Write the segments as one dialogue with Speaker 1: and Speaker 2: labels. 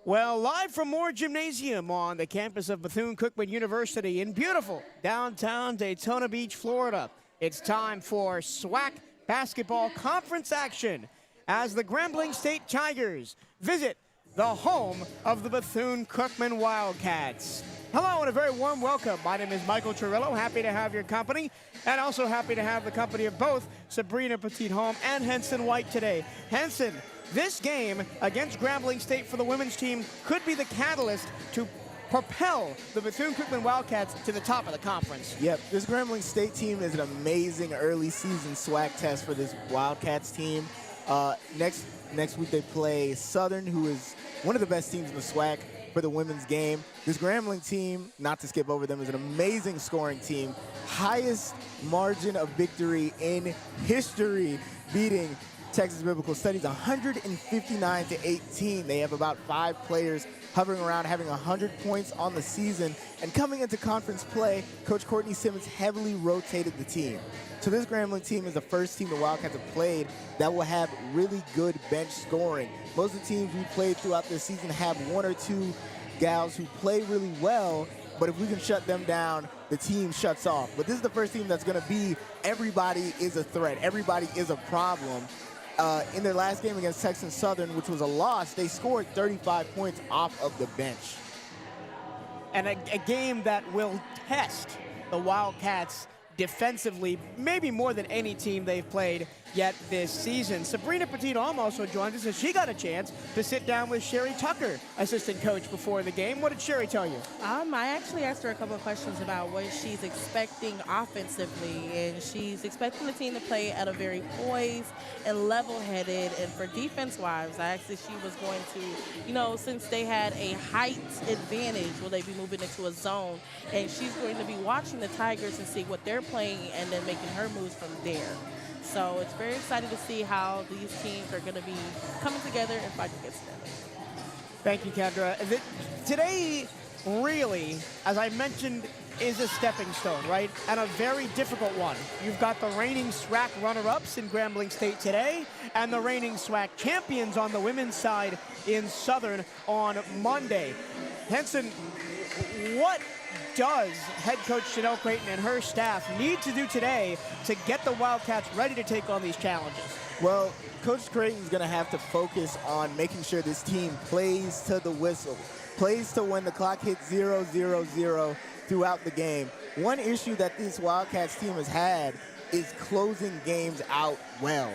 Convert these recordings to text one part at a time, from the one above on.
Speaker 1: Well, live from Moore Gymnasium on the campus of Bethune-Cookman University in beautiful downtown Daytona Beach, Florida, it's time for SWAC basketball conference action as the Grambling State Tigers visit the home of the Bethune-Cookman Wildcats. Hello and a very warm welcome. My name is Michael Chirillo. Happy to have your company, and also happy to have the company of both Sabrina Petitholm and Henson White today. Henson, this game against Grambling State for the women's team could be the catalyst to propel the Bethune-Cookman Wildcats to the top of the conference.
Speaker 2: Yep, this Grambling State team is an amazing early season SWAC test for this Wildcats team. Next week they play Southern, who is one of the best teams in the SWAC for the women's game. This Grambling team, not to skip over them, is an amazing scoring team. Highest margin of victory in history, beating Texas Biblical Studies 159-18. They have about 5 players hovering around having 100 points on the season. And coming into conference play, Coach Courtney Simmons heavily rotated the team. So this Grambling team is the first team the Wildcats have played that will have really good bench scoring. Most of the teams we played throughout this season have 1 or 2 gals who play really well, but if we can shut them down, the team shuts off. But this is the first team that's gonna be everybody is a threat, everybody is a problem. In their last game against Texas Southern, which was a loss, they scored 35 points off of the bench.
Speaker 1: And a game that will test the Wildcats defensively, maybe more than any team they've played yet this season. Sabrina Petitholm also joined us as she got a chance to sit down with Sherry Tucker, assistant coach, before the game. What did Sherry tell you?
Speaker 3: I actually asked her a couple of questions about what she's expecting offensively, and she's expecting the team to play at a very poised and level-headed. And for defense-wise, I asked if she was going to, since they had a height advantage, will they be moving into a zone? And she's going to be watching the Tigers and see what they're playing and then making her moves from there. So it's very exciting to see how these teams are going to be coming together and fighting against them.
Speaker 1: Thank you, Kendra. Today, really, as I mentioned, is a stepping stone, right? And a very difficult one. You've got the reigning SWAC runner-ups in Grambling State today, and the reigning SWAC champions on the women's side in Southern on Monday. Henson, what does head coach Chanel Creighton and her staff need to do today to get the Wildcats ready to take on these challenges?
Speaker 2: Well, Coach Creighton's going to have to focus on making sure this team plays to the whistle, plays to when the clock hits 0-0-0 throughout the game. One issue that this Wildcats team has had is closing games out well.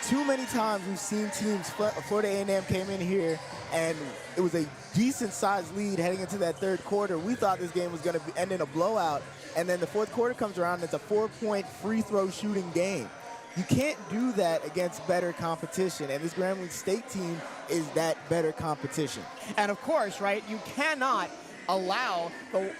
Speaker 2: Too many times we've seen teams, Florida A&M came in here and it was a decent-sized lead heading into that third quarter. We thought this game was going to end in a blowout, and then the fourth quarter comes around and it's a 4-point free throw shooting game. You can't do that against better competition, and this Grambling State team is that better competition.
Speaker 1: And of course, right, you cannot allow the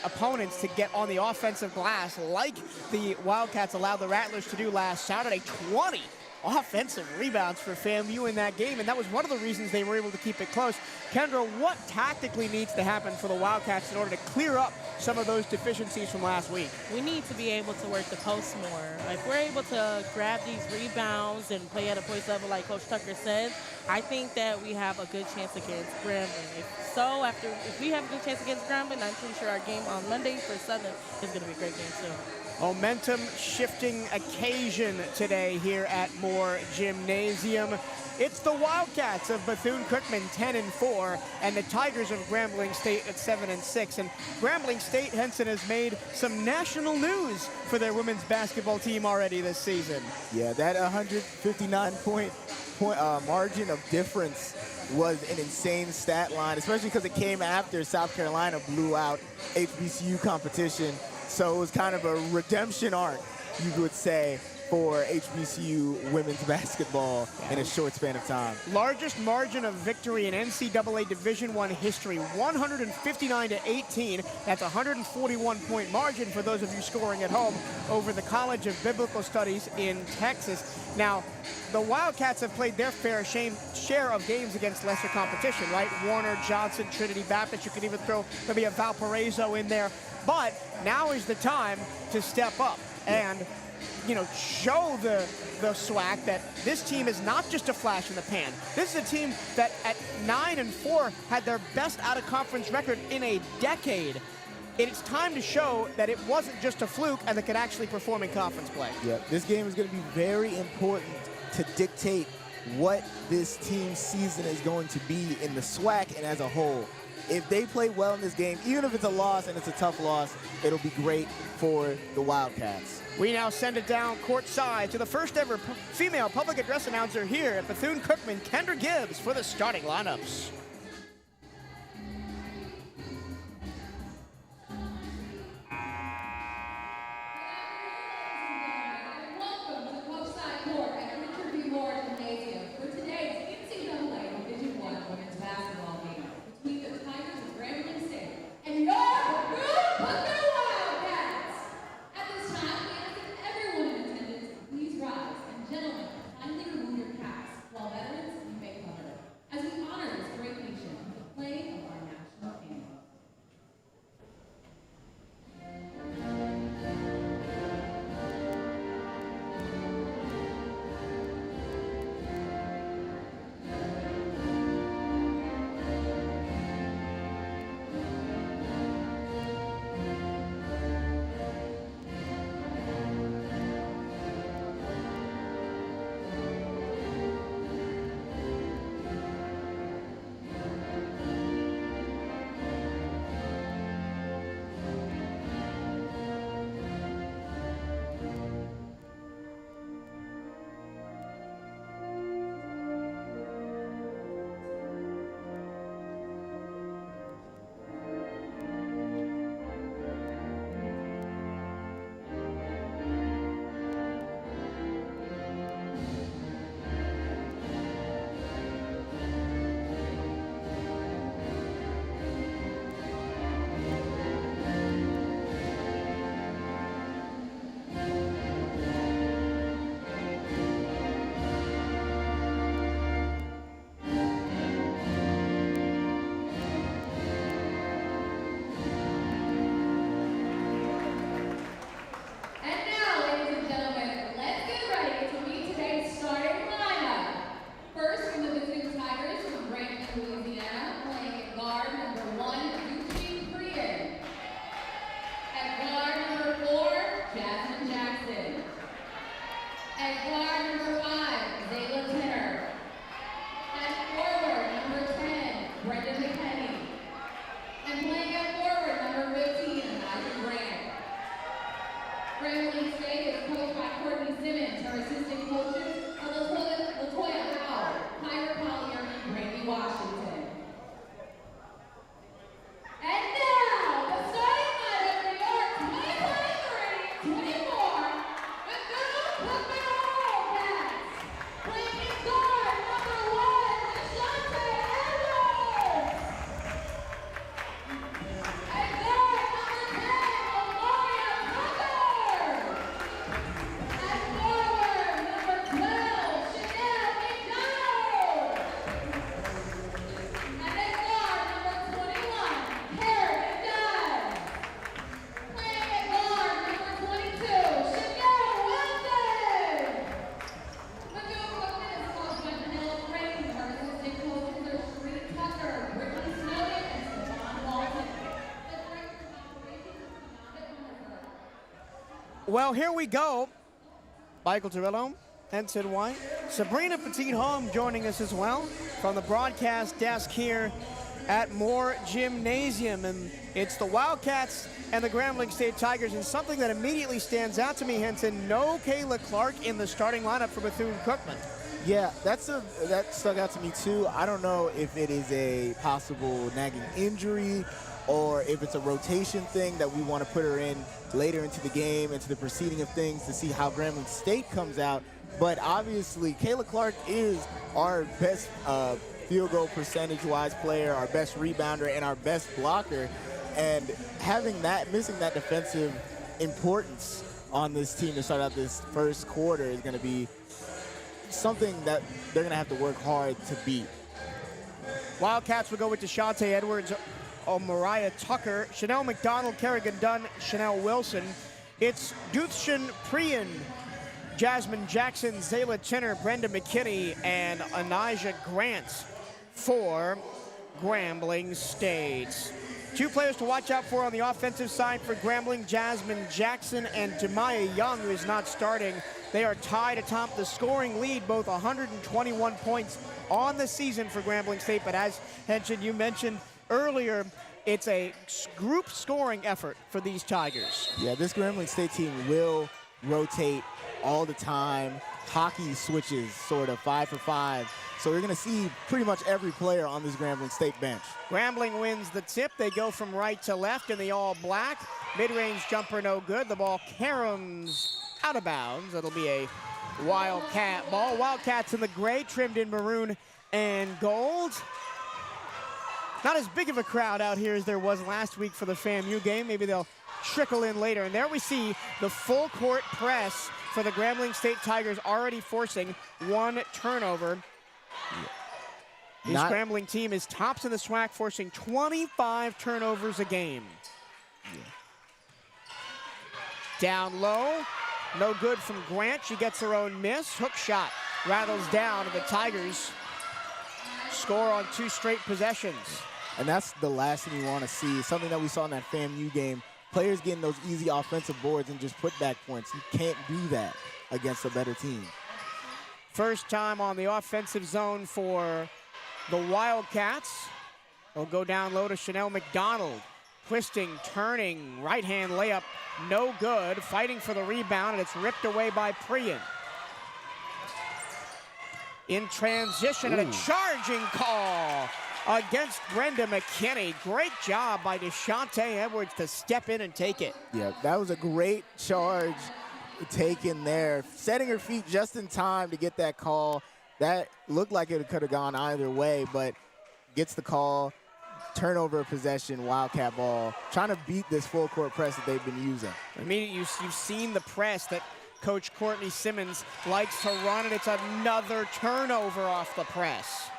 Speaker 1: opponents to get on the offensive glass like the Wildcats allowed the Rattlers to do last Saturday. 20 offensive rebounds for FAMU in that game, and that was one of the reasons they were able to keep it close. Kendra, what tactically needs to happen for the Wildcats in order to clear up some of those deficiencies from last week?
Speaker 3: We need to be able to work the post more. If we're able to grab these rebounds and play at a post level like Coach Tucker said, I think that we have a good chance against Grambling. If we have a good chance against Grambling, I'm pretty sure our game on Monday for Southern is going to be a great game too.
Speaker 1: Momentum shifting occasion today here at Moore Gymnasium. It's the Wildcats of Bethune-Cookman 10-4 and the Tigers of Grambling State at 7-6. And Grambling State, Henson, has made some national news for their women's basketball team already this season.
Speaker 2: Yeah, that 159-point margin of difference was an insane stat line, especially because it came after South Carolina blew out HBCU competition. So it was kind of a redemption arc, you would say, for HBCU women's basketball in a short span of time.
Speaker 1: Largest margin of victory in NCAA Division I history, 159-18. That's a 141-point margin for those of you scoring at home over the College of Biblical Studies in Texas. Now, the Wildcats have played their fair share of games against lesser competition, right? Warner, Johnson, Trinity Baptist. You could even throw maybe a Valparaiso in there. But now is the time to step up. And show the SWAC that this team is not just a flash in the pan. This is a team that at 9-4 had their best out-of-conference record in a decade. It's time to show that it wasn't just a fluke and that could actually perform in conference play.
Speaker 2: Yeah, this game is going to be very important to dictate what this team's season is going to be in the SWAC and as a whole. If they play well in this game, even if it's a loss and it's a tough loss, it'll be great for the Wildcats.
Speaker 1: We now send it down courtside to the first ever female public address announcer here at Bethune-Cookman, Kendra Gibbs, for the starting lineups.
Speaker 4: Grambling State is coached by Courtney Simmons. Her assistant coaches are Latoya Howard, Kyra Collier, and Brandy Washington. And now, the starting lineup for your 2023-24 Bethune-Cookman Wildcats. Playing in guard, number 1, Ashante Edwards. And guard, number 10, Omaria Tucker. And forward, number 12, Chanel McDonald. And then guard, number 21, Harriet Dunn. Playing at guard, number 22, Chanel Wilson. Bethune-Cookman is coached by Penelope Creighton. Her assistant coaches are Sheree Tucker, Brittany Snowden, and Stephon Walton. The director of operations is Amanda Hunter.
Speaker 1: Well, here we go. Michael Torillo, Ensign White, Sabrina Petit-Home joining us as well from the broadcast desk here at Moore Gymnasium. And it's the Wildcats and the Grambling State Tigers. And something that immediately stands out to me, Henson, no Kayla Clark in the starting lineup for Bethune-Cookman.
Speaker 2: Yeah, that stuck out to me too. I don't know if it is a possible nagging injury or if it's a rotation thing that we want to put her in later into the game, into the proceeding of things to see how Grambling State comes out. But obviously, Kayla Clark is our best field goal percentage-wise player, our best rebounder, and our best blocker. And having that, missing that defensive importance on this team to start out this first quarter is going to be something that they're going to have to work hard to beat.
Speaker 1: Wildcats will go with Deshante Edwards, Mariah Tucker, Chanel McDonald, Kerrigan Dunn, Chanel Wilson. It's Duthshin Priyan, Jasmine Jackson, Zayla Chinner, Brenda McKinney, and Anijah Grant for Grambling State. 2 players to watch out for on the offensive side for Grambling, Jasmine Jackson and Demaya Young, who is not starting. They are tied atop the scoring lead, both 121 points on the season for Grambling State. But as you mentioned earlier, it's a group scoring effort for these Tigers.
Speaker 2: Yeah, this Grambling State team will rotate all the time. Hockey switches, sort of 5 for 5. So you're going to see pretty much every player on this Grambling State bench.
Speaker 1: Grambling wins the tip. They go from right to left in the all-black. Mid-range jumper no good. The ball caroms out of bounds. It'll be a Wildcat ball. Wildcats in the gray, trimmed in maroon and gold. Not as big of a crowd out here as there was last week for the FAMU game. Maybe they'll trickle in later. And there we see the full court press for the Grambling State Tigers, already forcing 1 turnover. This Grambling team is tops in the SWAC, forcing 25 turnovers a game. Down low, no good from Grant. She gets her own miss. Hook shot rattles down, and the Tigers score on 2 straight possessions.
Speaker 2: And that's the last thing you want to see. Something that we saw in that FAMU game. Players getting those easy offensive boards and just put back points. You can't do that against a better team.
Speaker 1: First time on the offensive zone for the Wildcats. They'll go down low to Chanel McDonald. Twisting, turning, right-hand layup, no good. Fighting for the rebound, and it's ripped away by Priyan. In transition, and a charging call against Brenda McKinney. Great job by Deshante Edwards to step in and take it.
Speaker 2: Yeah, that was a great charge taken there. Setting her feet just in time to get that call. That looked like it could have gone either way, but gets the call. Turnover of possession, Wildcat ball. Trying to beat this full court press that they've been using.
Speaker 1: I mean, you've seen the press that Coach Courtney Simmons likes to run, and it's another turnover off the press.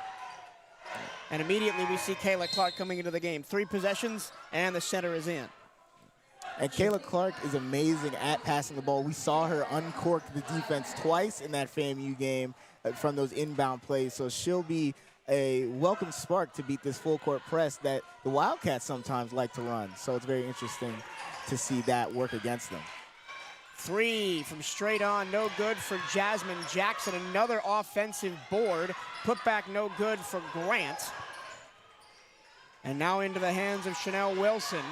Speaker 1: And immediately we see Kayla Clark coming into the game. 3 possessions, and the center is in.
Speaker 2: And Kayla Clark is amazing at passing the ball. We saw her uncork the defense twice in that FAMU game from those inbound plays. So she'll be a welcome spark to beat this full court press that the Wildcats sometimes like to run. So it's very interesting to see that work against them.
Speaker 1: 3 from straight on, no good for Jasmine Jackson. Another offensive board. Put back no good for Grant. And now into the hands of Chanel Wilson.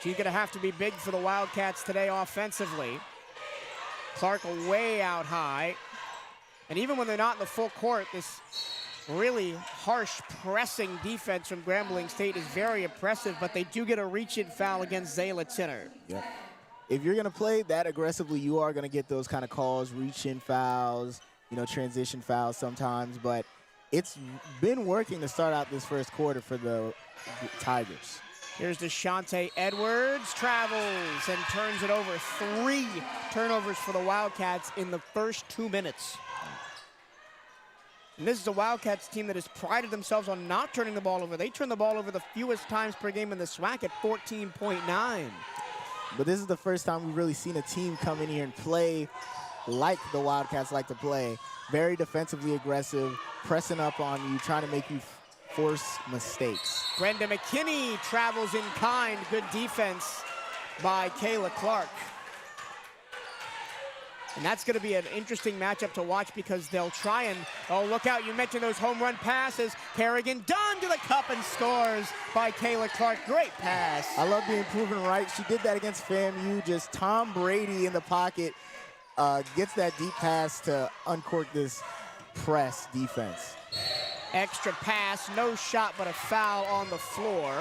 Speaker 1: She's going to have to be big for the Wildcats today offensively. Clark way out high. And even when they're not in the full court, this really harsh pressing defense from Grambling State is very impressive, but they do get a reach-in foul against Zayla Tinner.
Speaker 2: Yep. If you're going to play that aggressively, you are going to get those kind of calls, reach-in fouls, transition fouls sometimes, but it's been working to start out this first quarter for the Tigers.
Speaker 1: Here's Deshante Edwards, travels and turns it over. 3 turnovers for the Wildcats in the first 2 minutes. And this is a Wildcats team that has prided themselves on not turning the ball over. They turn the ball over the fewest times per game in the SWAC at 14.9.
Speaker 2: But this is the first time we've really seen a team come in here and play like the Wildcats like to play. Very defensively aggressive, pressing up on you, trying to make you force mistakes.
Speaker 1: Brenda McKinney travels in kind. Good defense by Kayla Clark. And that's going to be an interesting matchup to watch because they'll try and, oh, look out, you mentioned those home run passes. Kerrigan Dunn to the cup and scores by Kayla Clark. Great pass.
Speaker 2: I love being proven right. She did that against FAMU. Just Tom Brady in the pocket gets that deep pass to uncork this press defense.
Speaker 1: Extra pass, no shot, but a foul on the floor.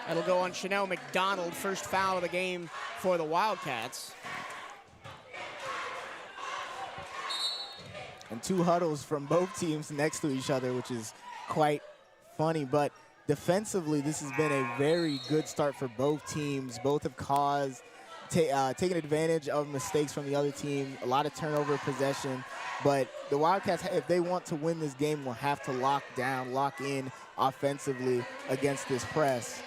Speaker 1: It'll go on Chanel McDonald, first foul of the game for the Wildcats.
Speaker 2: And 2 huddles from both teams next to each other, which is quite funny. But defensively, this has been a very good start for both teams. Both have caused taking advantage of mistakes from the other team, a lot of turnover possession. But the Wildcats, if they want to win this game, will have to lock in offensively against this press.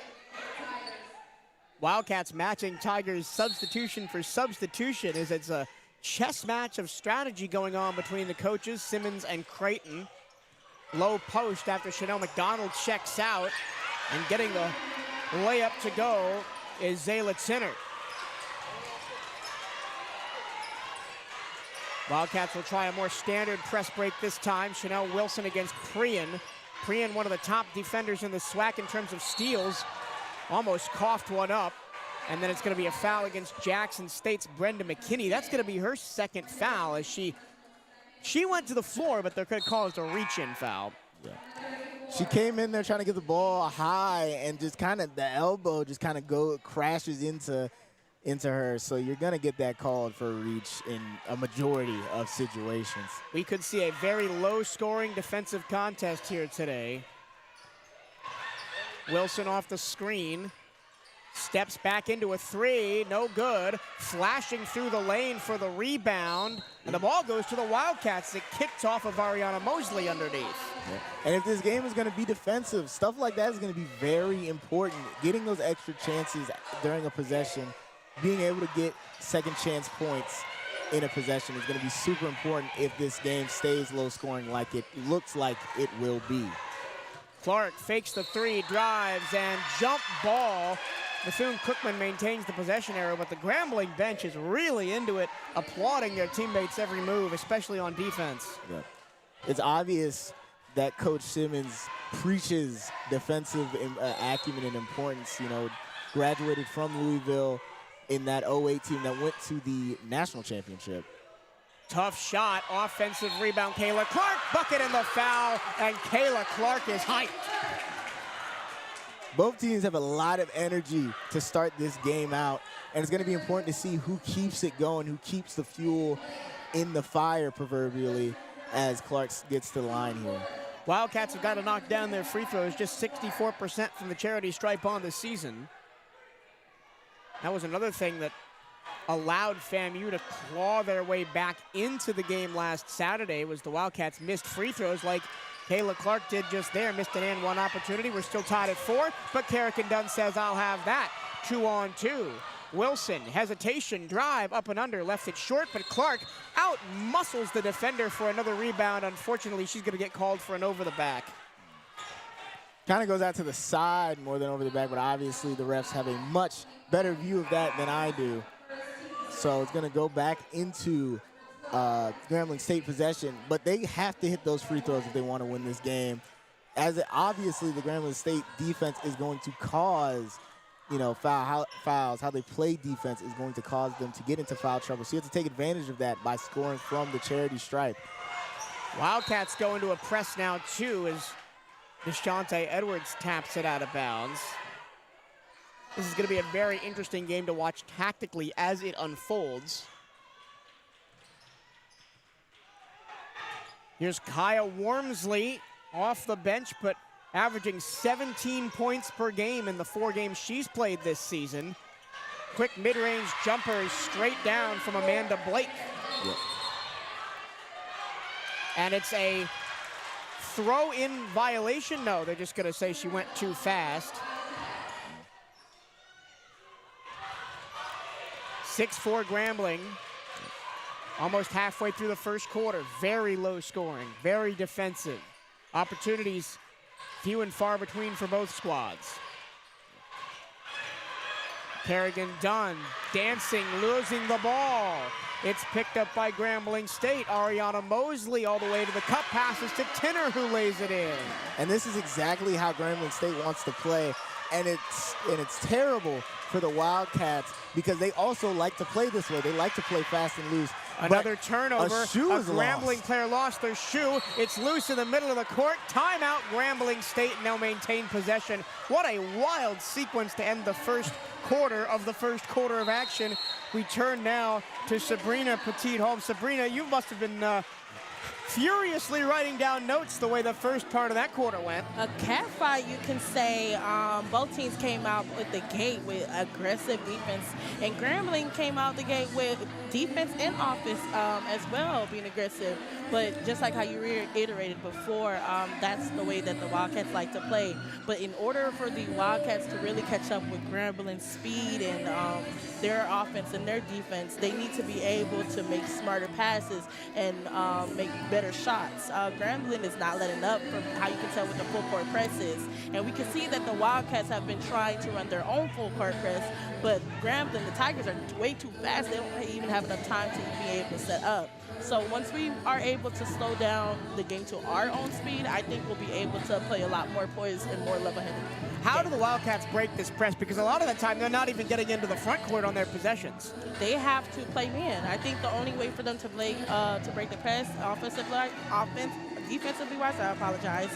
Speaker 1: Wildcats matching Tigers substitution for substitution as it's a chess match of strategy going on between the coaches, Simmons and Creighton. Low post after Chanel McDonald checks out, and getting the layup to go is Zayla Tinner. Wildcats will try a more standard press break this time. Chanel Wilson against Priyan. Priyan, one of the top defenders in the SWAC in terms of steals, almost coughed one up. And then it's going to be a foul against Jackson State's Brenda McKinney. That's going to be her second foul as she went to the floor, but they're going to call it a reach-in foul.
Speaker 2: Yeah. She came in there trying to get the ball high, and just kind of the elbow just kind of crashes into her. So you're going to get that called for a reach in a majority of situations.
Speaker 1: We could see a very low-scoring defensive contest here today. Wilson off the screen. Steps back into a three, no good. Flashing through the lane for the rebound. And the ball goes to the Wildcats. It kicked off of Ariana Mosley underneath.
Speaker 2: Yeah. And if this game is going to be defensive, stuff like that is going to be very important. Getting those extra chances during a possession, being able to get second chance points in a possession is going to be super important if this game stays low scoring like it looks like it will be.
Speaker 1: Clark fakes the three, drives, and jump ball. Bethune-Cookman maintains the possession arrow, but the Grambling bench is really into it, applauding their teammates every move, especially on defense.
Speaker 2: Yeah. It's obvious that Coach Simmons preaches defensive acumen and importance. You know, graduated from Louisville in that 08 team that went to the national championship.
Speaker 1: Tough shot, offensive rebound, Kayla Clark, bucket and the foul, and Kayla Clark is hyped.
Speaker 2: Both teams have a lot of energy to start this game out, and it's going to be important to see who keeps it going, who keeps the fuel in the fire, proverbially, as Clark gets to the line here.
Speaker 1: Wildcats have got to knock down their free throws, just 64% from the charity stripe on this season. That was another thing that allowed FAMU to claw their way back into the game last Saturday, was the Wildcats missed free throws like Kayla Clark did just there. Missed an and one opportunity. We're still tied at 4, but Carrick Dunn says, I'll have that. 2-on-2. Wilson, hesitation, drive, up and under, left it short, but Clark out-muscles the defender for another rebound. Unfortunately, she's going to get called for an over the back.
Speaker 2: Kind of goes out to the side more than over the back, but obviously the refs have a much better view of that than I do. So it's going to go back into Grambling State possession, but they have to hit those free throws if they want to win this game. Obviously the Grambling State defense is going to cause, you know, fouls. How they play defense is going to cause them to get into foul trouble. So you have to take advantage of that by scoring from the charity stripe.
Speaker 1: Wildcats go into a press now too as Deshante Edwards taps it out of bounds. This is going to be a very interesting game to watch tactically as it unfolds. Here's Kaya Wormsley off the bench, but averaging 17 points per game in the 4 games she's played this season. Quick mid-range jumper straight down from Amanda Blake.
Speaker 2: Yep.
Speaker 1: And it's a throw-in violation? No, they're just going to say she went too fast. 6-4 Grambling. Almost halfway through the first quarter. Very low scoring, very defensive. Opportunities few and far between for both squads. Kerrigan Dunn dancing, losing the ball. It's picked up by Grambling State. Ariana Mosley all the way to the cup, passes to Tinner, who lays it in.
Speaker 2: And this is exactly how Grambling State wants to play. And it's terrible for the Wildcats because they also like to play this way. They like to play fast and loose.
Speaker 1: Another turnover.
Speaker 2: A shoe is
Speaker 1: Grambling
Speaker 2: lost.
Speaker 1: player lost their shoe. It's loose in the middle of the court. Timeout, Grambling State, and they'll maintain possession. What a wild sequence to end the first quarter of the first quarter of action. We turn now to Sabrina Petit-Holmes. Sabrina, you must have been furiously writing down notes the way the first part of that quarter went.
Speaker 3: A cat fight, you can say. Both teams came out with the gate with aggressive defense, and Grambling came out the gate with defense and offense as well, being aggressive. But just like how you reiterated before, that's the way that the Wildcats like to play. But in order for the Wildcats to really catch up with Grambling's speed and their offense and their defense, they need to be able to make smarter passes and make better shots. Grambling is not letting up, from how you can tell with the full court presses. And we can see that the Wildcats have been trying to run their own full court press, but Grambling, the Tigers, are way too fast. They don't even have enough time to be able to set up. So once we are able to slow down the game to our own speed, I think we'll be able to play a lot more poised and more level-headed.
Speaker 1: How do the Wildcats break this press? Because a lot of the time they're not even getting into the front court on their possessions.
Speaker 3: They have to play man. I think the only way for them to play to break the press defensively wise, I apologize,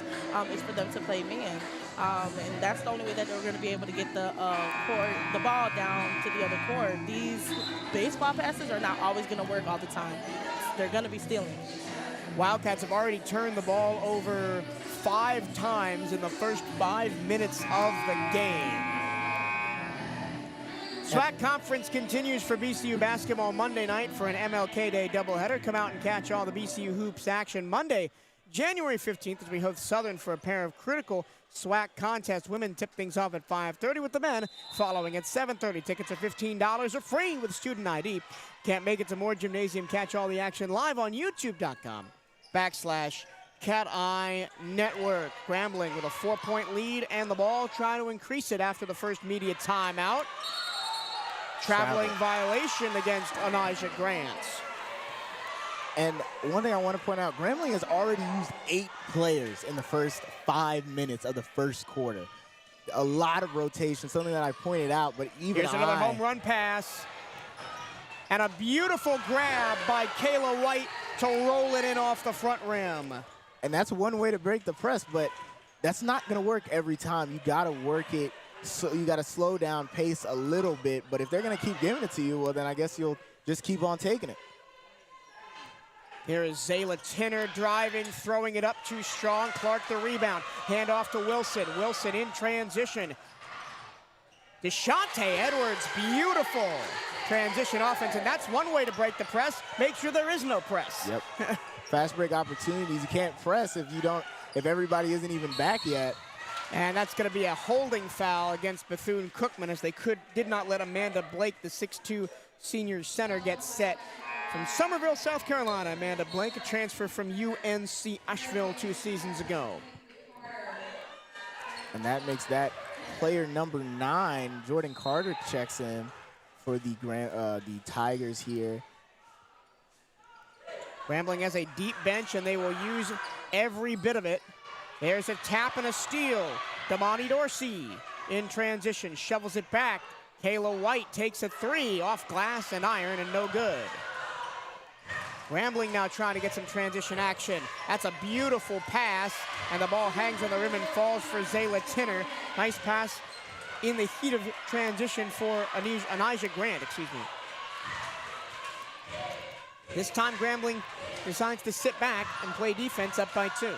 Speaker 3: is for them to play man. And that's the only way that they're going to be able to get the ball down to the other court. These baseball passes are not always going to work all the time. They're going to be stealing.
Speaker 1: Wildcats have already turned the ball over 5 times in the first 5 minutes of the game. SWAC conference continues for BCU basketball Monday night for an MLK Day doubleheader. Come out and catch all the BCU hoops action Monday, January 15th, as we host Southern for a pair of critical SWAC contests. Women tip things off at 5:30 with the men following at 7:30. Tickets are $15 or free with student ID. Can't make it to Moore Gymnasium? Catch all the action live on youtube.com/CatEye Network. Grambling with a 4-point lead and the ball, trying to increase it after the first media timeout. Traveling violation against Anijah Grant.
Speaker 2: And one thing I want to point out, Grambling has already used 8 players in the first 5 minutes of the first quarter. A lot of rotation, something that I pointed out, but even
Speaker 1: Here's another home run pass. And a beautiful grab by Kayla White to roll it in off the front rim.
Speaker 2: And that's one way to break the press, but that's not going to work every time. You got to work it, so you got to slow down pace a little bit. But if they're going to keep giving it to you, well, then I guess you'll just keep on taking it.
Speaker 1: Here is Zayla Tinner driving, throwing it up too strong. Clark the rebound. Hand off to Wilson. Wilson in transition. Deshante Edwards, beautiful transition offense, and that's one way to break the press. Make sure there is no press.
Speaker 2: Yep. Fast break opportunities. You can't press if everybody isn't even back yet.
Speaker 1: And that's going to be a holding foul against Bethune-Cookman, as they did not let Amanda Blake, the 6'2" senior center, get set. From Somerville, South Carolina, Amanda Blake, a transfer from UNC Asheville 2 seasons ago.
Speaker 2: And that makes that player number 9, Jordan Carter, checks in for the Tigers here.
Speaker 1: Grambling has a deep bench, and they will use every bit of it. There's a tap and a steal. Damani Dorsey in transition, shovels it back. Kayla White takes a 3 off glass and iron, and no good. Grambling now trying to get some transition action. That's a beautiful pass, and the ball hangs on the rim and falls for Zayla Tinner. Nice pass in the heat of transition for Anijah Grant, excuse me. This time Grambling decides to sit back and play defense up by 2.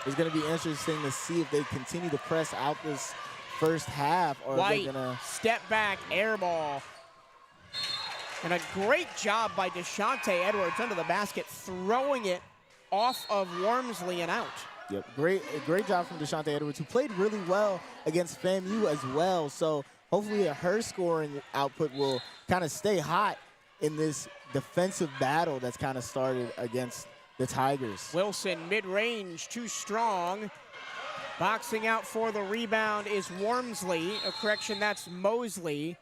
Speaker 2: It's going to be interesting to see if they continue to press out this first half, or
Speaker 1: White,
Speaker 2: if they're going to
Speaker 1: step back, air ball. And a great job by Deshante Edwards under the basket, throwing it off of Wormsley and out.
Speaker 2: Yep, great job from Deshante Edwards, who played really well against FAMU as well. So hopefully her scoring output will kind of stay hot in this defensive battle that's kind of started against the Tigers.
Speaker 1: Wilson, mid-range, too strong. Boxing out for the rebound is Wormsley. A correction, that's Mosley.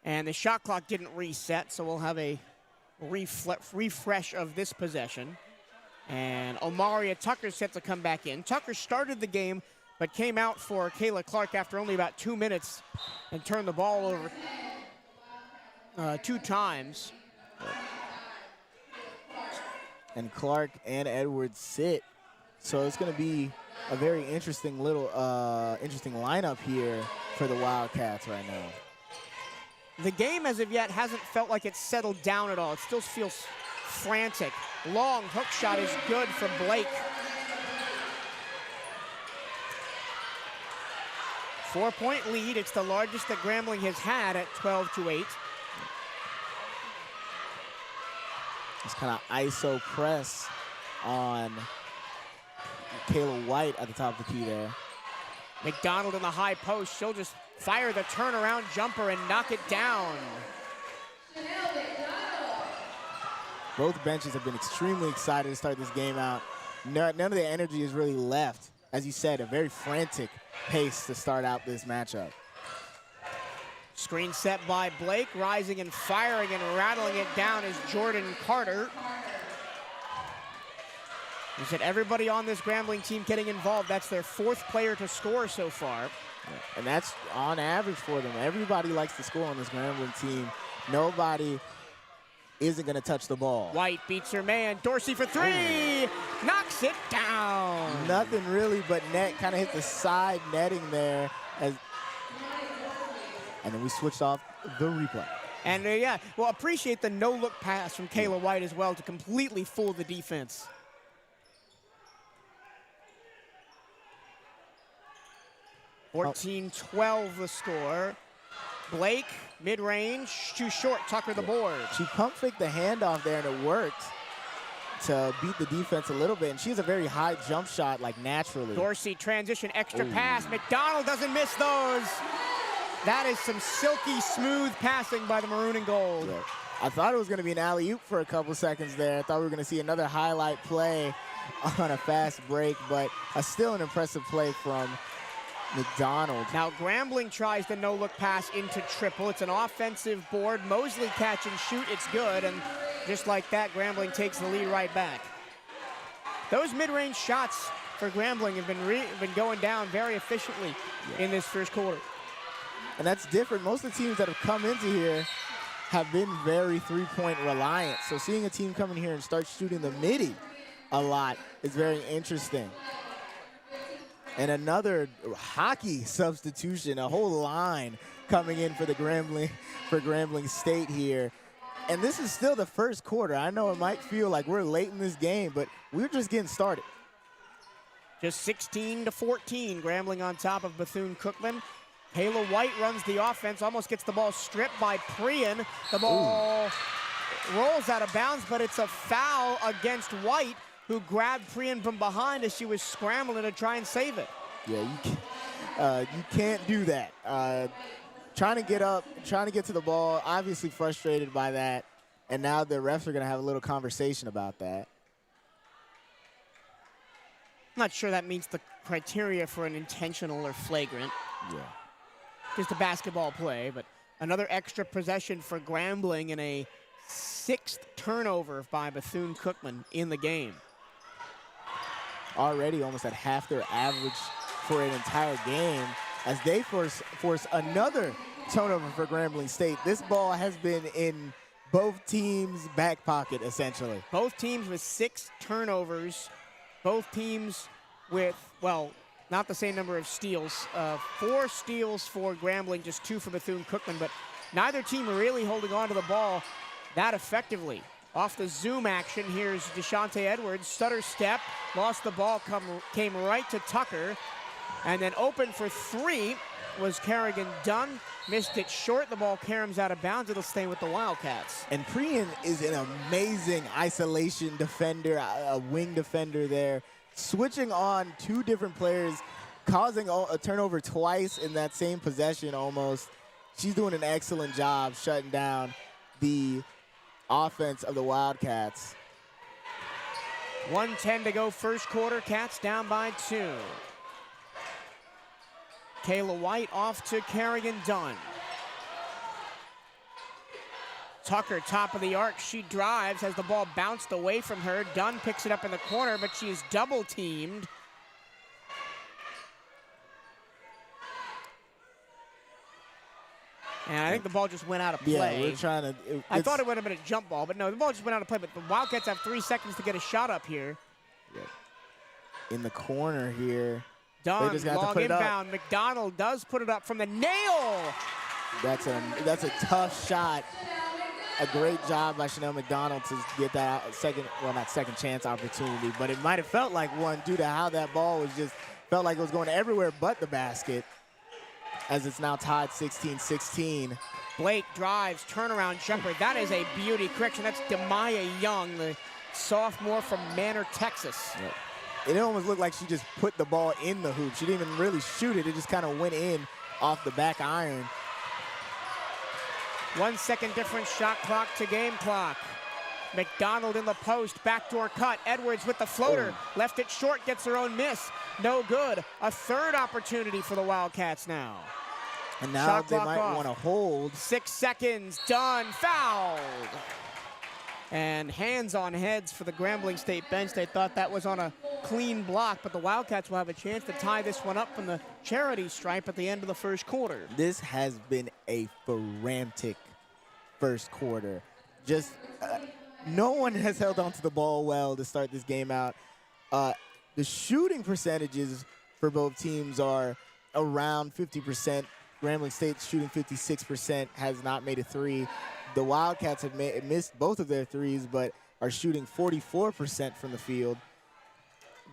Speaker 1: And the shot clock didn't reset, so we'll have a refresh of this possession. And Omaria Tucker's set to come back in. Tucker started the game, but came out for Kayla Clark after only about 2 minutes and turned the ball over 2 times.
Speaker 2: And Clark and Edwards sit. So it's going to be a very interesting interesting lineup here for the Wildcats right now. The
Speaker 1: game as of yet hasn't felt like it's settled down at all. It still feels frantic long hook shot is good for Blake. 4-point lead. It's the largest that Grambling has had at 12-8.
Speaker 2: It's kind of ISO press on Kayla White at the top of the key there.
Speaker 1: McDonald in the high post. She'll just fire the turnaround jumper and knock it down.
Speaker 2: Both benches have been extremely excited to start this game out. None of the energy is really left. As you said, a very frantic pace to start out this matchup.
Speaker 1: Screen set by Blake, rising and firing and rattling it down is Jordan Carter. You said everybody on this Grambling team getting involved. That's their 4th player to score so far.
Speaker 2: And that's on average for them. Everybody likes to score on this Grambling team. Nobody isn't going to touch the ball.
Speaker 1: White beats her man. Dorsey for 3. Knocks it down.
Speaker 2: Nothing really but net. Kind of hit the side netting there. And then we switched off the replay.
Speaker 1: And yeah, well, appreciate the no-look pass from Kayla White as well to completely fool the defense.
Speaker 2: Oh.
Speaker 1: 14-12 the score. Blake, mid-range, too short, Tucker the board.
Speaker 2: She pump faked the handoff there, and it worked to beat the defense a little bit. And she has a very high jump shot, like naturally.
Speaker 1: Dorsey, transition, extra pass. McDonald doesn't miss those. That is some silky smooth passing by the maroon and gold.
Speaker 2: Yeah. I thought it was going to be an alley-oop for a couple seconds there. I thought we were going to see another highlight play on a fast break, but still an impressive play from McDonald.
Speaker 1: Now Grambling tries the no-look pass into triple. It's an offensive board. Mosley catch and shoot. It's good. And just like that, Grambling takes the lead right back. Those mid-range shots for Grambling have been going down very efficiently in this first quarter.
Speaker 2: And that's different. Most of the teams that have come into here have been very three-point reliant. So seeing a team come in here and start shooting the midi a lot is very interesting. And another hockey substitution, a whole line coming in for the Grambling State here. And this is still the first quarter. I know it might feel like we're late in this game, but we're just getting started.
Speaker 1: Just 16-14, Grambling on top of Bethune-Cookman. Kayla White runs the offense, almost gets the ball stripped by Prian. The ball rolls out of bounds, but it's a foul against White, who grabbed Prian from behind as she was scrambling to try and save it.
Speaker 2: Yeah, you can't do that. Trying to get up, trying to get to the ball, obviously frustrated by that. And now the refs are going to have a little conversation about that.
Speaker 1: I'm not sure that meets the criteria for an intentional or flagrant.
Speaker 2: Yeah.
Speaker 1: Just a basketball play, but another extra possession for Grambling and a 6th turnover by Bethune-Cookman in the game.
Speaker 2: Already almost at half their average for an entire game as they force another turnover for Grambling State. This ball has been in both teams' back pocket, essentially.
Speaker 1: Both teams with 6 turnovers. Both teams with, well, not the same number of steals. 4 steals for Grambling, just 2 for Bethune-Cookman, but neither team really holding on to the ball that effectively. Off the zoom action, here's Deshante Edwards, stutter step, lost the ball, came right to Tucker, and then open for 3 was Kerrigan Dunn. Missed it short, the ball caroms out of bounds, it'll stay with the Wildcats.
Speaker 2: And Prian is an amazing isolation defender, a wing defender there, switching on 2 different players, causing a turnover twice in that same possession almost. She's doing an excellent job shutting down the offense of the Wildcats.
Speaker 1: 1:10 to go first quarter, Cats down by 2. Kayla White off to Kerrigan Dunn. Tucker, top of the arc, she drives, has the ball bounced away from her. Dunn picks it up in the corner, but she is double teamed. And I think the ball just went out of play.
Speaker 2: Yeah, we're trying to.
Speaker 1: I thought it would have been a jump ball, but no, the ball just went out of play. But the Wildcats have 3 seconds to get a shot up here.
Speaker 2: In the corner here.
Speaker 1: Dunn, long inbound. McDonald does put it up from the nail.
Speaker 2: That's a tough shot a great job by Chanel McDonald to get that not second chance opportunity, but it might have felt like one due to how that ball was just, felt like it was going everywhere but the basket, as it's now tied 16-16.
Speaker 1: Blake drives, turnaround jumper. That is a beauty. Correction, that's Demaya Young, the sophomore from Manor, Texas.
Speaker 2: Yep. It almost looked like she just put the ball in the hoop. She didn't even really shoot it. It just kind of went in off the back iron.
Speaker 1: 1 second difference, shot clock to game clock. McDonald in the post, backdoor cut. Edwards with the floater, left it short, gets her own miss. No good. A third opportunity for the Wildcats now.
Speaker 2: And now
Speaker 1: Shot
Speaker 2: they
Speaker 1: clock
Speaker 2: might
Speaker 1: off.
Speaker 2: want to hold.
Speaker 1: 6 seconds, done, fouled. And hands on heads for the Grambling State bench. They thought that was on a clean block, but the Wildcats will have a chance to tie this one up from the charity stripe at the end of the first quarter.
Speaker 2: This has been a frantic first quarter. Just no one has held onto the ball well to start this game out. The shooting percentages for both teams are around 50%. Grambling State shooting 56%, has not made a three. The Wildcats have missed both of their threes, but are shooting 44% from the field,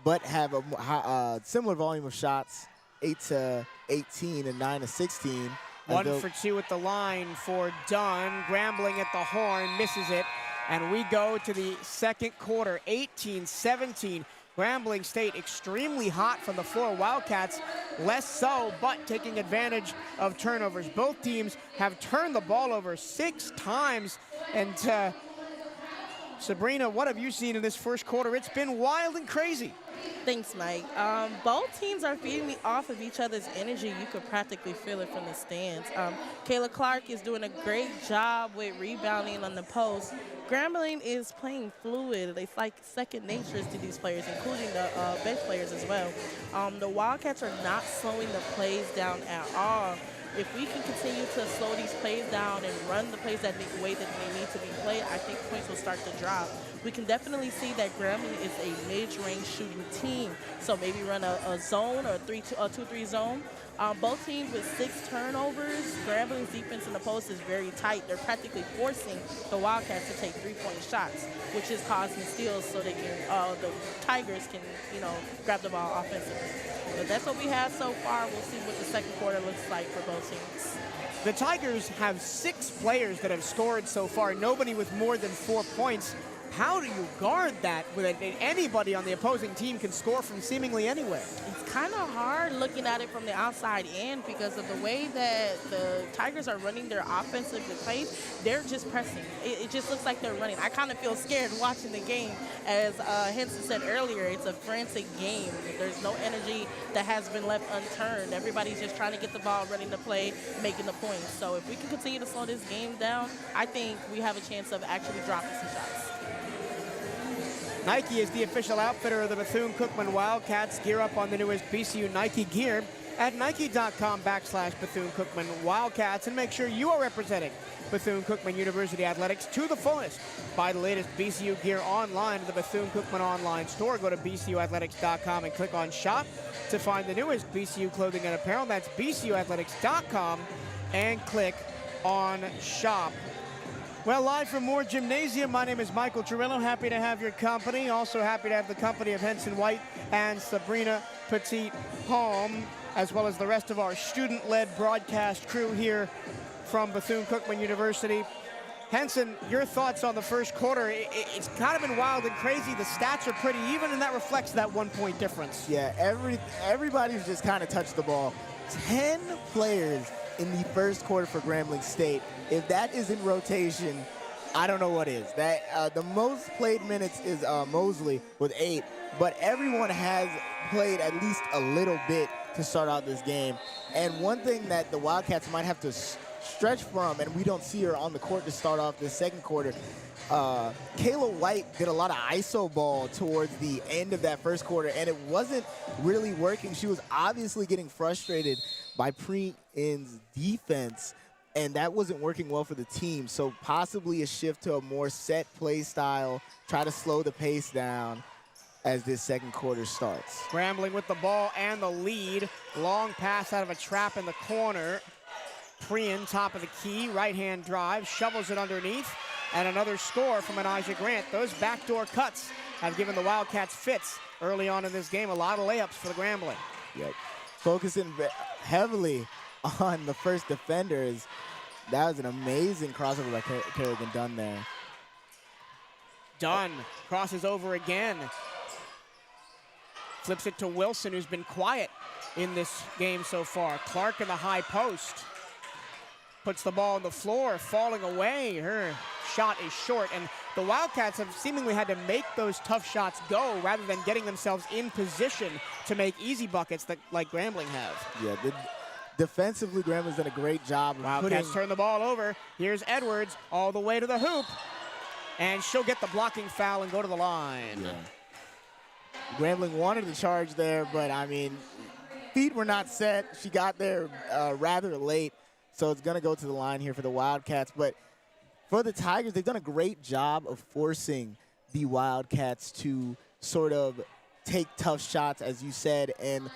Speaker 2: but have a similar volume of shots, 8 to 18 and 9 to 16.
Speaker 1: 1 for 2 at the line for Dunn. Grambling at the horn, misses it. And we go to the second quarter, 18-17. Grambling State extremely hot from the floor. Wildcats less so, but taking advantage of turnovers. Both teams have turned the ball over 6 times. And Sabrina, what have you seen in this first quarter? It's been wild and crazy.
Speaker 3: Thanks, Mike. Both teams are feeding off of each other's energy. You could practically feel it from the stands. Kayla Clark is doing a great job with rebounding on the post. Grambling is playing fluid. It's like second nature to these players, including the bench players as well. The Wildcats are not slowing the plays down at all. If we can continue to slow these plays down and run the plays that the way that they need to be played, I think points will start to drop. We can definitely see that Grambling is a mid-range shooting team. So maybe run a zone or a 2-3 zone. Both teams with 6 turnovers. Grambling's defense in the post is very tight. They're practically forcing the Wildcats to take 3-point shots, which is causing steals so they can, the Tigers can, grab the ball offensively. But that's what we have so far. We'll see what the second quarter looks like for both teams.
Speaker 1: The Tigers have 6 players that have scored so far, nobody with more than 4 points. How do you guard that when anybody on the opposing team can score from seemingly anywhere?
Speaker 3: It's kind of hard looking at it from the outside in because of the way that the Tigers are running their offensive plays. They're just pressing. It just looks like they're running. I kind of feel scared watching the game. As Henson said earlier, it's a frantic game. There's no energy that has been left unturned. Everybody's just trying to get the ball, running the play, making the points. So if we can continue to slow this game down, I think we have a chance of actually dropping some shots.
Speaker 1: Nike is the official outfitter of the Bethune-Cookman Wildcats. Gear up on the newest BCU Nike gear at nike.com/Bethune-Cookman Wildcats, and make sure you are representing Bethune-Cookman University Athletics to the fullest. Buy the latest BCU gear online at the Bethune-Cookman online store. Go to bcuathletics.com and click on shop to find the newest BCU clothing and apparel. That's bcuathletics.com and click on shop. Well, live from Moore Gymnasium, my name is Michael Turillo. Happy to have your company. Also happy to have the company of Henson White and Sabrina Petit-Home, as well as the rest of our student-led broadcast crew here from Bethune-Cookman University. Henson, your thoughts on the first quarter? It's kind of been wild and crazy. The stats are pretty even, and that reflects that 1-point difference.
Speaker 2: Yeah, everybody's just kind of touched the ball. 10 players in the first quarter for Grambling State. If that isn't rotation, I don't know what is. That the most played minutes is Mosley with 8, but everyone has played at least a little bit to start out this game. And one thing that the Wildcats might have to stretch from, and we don't see her on the court to start off this second quarter, Kayla White did a lot of ISO ball towards the end of that first quarter, and it wasn't really working. She was obviously getting frustrated by Pre-In's defense, and that wasn't working well for the team. So possibly a shift to a more set play style, try to slow the pace down as this second quarter starts.
Speaker 1: Grambling with the ball and the lead. Long pass out of a trap in the corner. Prien, top of the key, right-hand drive, shovels it underneath. and another score from Anaja Grant. Those backdoor cuts have given the Wildcats fits early on in this game. A lot of layups for the Grambling.
Speaker 2: Yep. Focusing heavily on the first defenders. That was an amazing crossover by Kerrigan Dunn there.
Speaker 1: Dunn crosses over again. Flips it to Wilson, who's been quiet in this game so far. Clark in the high post. Puts the ball on the floor, falling away. Her shot is short, and the Wildcats have seemingly had to make those tough shots go rather than getting themselves in position to make easy buckets like Grambling have.
Speaker 2: Yeah, defensively, Grambling's done a great job of
Speaker 1: Wildcats turn the ball over. Here's Edwards all the way to the hoop, and she'll get the blocking foul and go to the line.
Speaker 2: Yeah. Grambling wanted to charge there, but I mean, feet were not set. She got there rather late. So it's going to go to the line here for the Wildcats. But for the Tigers, they've done a great job of forcing the Wildcats to sort of take tough shots, as you said, and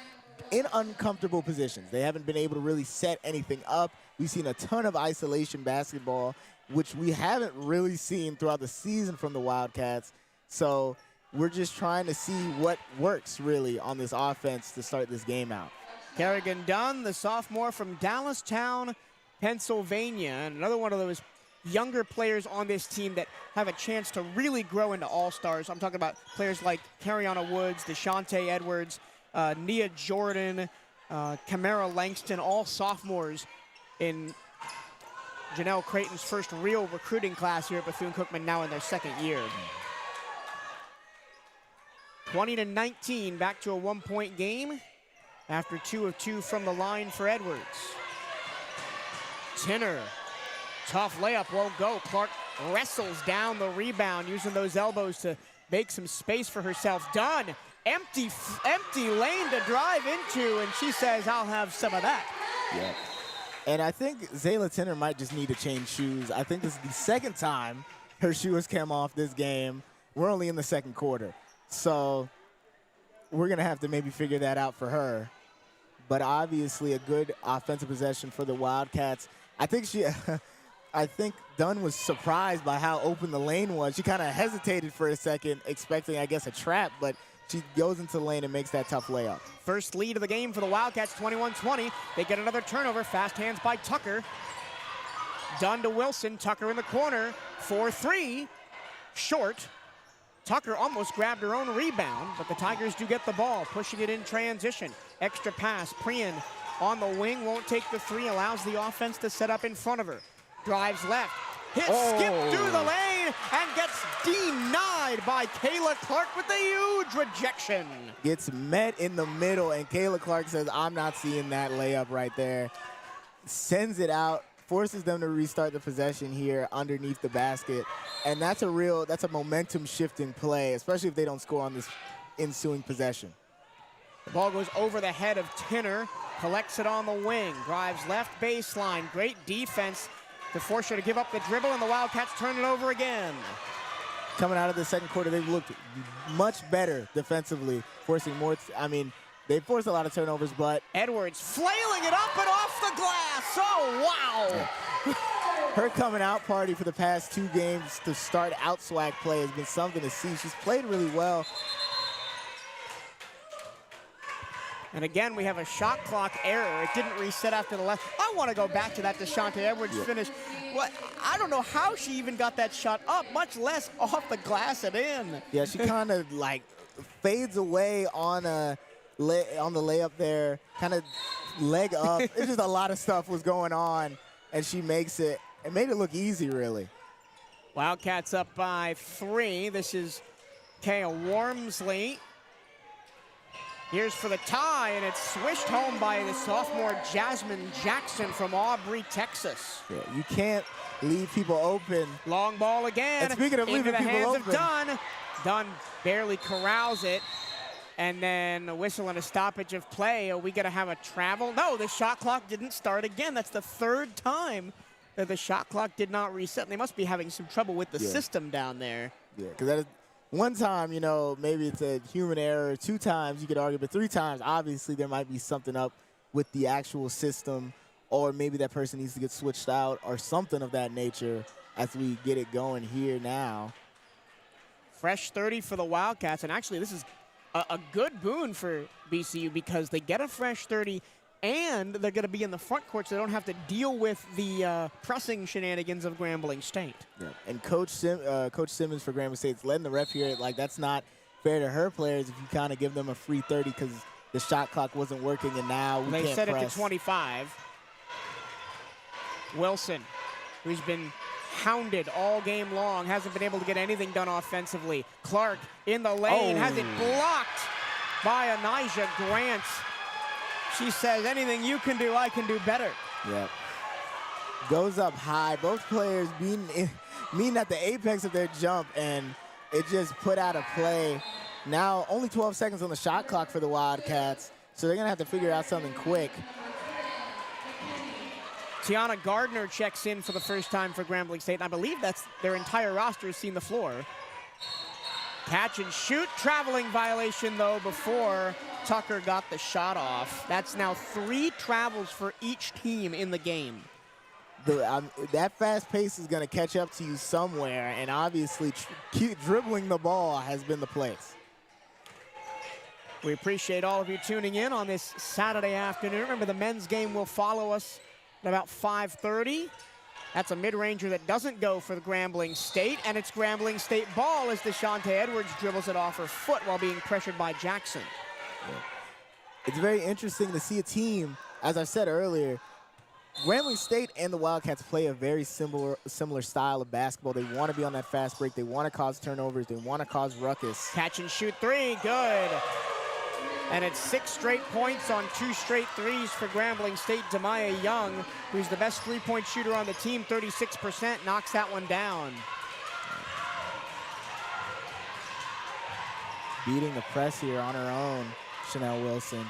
Speaker 2: in uncomfortable positions. They haven't been able to really set anything up. We've seen a ton of isolation basketball, which we haven't really seen throughout the season from the Wildcats. So we're just trying to see what works, really, on this offense to start this game out.
Speaker 1: Kerrigan Dunn, the sophomore from Dallastown, Pennsylvania, and another one of those younger players on this team that have a chance to really grow into all-stars. I'm talking about players like Cariana Woods, DeShante Edwards, Nia Jordan, Camara Langston, all sophomores in Janelle Creighton's first real recruiting class here at Bethune-Cookman, now in their second year. 20-19, back to a one-point game after 2 of 2 from the line for Edwards. Tinner, tough layup, won't go. Clark wrestles down the rebound, using those elbows to make some space for herself. Dunn, empty lane to drive into, and she says, I'll have some of that.
Speaker 2: Yeah. And I think Zayla Tinner might just need to change shoes. I think this is the second time her shoe has come off this game. We're only in the second quarter. So we're going to have to maybe figure that out for her. But obviously a good offensive possession for the Wildcats. I think Dunn was surprised by how open the lane was. She kind of hesitated for a second, expecting, I guess, a trap, but she goes into the lane and makes that tough layup.
Speaker 1: First lead of the game for the Wildcats, 21-20. They get another turnover, fast hands by Tucker. Dunn to Wilson, Tucker in the corner, 4-3, short. Tucker almost grabbed her own rebound, but the Tigers do get the ball, pushing it in transition. Extra pass, Prian on the wing, won't take the three, allows the offense to set up in front of her. Drives left, hits, skip through the lane, and gets denied by Kayla Clark with a huge rejection.
Speaker 2: Gets met in the middle, and Kayla Clark says, I'm not seeing that layup right there. Sends it out, forces them to restart the possession here underneath the basket. And that's a momentum shifting play, especially if they don't score on this ensuing possession.
Speaker 1: The ball goes over the head of Tinner, collects it on the wing, drives left baseline, great defense to force her to give up the dribble, and the Wildcats turn it over again.
Speaker 2: Coming out of the second quarter, they've looked much better defensively, forcing more, they forced a lot of turnovers, but
Speaker 1: Edwards flailing it up and off the glass. Oh, wow.
Speaker 2: Her coming out party for the past 2 games to start out SWAC play has been something to see. She's played really well.
Speaker 1: And again, we have a shot clock error. It didn't reset after the left. I want to go back to that DeShante Edwards finish. What? I don't know how she even got that shot up, much less off the glass and in.
Speaker 2: Yeah, she kind of like fades away on the layup there, kind of leg up. It's just a lot of stuff was going on, and she makes it. It made it look easy, really.
Speaker 1: Wildcats up by 3. This is Kaya Wormsley. Here's for the tie, and it's swished home by the sophomore Jasmine Jackson from Aubrey, Texas.
Speaker 2: Yeah, you can't leave people open.
Speaker 1: Long ball again.
Speaker 2: And speaking of leaving
Speaker 1: into the
Speaker 2: people
Speaker 1: hands
Speaker 2: open,
Speaker 1: of Dunn. Dunn barely corrals it. And then a whistle and a stoppage of play. Are we going to have a travel? No, the shot clock didn't start again. That's the 3rd time that the shot clock did not reset. They must be having some trouble with the system down there.
Speaker 2: Yeah, because that is one time, maybe it's a human error. 2 times you could argue, but 3 times, obviously there might be something up with the actual system or maybe that person needs to get switched out or something of that nature as we get it going here now.
Speaker 1: Fresh 30 for the Wildcats, and actually this is a good boon for BCU because they get a fresh 30 and they're going to be in the front court so they don't have to deal with the pressing shenanigans of Grambling State.
Speaker 2: Yeah. And Coach Simmons for Grambling State's letting the ref hear it like that's not fair to her players if you kind of give them a free 30 because the shot clock wasn't working and now we
Speaker 1: They
Speaker 2: can't
Speaker 1: set
Speaker 2: press.
Speaker 1: it to 25. Wilson, who's been hounded all game long, hasn't been able to get anything done offensively. Clark in the lane, has it blocked by Anijah Grant. She says, anything you can do, I can do better.
Speaker 2: Yep. Goes up high. Both players meeting at the apex of their jump, and it just put out a play. Now only 12 seconds on the shot clock for the Wildcats, so they're going to have to figure out something quick.
Speaker 1: Tiana Gardner checks in for the first time for Grambling State, and I believe that's their entire roster has seen the floor. Catch and shoot, traveling violation though before Tucker got the shot off. That's now 3 travels for each team in the game.
Speaker 2: That fast pace is going to catch up to you somewhere, and obviously keep dribbling the ball has been the place.
Speaker 1: We appreciate all of you tuning in on this Saturday afternoon. Remember, the men's game will follow us at about 5:30. That's a mid-ranger that doesn't go for the Grambling State, and it's Grambling State ball as DeShante Edwards dribbles it off her foot while being pressured by Jackson.
Speaker 2: Yeah. It's very interesting to see a team, as I said earlier, Grambling State and the Wildcats play a very similar style of basketball. They want to be on that fast break. They want to cause turnovers. They want to cause ruckus.
Speaker 1: Catch and shoot 3, good. And it's 6 straight points on 2 straight threes for Grambling State. Demaya Young, who's the best three-point shooter on the team, 36%, knocks that one down.
Speaker 2: Beating the press here on her own, Chanel Wilson.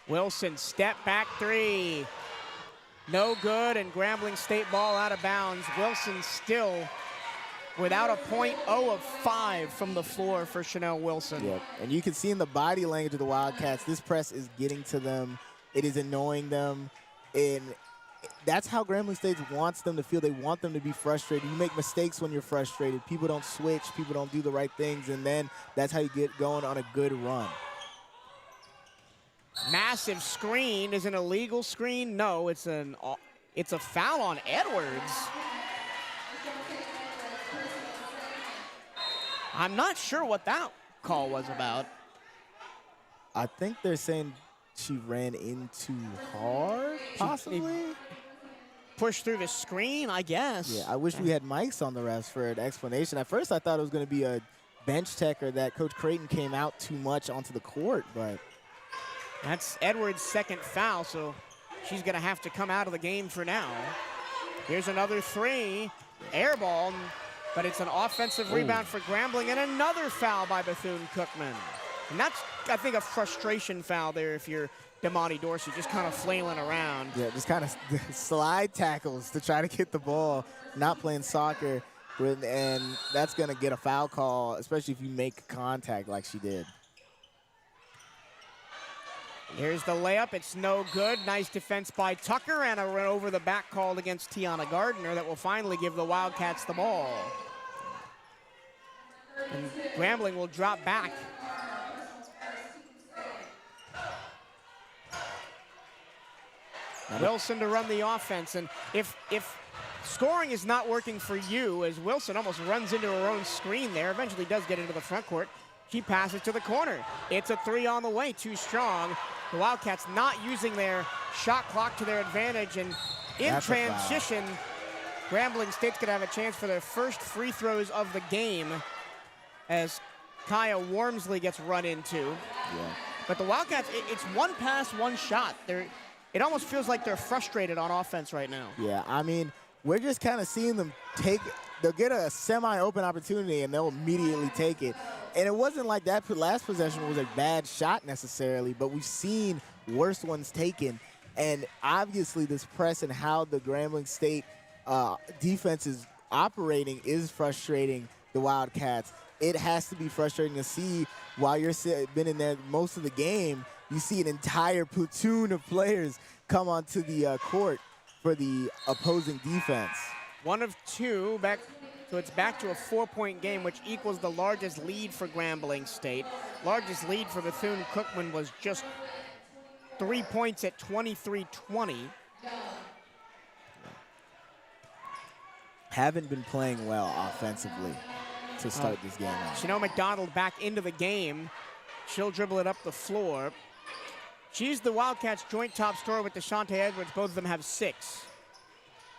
Speaker 1: Wilson, step back 3. No good, and Grambling State ball out of bounds. Wilson still without a point, 0 of 5 from the floor for Chanel Wilson.
Speaker 2: Yep. And you can see in the body language of the Wildcats, this press is getting to them. It is annoying them. And that's how Grambling State wants them to feel. They want them to be frustrated. You make mistakes when you're frustrated. People don't switch. People don't do the right things. And then that's how you get going on a good run.
Speaker 1: Massive screen. Is an illegal screen? No, it's a foul on Edwards. I'm not sure what that call was about.
Speaker 2: I think they're saying she ran in too hard, possibly?
Speaker 1: Pushed through the screen, I guess.
Speaker 2: Yeah, I wish we had mics on the refs for an explanation. At first, I thought it was going to be a bench tech or that Coach Creighton came out too much onto the court, but...
Speaker 1: That's Edwards' second foul, so she's going to have to come out of the game for now. Here's another 3, air ball, but it's an offensive rebound for Grambling, and another foul by Bethune-Cookman. And that's, I think, a frustration foul there if you're Damani Dorsey, just kind of flailing around.
Speaker 2: Yeah, just kind of slide tackles to try to get the ball, not playing soccer, and that's going to get a foul call, especially if you make contact like she did.
Speaker 1: Here's the layup. It's no good. Nice defense by Tucker, and a run over the back called against Tiana Gardner that will finally give the Wildcats the ball. And Grambling will drop back. Wilson to run the offense, and if scoring is not working for you, as Wilson almost runs into her own screen there, eventually does get into the front court, she passes to the corner. It's a 3 on the way, too strong. The Wildcats not using their shot clock to their advantage, and in
Speaker 2: That's
Speaker 1: transition, Grambling State's gonna have a chance for their first free throws of the game as Kaya Wormsley gets run into.
Speaker 2: Yeah.
Speaker 1: But the Wildcats, it's one pass, one shot. It almost feels like they're frustrated on offense right now.
Speaker 2: Yeah, I mean, we're just kind of seeing them they'll get a semi-open opportunity and they'll immediately take it. And it wasn't like that last possession was a bad shot necessarily, but we've seen worse ones taken. And obviously this press and how the Grambling State defense is operating is frustrating the Wildcats. It has to be frustrating to see while you're been in there most of the game you see an entire platoon of players come onto the court for the opposing defense.
Speaker 1: 1 of 2 back. So it's back to a 4-point game, which equals the largest lead for Grambling State. Largest lead for Bethune-Cookman was just 3 points at 23-20.
Speaker 2: Haven't been playing well offensively to start this game out.
Speaker 1: Chanel McDonald back into the game. She'll dribble it up the floor. She's the Wildcats' joint top scorer with DeShante Edwards. Both of them have 6.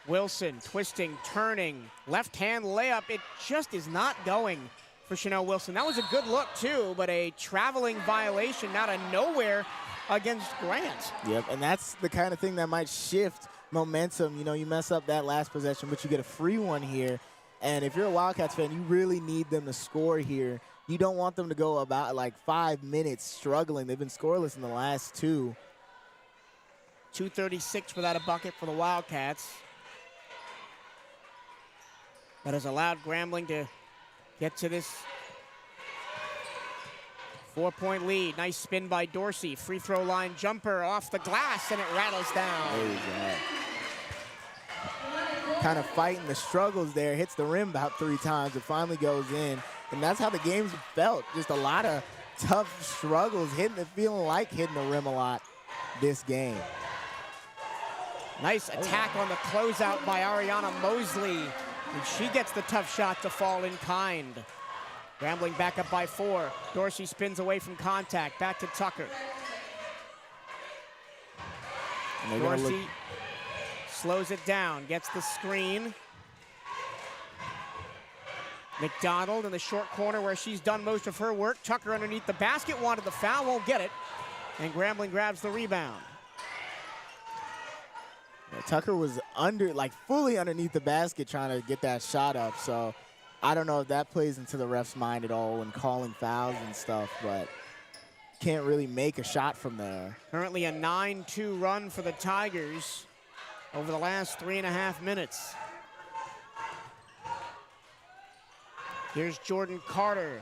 Speaker 1: Wilson twisting, turning, left-hand layup. It just is not going for Chanel Wilson. That was a good look, too, but a traveling violation out of nowhere against Grant.
Speaker 2: Yep, and that's the kind of thing that might shift momentum. You know, you mess up that last possession, but you get a free one here. And if you're a Wildcats fan, you really need them to score here. You don't want them to go about like 5 minutes struggling. They've been scoreless in the last 2.
Speaker 1: 2:36 without a bucket for the Wildcats. That has allowed Grambling to get to this 4-point lead. Nice spin by Dorsey. Free throw line jumper off the glass, and it rattles down.
Speaker 2: There you go. Kind of fighting the struggles there. Hits the rim about 3 times. It finally goes in. And that's how the game's felt. Just a lot of tough struggles, feeling like hitting the rim a lot this game.
Speaker 1: Nice attack on the closeout by Ariana Mosley. And she gets the tough shot to fall in kind. Grambling back up by 4. Dorsey spins away from contact. Back to Tucker. Dorsey slows it down, gets the screen. McDonald in the short corner where she's done most of her work. Tucker underneath the basket, wanted the foul, won't get it. And Grambling grabs the rebound.
Speaker 2: Yeah, Tucker was fully underneath the basket trying to get that shot up. So I don't know if that plays into the ref's mind at all when calling fouls and stuff, but can't really make a shot from there.
Speaker 1: Currently a 9-2 run for the Tigers over the last 3.5 minutes. Here's Jordan Carter.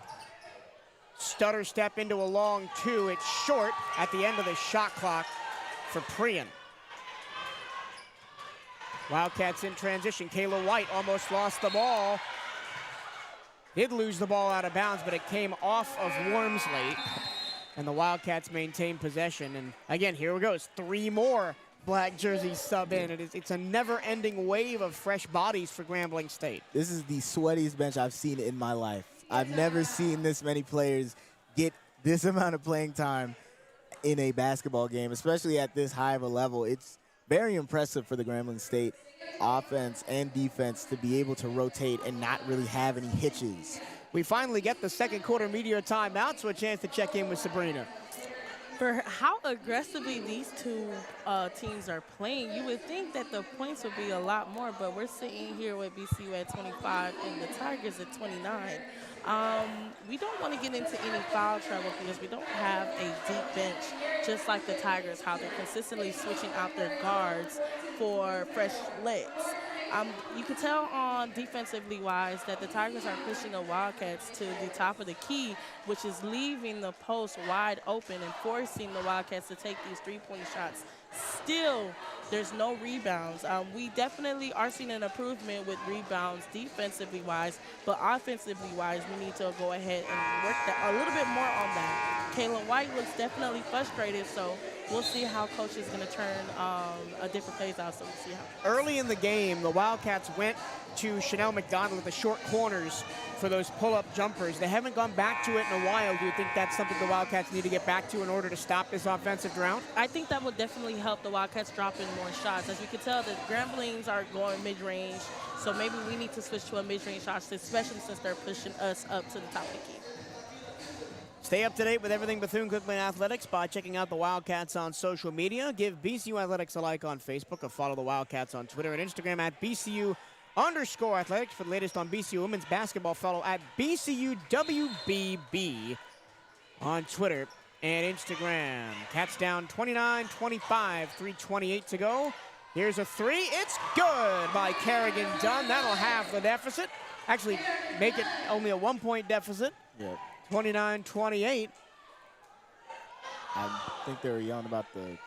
Speaker 1: Stutter step into a long 2. It's short at the end of the shot clock for Prian. Wildcats in transition. Kayla White almost lost the ball. Did lose the ball out of bounds, but it came off of Wormsley. And the Wildcats maintain possession. And again, here we go. It's 3 more black jerseys sub in. It's a never-ending wave of fresh bodies for Grambling State.
Speaker 2: This is the sweatiest bench I've seen in my life. I've never seen this many players get this amount of playing time in a basketball game, especially at this high of a level. It's very impressive for the Grambling State offense and defense to be able to rotate and not really have any hitches.
Speaker 1: We finally get the second quarter media timeout, so a chance to check in with Sabrina.
Speaker 3: For how aggressively these two teams are playing, you would think that the points would be a lot more, but we're sitting here with BCU at 25 and the Tigers at 29. We don't want to get into any foul trouble because we don't have a deep bench, just like the Tigers, how they're consistently switching out their guards for fresh legs. You can tell on defensively wise that the Tigers are pushing the Wildcats to the top of the key, which is leaving the post wide open and forcing the Wildcats to take these 3-point shots. Still, there's no rebounds. We definitely are seeing an improvement with rebounds defensively wise, but offensively wise, we need to go ahead and work a little bit more on that. Kayla White looks definitely frustrated, so we'll see how coach is going to turn a different plays out. So we'll see how.
Speaker 1: Early in the game, the Wildcats went to Chanel McDonald with the short corners for those pull-up jumpers. They haven't gone back to it in a while. Do you think that's something the Wildcats need to get back to in order to stop this offensive drought?
Speaker 3: I think that would definitely help the Wildcats drop in more shots. As you can tell, the Gramblings are going mid-range, so maybe we need to switch to a mid-range shot, especially since they're pushing us up to the top of the key.
Speaker 1: Stay up to date with everything Bethune-Cookman Athletics by checking out the Wildcats on social media. Give BCU Athletics a like on Facebook or follow the Wildcats on Twitter and Instagram at BCU_Athletics for the latest on BCU women's basketball. Follow at BCUWBB on Twitter and Instagram. Cats down 29-25, 3:28 to go. Here's a 3. It's good by Kerrigan Dunn. That'll halve the deficit. Actually, make it only a 1-point deficit.
Speaker 2: Yep.
Speaker 1: 29-28.
Speaker 2: I think they were yelling about the,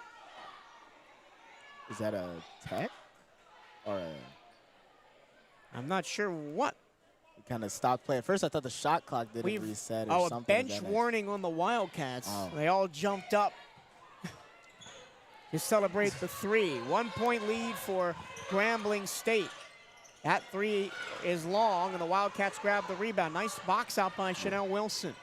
Speaker 2: is that a tech? Or a,
Speaker 1: I'm not sure what.
Speaker 2: kind of stopped play. At first I thought the shot clock didn't reset or something.
Speaker 1: A bench warning on the Wildcats.
Speaker 2: Oh.
Speaker 1: They all jumped up to celebrate the 3. 1 point lead for Grambling State. That 3 is long, and the Wildcats grab the rebound. Nice box out by Chanel Wilson.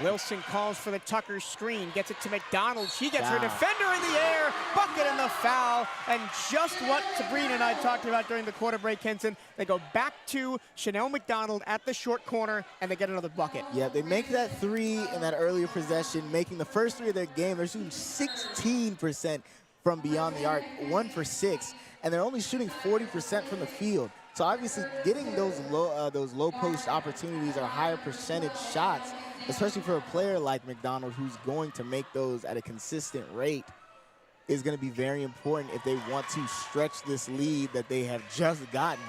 Speaker 1: Wilson calls for the Tucker screen, gets it to McDonald. She gets her defender in the air, bucket and the foul. And just what Sabrina and I talked about during the quarter break, Henson, they go back to Chanel McDonald at the short corner, and they get another bucket.
Speaker 2: Yeah, they make that 3 in that earlier possession, making the first 3 of their game. They're shooting 16% from beyond the arc, 1 for 6, and they're only shooting 40% from the field. So obviously getting those low post opportunities or higher percentage shots, especially for a player like McDonald who's going to make those at a consistent rate, is going to be very important if they want to stretch this lead that they have just gotten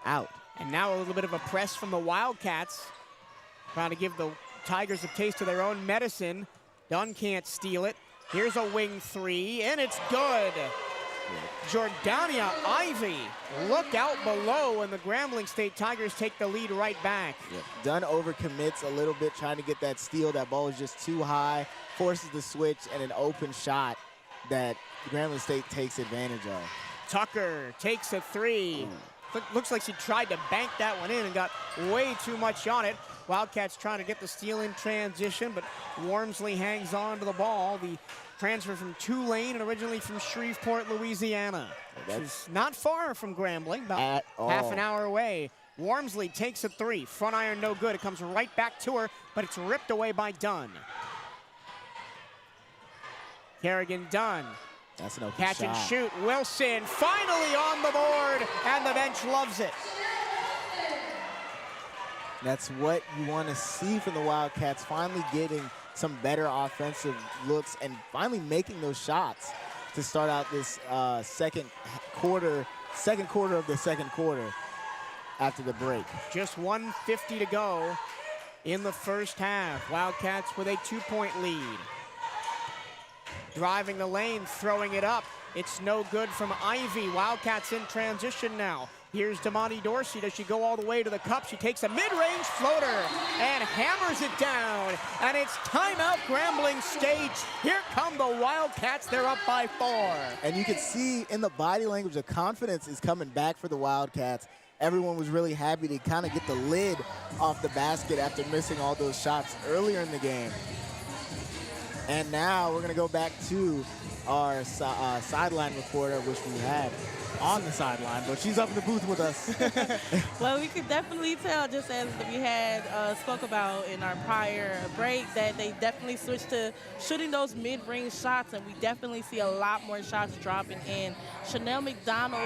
Speaker 2: out.
Speaker 1: And now a little bit of a press from the Wildcats, trying to give the Tigers a taste of their own medicine. Dunn can't steal it. Here's a wing 3, and it's good. Jordania Ivy, look out below, and the Grambling State Tigers take the lead right back.
Speaker 2: Dunn overcommits a little bit, trying to get that steal. That ball is just too high, forces the switch, and an open shot that Grambling State takes advantage of.
Speaker 1: Tucker takes a 3. Looks like she tried to bank that one in and got way too much on it. Wildcats trying to get the steal in transition, but Wormsley hangs on to the ball. The transfer from Tulane and originally from Shreveport, Louisiana. She's not far from Grambling, about half an hour away. Wormsley takes a 3. Front iron no good. It comes right back to her, but it's ripped away by Dunn. Kerrigan Dunn.
Speaker 2: That's an open
Speaker 1: Catch
Speaker 2: shot.
Speaker 1: and shoot. Wilson finally on the board, and the bench loves it.
Speaker 2: That's what you want to see from the Wildcats, finally getting some better offensive looks and finally making those shots to start out this second quarter of the second quarter after the break.
Speaker 1: Just 1:50 to go in the first half. Wildcats with a 2-point lead. Driving the lane, throwing it up. It's no good from Ivy. Wildcats in transition now. Here's Damani Dorsey. Does she go all the way to the cup? She takes a mid-range floater and hammers it down. And it's timeout Grambling State. Here come the Wildcats. They're up by 4.
Speaker 2: And you can see in the body language, the confidence is coming back for the Wildcats. Everyone was really happy to kind of get the lid off the basket after missing all those shots earlier in the game. And now we're going to go back to our sideline reporter, which we had on the sideline, but she's up in the booth with us.
Speaker 3: Well, we could definitely tell, just as we had spoke about in our prior break, that they definitely switched to shooting those mid-range shots, and we definitely see a lot more shots dropping in. Chanel McDonald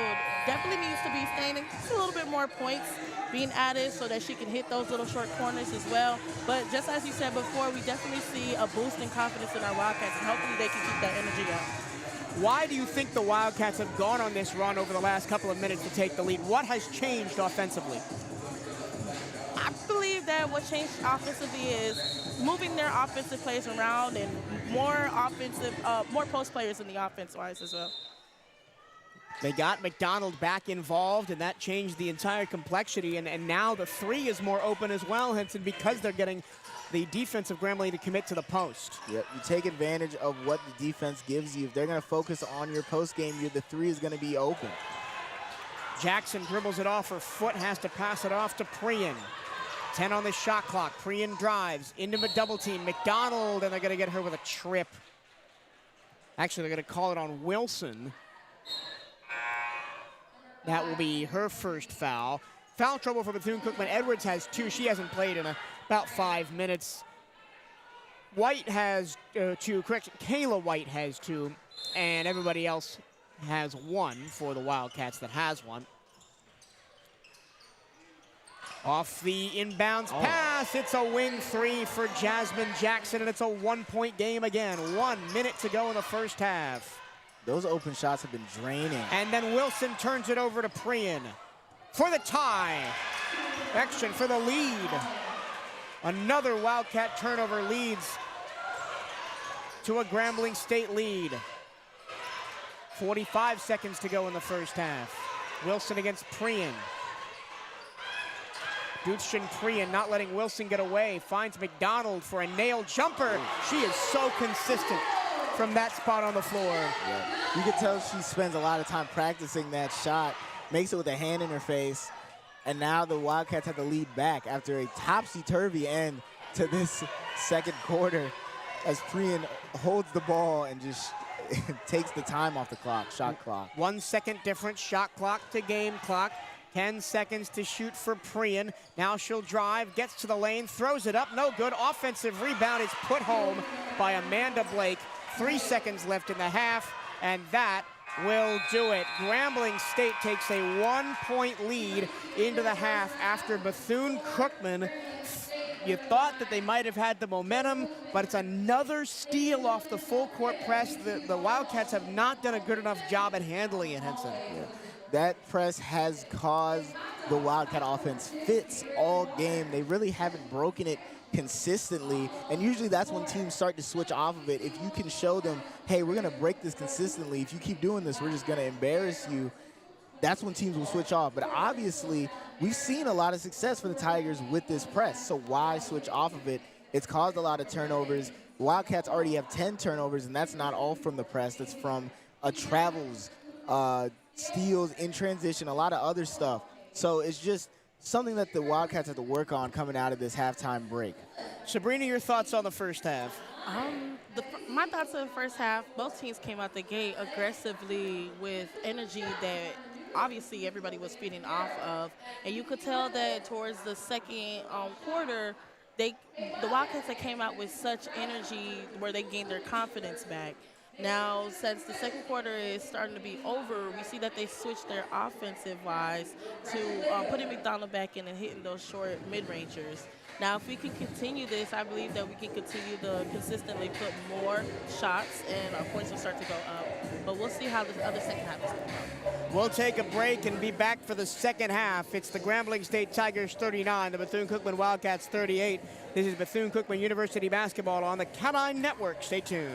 Speaker 3: definitely needs to be staying just a little bit more points being added so that she can hit those little short corners as well. But just as you said before, we definitely see a boost in confidence in our Wildcats, and hopefully they can keep that energy up.
Speaker 1: Why do you think the Wildcats have gone on this run over the last couple of minutes to take the lead? What has changed offensively?
Speaker 3: I believe that what changed offensively is moving their offensive plays around and more post players in the offense-wise as well.
Speaker 1: They got McDonald back involved, and that changed the entire complexity. And now the 3 is more open as well, Henson, because they're getting the defense of Grambling to commit to the post.
Speaker 2: Yep, you take advantage of what the defense gives you. If they're going to focus on your post game, the 3 is going to be open.
Speaker 1: Jackson dribbles it off her foot, has to pass it off to Prian. 10 on the shot clock. Prian drives into a double team. McDonald, and they're going to get her with a trip. Actually, they're going to call it on Wilson. That will be her first foul. Foul trouble for Bethune-Cookman. Edwards has 2. She hasn't played in about 5 minutes. White has 2. Correction, Kayla White has 2. And everybody else has 1 for the Wildcats that has 1. Off the inbounds pass, it's a wing 3 for Jasmine Jackson, and it's a 1-point game again. 1 minute to go in the first half.
Speaker 2: Those open shots have been draining.
Speaker 1: And then Wilson turns it over to Prian for the tie. Action for the lead. Another Wildcat turnover leads to a Grambling State lead. 45 seconds to go in the first half. Wilson against Prian. Dutchin Prian not letting Wilson get away. Finds McDonald for a nail jumper. She is so consistent from that spot on the floor.
Speaker 2: Yeah. You can tell she spends a lot of time practicing that shot. Makes it with a hand in her face. And now the Wildcats have the lead back after a topsy-turvy end to this second quarter as Prian holds the ball and just takes the time off the clock, shot clock.
Speaker 1: 1 second difference, shot clock to game clock. 10 seconds to shoot for Prian. Now she'll drive, gets to the lane, throws it up, no good. Offensive rebound is put home by Amanda Blake. 3 seconds left in the half, and that will do it. Grambling State takes a 1-point lead into the half after Bethune-Cookman. You thought that they might have had the momentum, but it's another steal off the full court press. The Wildcats have not done a good enough job at handling it, Henson.
Speaker 2: Yeah. That press has caused the Wildcat offense fits all game. They really haven't broken it consistently, and usually that's when teams start to switch off of it. If you can show them, hey, we're going to break this consistently. If you keep doing this, we're just going to embarrass you. That's when teams will switch off. But obviously, we've seen a lot of success for the Tigers with this press, so why switch off of it? It's caused a lot of turnovers. Wildcats already have 10 turnovers, and that's not all from the press. That's from travels, steals in transition, a lot of other stuff. So it's just something that the Wildcats have to work on coming out of this halftime break.
Speaker 1: Sabrina, your thoughts on the first half?
Speaker 3: My thoughts on the first half, both teams came out the gate aggressively with energy that obviously everybody was feeding off of. And you could tell that towards the second quarter, the Wildcats that came out with such energy where they gained their confidence back. Now, since the second quarter is starting to be over, we see that they switched their offensive-wise to putting McDonald back in and hitting those short mid-rangers. Now, if we can continue this, I believe that we can continue to consistently put more shots and our points will start to go up. But we'll see how the other second half is going to go.
Speaker 1: We'll take a break and be back for the second half. It's the Grambling State Tigers 39, the Bethune-Cookman Wildcats 38. This is Bethune-Cookman University basketball on the CatEye Network. Stay tuned.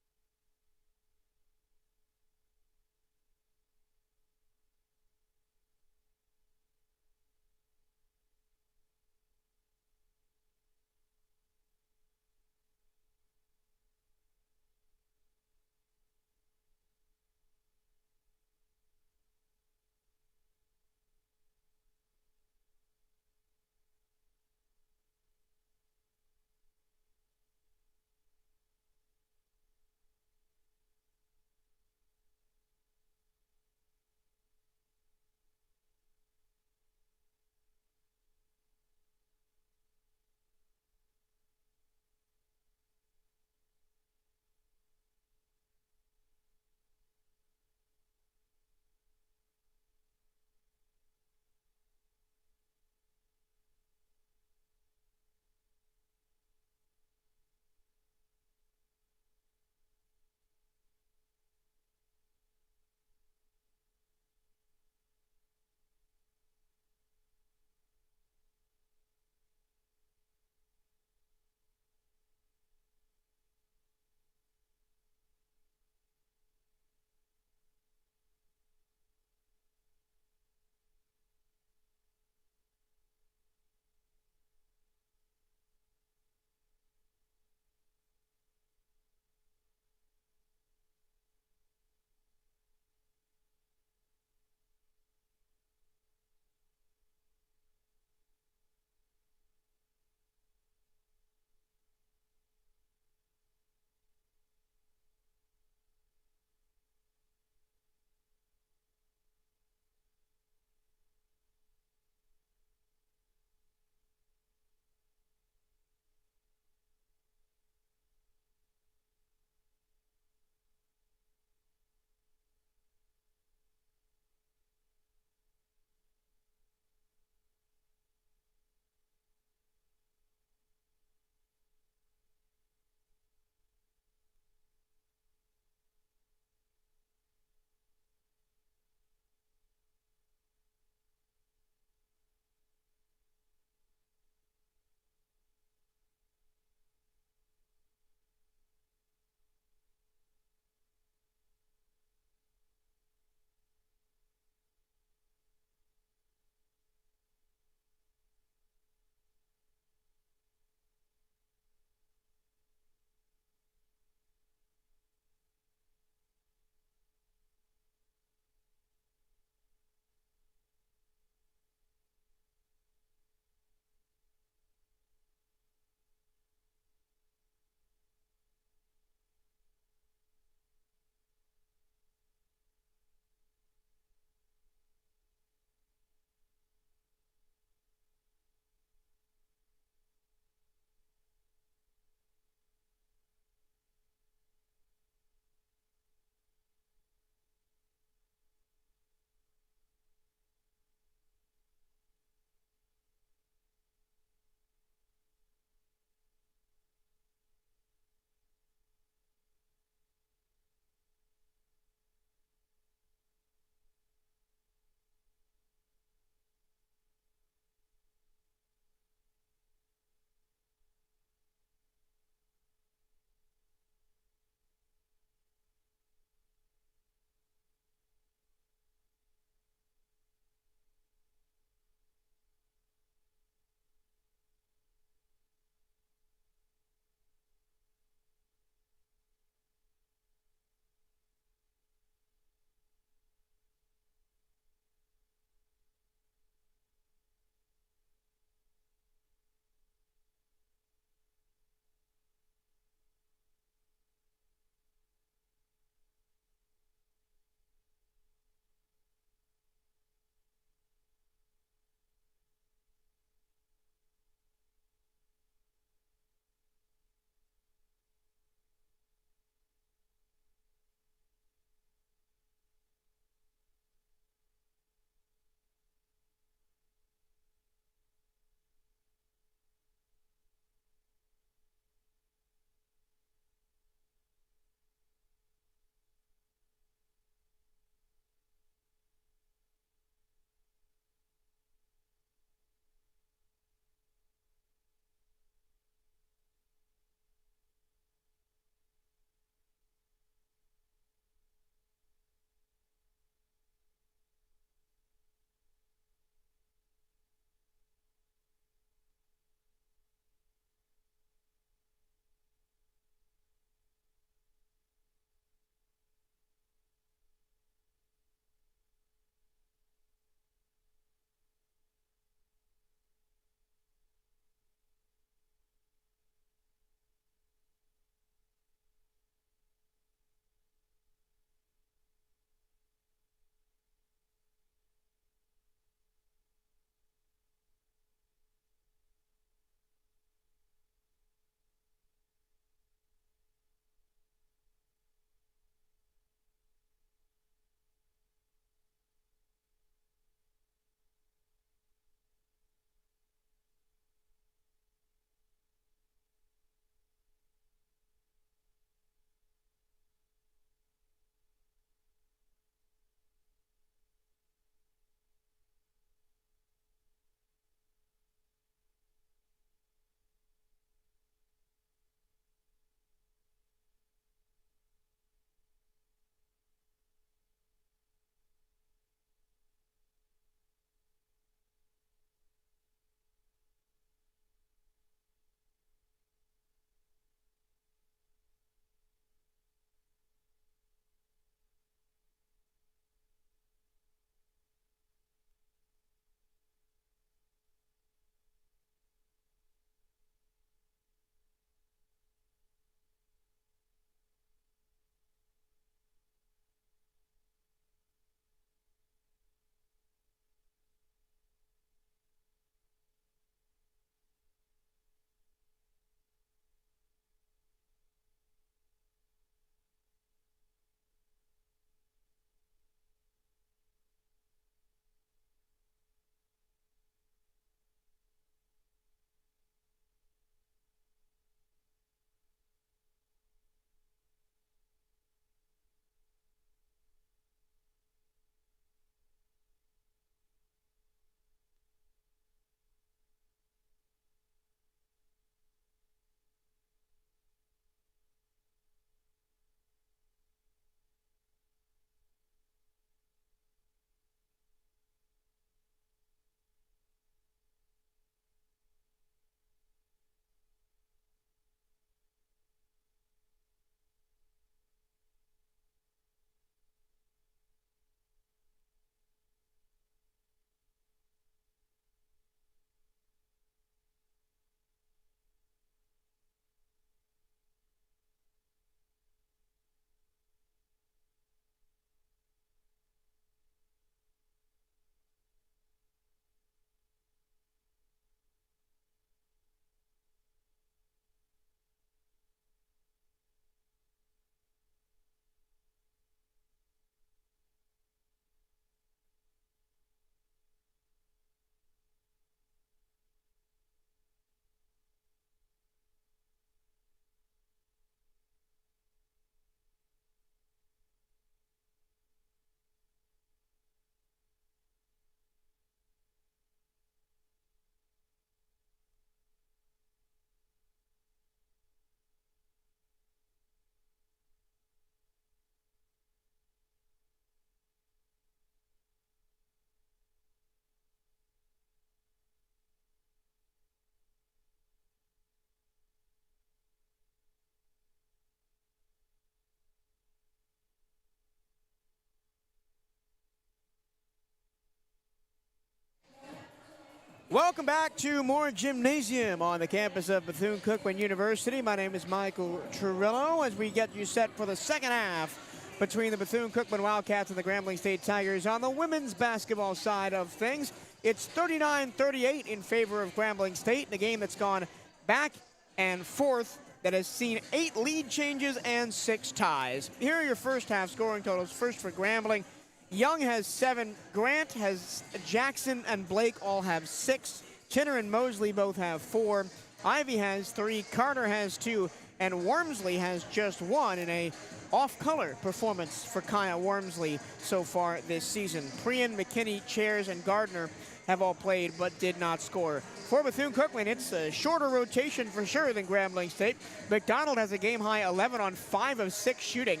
Speaker 1: Welcome back to more Gymnasium on the campus of Bethune-Cookman University. My name is Michael Trillo as we get you set for the second half between the Bethune-Cookman Wildcats and the Grambling State Tigers. On the women's basketball side of things, it's 39-38 in favor of Grambling State, in a game that's gone back and forth, that has seen 8 lead changes and 6 ties. Here are your first half scoring totals. First for Grambling, Young has 7, Grant has, Jackson and Blake all have 6, Chinner and Mosley both have 4, Ivy has 3, Carter has 2, and Wormsley has just 1 in a off-color performance for Kaya Wormsley so far this season. Prian, McKinney, Chairs, and Gardner have all played but did not score. For Bethune-Cookman, it's a shorter rotation for sure than Grambling State. McDonald has a game-high 11 on 5 of 6 shooting.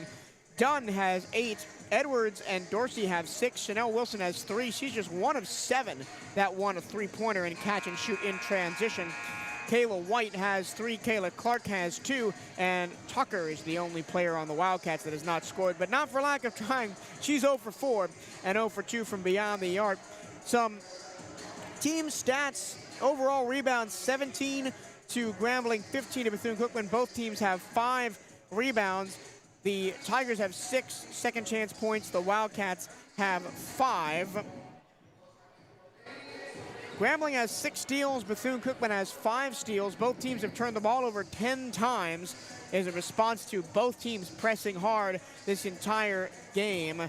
Speaker 1: Dunn has 8. Edwards and Dorsey have 6. Chanel Wilson has 3. She's just 1 of 7 that won a three-pointer in catch and shoot in transition. Kayla White has 3. Kayla Clark has 2. And Tucker is the only player on the Wildcats that has not scored, but not for lack of trying. She's 0 for 4 and 0 for 2 from beyond the arc. Some team stats: overall rebounds 17 to Grambling, 15 to Bethune-Cookman. Both teams have 5 rebounds. The Tigers have 6 second chance points. The Wildcats have 5. Grambling has 6 steals. Bethune-Cookman has 5 steals. Both teams have turned the ball over 10 times as a response to both teams pressing hard this entire game.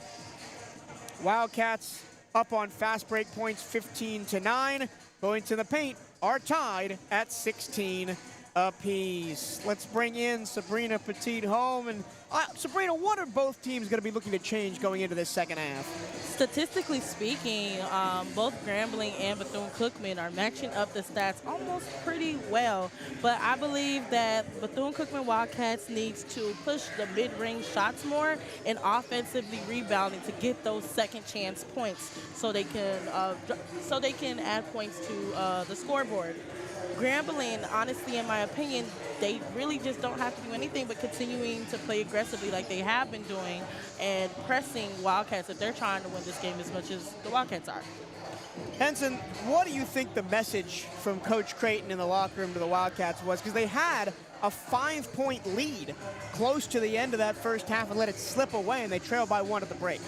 Speaker 1: Wildcats up on fast break points 15-9. Going to the paint are tied at 16 apiece. Let's bring in Sabrina Petit home. And Sabrina, what are both teams going to be looking to change going into this second half?
Speaker 3: Statistically speaking, both Grambling and Bethune-Cookman are matching up the stats almost pretty well. But I believe that Bethune-Cookman Wildcats needs to push the mid-range shots more and offensively rebounding to get those second chance points so they can add points to the scoreboard. Grambling, honestly, in my opinion, they really just don't have to do anything but continuing to play aggressively like they have been doing and pressing Wildcats if they're trying to win this game as much as the Wildcats are.
Speaker 1: Henson, what do you think the message from Coach Creighton in the locker room to the Wildcats was? Because they had a 5-point lead close to the end of that first half and let it slip away, and they trailed by 1 at the break.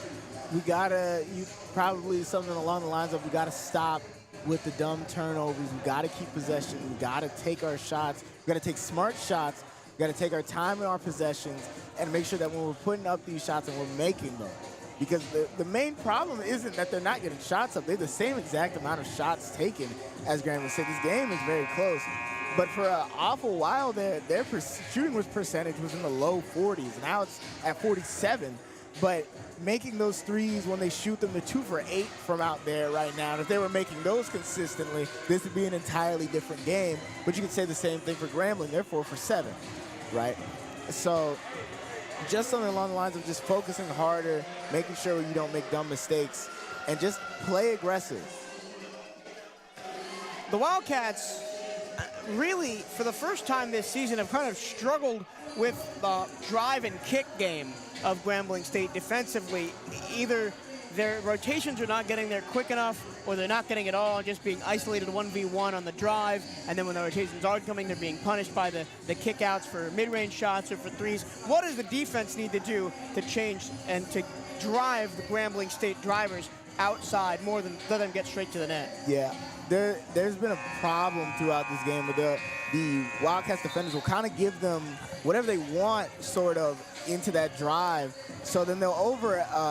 Speaker 2: Probably something along the lines of, we gotta stop with the dumb turnovers. We got to keep possession. We got to take our shots. We got to take smart shots. We got to take our time in our possessions and make sure that when we're putting up these shots and we're making them. Because the main problem isn't that they're not getting shots up. They have the same exact amount of shots taken as Grambling State. This game is very close. But for an awful while, their shooting percentage was in the low 40s. Now it's at 47. But making those threes when they shoot them, they're 2 for 8 from out there right now. And if they were making those consistently, this would be an entirely different game. But you could say the same thing for Grambling. They're 4 for 7, right? So just something along the lines of just focusing harder, making sure you don't make dumb mistakes, and just play aggressive.
Speaker 1: The Wildcats really, for the first time this season, have kind of struggled with the drive and kick game of Grambling State defensively. Either their rotations are not getting there quick enough, or they're not getting it all, just being isolated 1v1 on the drive, and then when the rotations are coming, they're being punished by the kickouts for mid-range shots or for threes. What does the defense need to do to change and to drive the Grambling State drivers outside more than let them get straight to the net?
Speaker 2: Yeah, there's been a problem throughout this game with the Wildcats defenders will kind of give them whatever they want sort of into that drive. So then they'll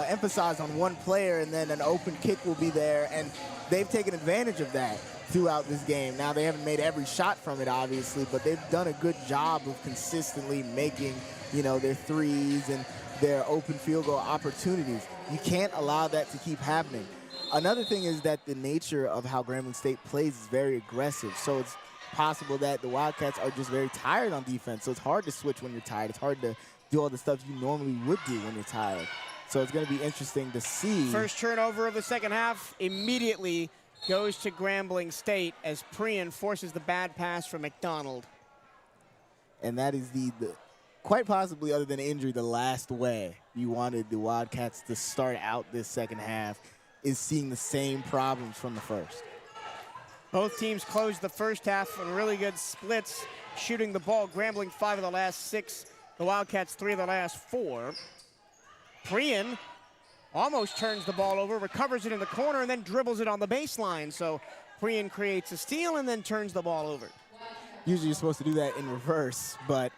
Speaker 2: emphasize on one player, and then an open kick will be there, and they've taken advantage of that throughout this game. Now, they haven't made every shot from it, obviously, but they've done a good job of consistently making, their threes and their open field goal opportunities. You can't allow that to keep happening. Another thing is that the nature of how Grambling State plays is very aggressive, so it's possible that the Wildcats are just very tired on defense, so it's hard to switch when you're tired. It's hard to do all the stuff you normally would do when you're tired. So it's going to be interesting to see.
Speaker 1: First turnover of the second half immediately goes to Grambling State as Prian forces the bad pass from McDonald.
Speaker 2: And that is the quite possibly, other than injury, the last way you wanted the Wildcats to start out this second half is seeing the same problems from the first.
Speaker 1: Both teams closed the first half on really good splits, shooting the ball. Grambling 5 of the last 6, the Wildcats 3 of the last 4. Prian almost turns the ball over, recovers it in the corner, and then dribbles it on the baseline. So Prian creates a steal and then turns the ball over.
Speaker 2: Usually you're supposed to do that in reverse, but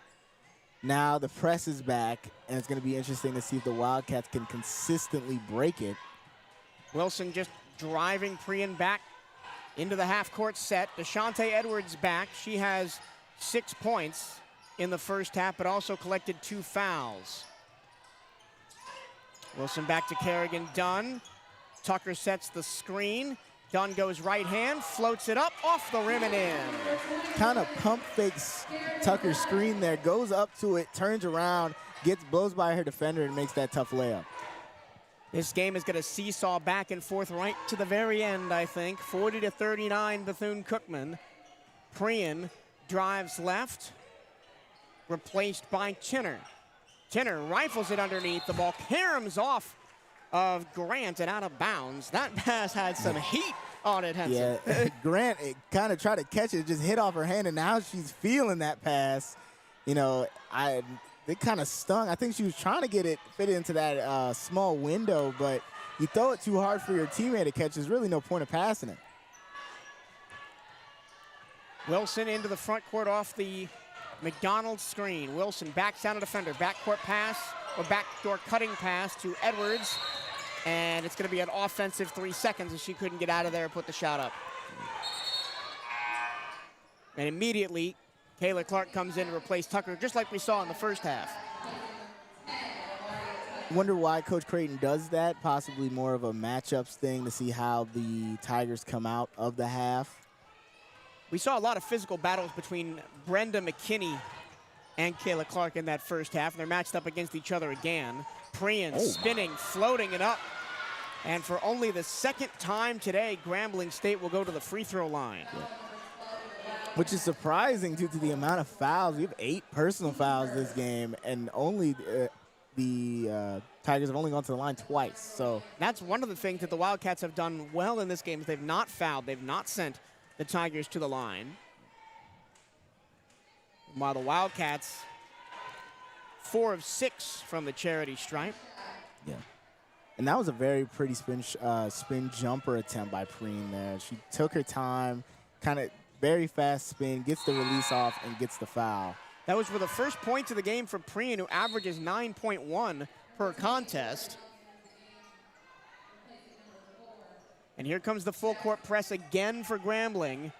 Speaker 2: now the press is back, and it's going to be interesting to see if the Wildcats can consistently break it.
Speaker 1: Wilson just driving Prian back into the half-court set. DeShante Edwards back. She has 6 points in the first half, but also collected 2 fouls. Wilson back to Kerrigan Dunn. Tucker sets the screen. Dunn goes right hand, floats it up, off the rim and in.
Speaker 2: Kind of pump fakes Tucker's screen there, goes up to it, turns around, blows by her defender, and makes that tough layup.
Speaker 1: This game is going to seesaw back and forth right to the very end, I think. 40-39 Bethune-Cookman. Prian drives left, replaced by Chinner. Chinner rifles it underneath the ball, caroms off of Grant and out of bounds. That pass had some heat on it, Henson.
Speaker 2: Yeah, Grant kind of tried to catch it, just hit off her hand, and now she's feeling that pass. You know, it kind of stung. I think she was trying to get it fit into that small window, but you throw it too hard for your teammate to catch, there's really no point of passing it.
Speaker 1: Wilson into the front court off the McDonald screen. Wilson backs down a defender. Backcourt pass or backdoor cutting pass to Edwards. And it's going to be an offensive 3 seconds as she couldn't get out of there and put the shot up. And immediately, Kayla Clark comes in to replace Tucker, just like we saw in the first half.
Speaker 2: Wonder why Coach Creighton does that. Possibly more of a matchups thing to see how the Tigers come out of the half.
Speaker 1: We saw a lot of physical battles between Brenda McKinney and Kayla Clark in that first half, and they're matched up against each other again. Prian spinning, floating it up. And for only the second time today, Grambling State will go to the free throw line.
Speaker 2: Yeah. Which is surprising due to the amount of fouls. We have 8 personal fouls this game, and only the Tigers have only gone to the line twice. So
Speaker 1: that's one of the things that the Wildcats have done well in this game is they've not fouled. They've not sent the Tigers to the line. While the Wildcats, 4 of 6 from the charity stripe.
Speaker 2: Yeah. And that was a very pretty spin jumper attempt by Prian there. She took her time, kind of very fast spin, gets the release off, and gets the foul.
Speaker 1: That was for the first points of the game for Prian, who averages 9.1 per contest. And here comes the full court press again for Grambling.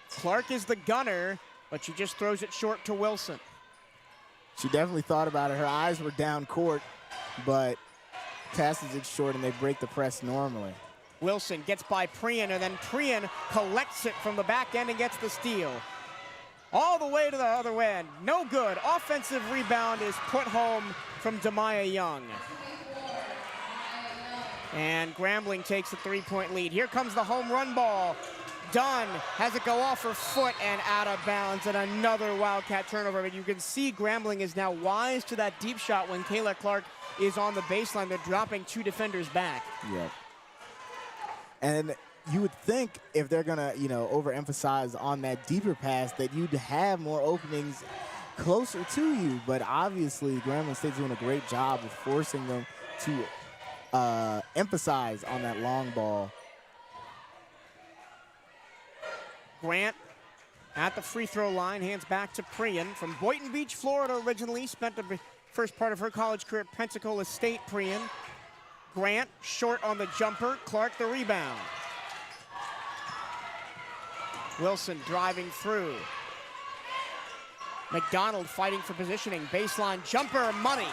Speaker 1: Clark is the gunner, but she just throws it short to Wilson.
Speaker 2: She definitely thought about it. Her eyes were down court, but passes it short and they break the press normally.
Speaker 1: Wilson gets by Prian, and then Prian collects it from the back end and gets the steal. All the way to the other end. No good. Offensive rebound is put home from Demaya Young. And Grambling takes a 3-point lead. Here comes the home run ball. Dunn has it go off her foot and out of bounds, and another Wildcat turnover. But you can see Grambling is now wise to that deep shot when Kayla Clark is on the baseline. They're dropping 2 defenders back.
Speaker 2: Yep. And you would think if they're gonna, overemphasize on that deeper pass that you'd have more openings closer to you. But obviously, Grambling State's doing a great job of forcing them to emphasize on that long ball.
Speaker 1: Grant at the free throw line, hands back to Prian from Boynton Beach, Florida originally. Spent the first part of her college career at Pensacola State. Prian. Grant short on the jumper, Clark the rebound. Wilson driving through. McDonald fighting for positioning, baseline jumper, money.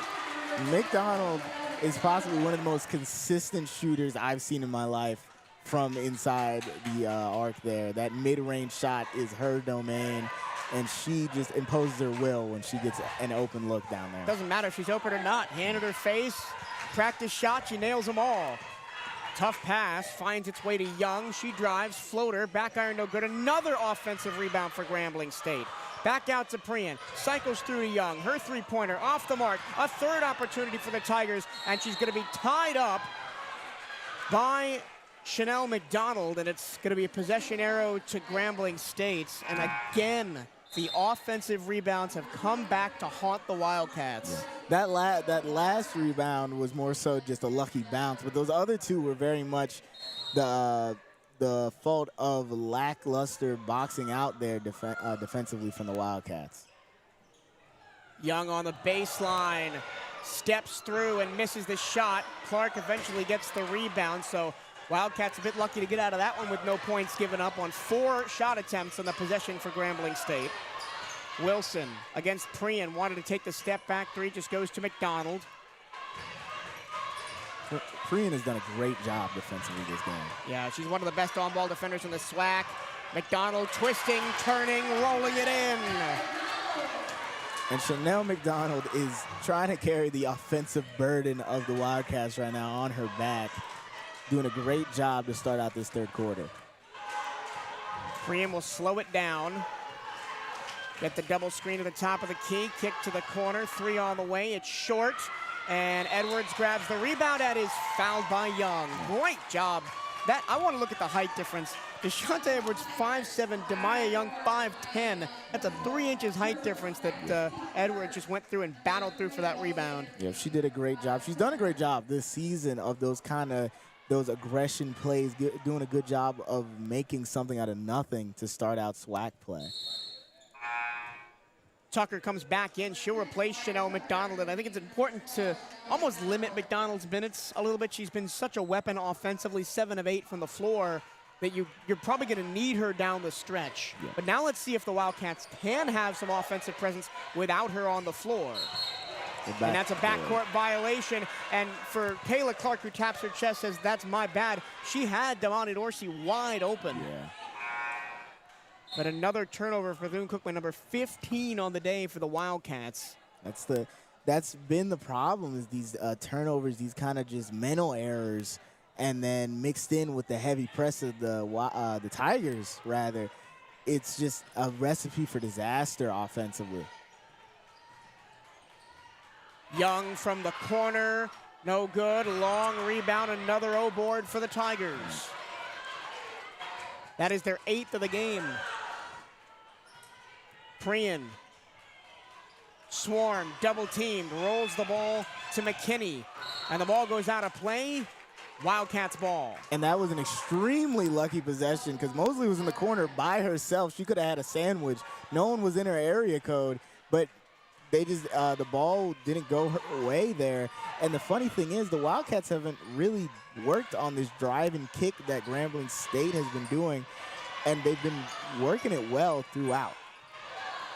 Speaker 2: McDonald is possibly one of the most consistent shooters I've seen in my life from inside the arc there. That mid-range shot is her domain, and she just imposes her will when she gets an open look down there.
Speaker 1: Doesn't matter if she's open or not. Hand at her face, practice shot, she nails them all. Tough pass, finds its way to Young. She drives, floater, back iron no good. Another offensive rebound for Grambling State. Back out to Prian, cycles through to Young. Her three-pointer off the mark. A third opportunity for the Tigers, and she's gonna be tied up by Chanel McDonald, and it's going to be a possession arrow to Grambling State. And again, the offensive rebounds have come back to haunt the Wildcats.
Speaker 2: Yeah. That last rebound was more so just a lucky bounce, but those other two were very much the fault of lackluster boxing out there defensively from the Wildcats.
Speaker 1: Young on the baseline, steps through and misses the shot. Clark eventually gets the rebound, so Wildcats a bit lucky to get out of that one with no points given up on 4 shot attempts on the possession for Grambling State. Wilson against Prian, wanted to take the step back three, just goes to McDonald.
Speaker 2: Prian has done a great job defensively this game.
Speaker 1: Yeah, she's one of the best on-ball defenders in the SWAC. McDonald twisting, turning, rolling it in.
Speaker 2: And Chanel McDonald is trying to carry the offensive burden of the Wildcats right now on her back, doing a great job to start out this third quarter.
Speaker 1: Prian will slow it down. Get the double screen to the top of the key, kick to the corner, 3 on the way, it's short. And Edwards grabs the rebound and is fouled by Young. Great job. I want to look at the height difference. Deshaunte Edwards 5'7", Demaya Young 5'10". That's a 3 inches height difference that Edwards just went through and battled through for that rebound.
Speaker 2: Yeah, she did a great job. She's done a great job this season of those aggression plays, doing a good job of making something out of nothing to start out SWAC play.
Speaker 1: Tucker comes back in. She'll replace Chanel McDonald, and I think it's important to almost limit McDonald's minutes a little bit. She's been such a weapon offensively, 7 of 8 from the floor, that you're probably going to need her down the stretch. Yeah. But now let's see if the Wildcats can have some offensive presence without her on the floor. And that's a backcourt violation. And for Kayla Clark, who taps her chest, says, that's my bad. She had Damani Dorsey wide open.
Speaker 2: Yeah.
Speaker 1: But another turnover for Bethune-Cookman, number 15 on the day for the Wildcats.
Speaker 2: That's been the problem, is these turnovers, these kind of just mental errors, and then mixed in with the heavy press of the Tigers, rather. It's just a recipe for disaster offensively.
Speaker 1: Young from the corner, no good. Long rebound, another O-board for the Tigers. That is their 8th of the game. Prian, swarm, double teamed, rolls the ball to McKinney, and the ball goes out of play. Wildcats ball.
Speaker 2: And that was an extremely lucky possession because Mosley was in the corner by herself. She could have had a sandwich. No one was in her area code, but they just the ball didn't go her way there. And the funny thing is, the Wildcats haven't really worked on this drive and kick that Grambling State has been doing, and they've been working it well throughout.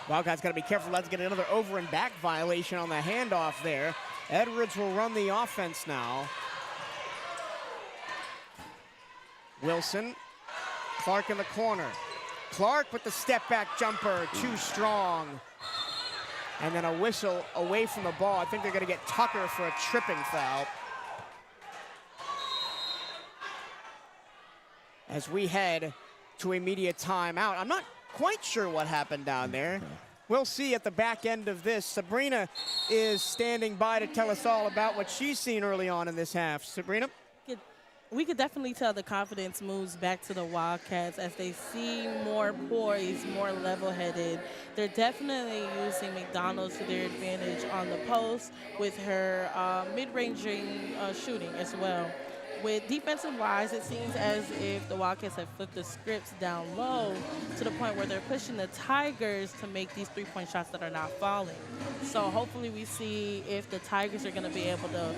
Speaker 1: Wildcats got to be careful. Let's get another over and back violation on the handoff there. Edwards will run the offense now. Wilson, Clark in the corner. Clark with the step back jumper, too strong. And then a whistle away from the ball. I think they're going to get Tucker for a tripping foul. As we head to immediate timeout. I'm not quite sure what happened down there. We'll see at the back end of this. Sabrina is standing by to tell us all about what she's seen early on in this half. Sabrina?
Speaker 3: We could definitely tell the confidence moves back to the Wildcats as they see more poised, more level-headed. They're definitely using McDonald to their advantage on the post with her mid-ranging shooting as well. With defensive-wise, it seems as if the Wildcats have flipped the scripts down low to the point where they're pushing the Tigers to make these three-point shots that are not falling. So hopefully we see if the Tigers are going to be able to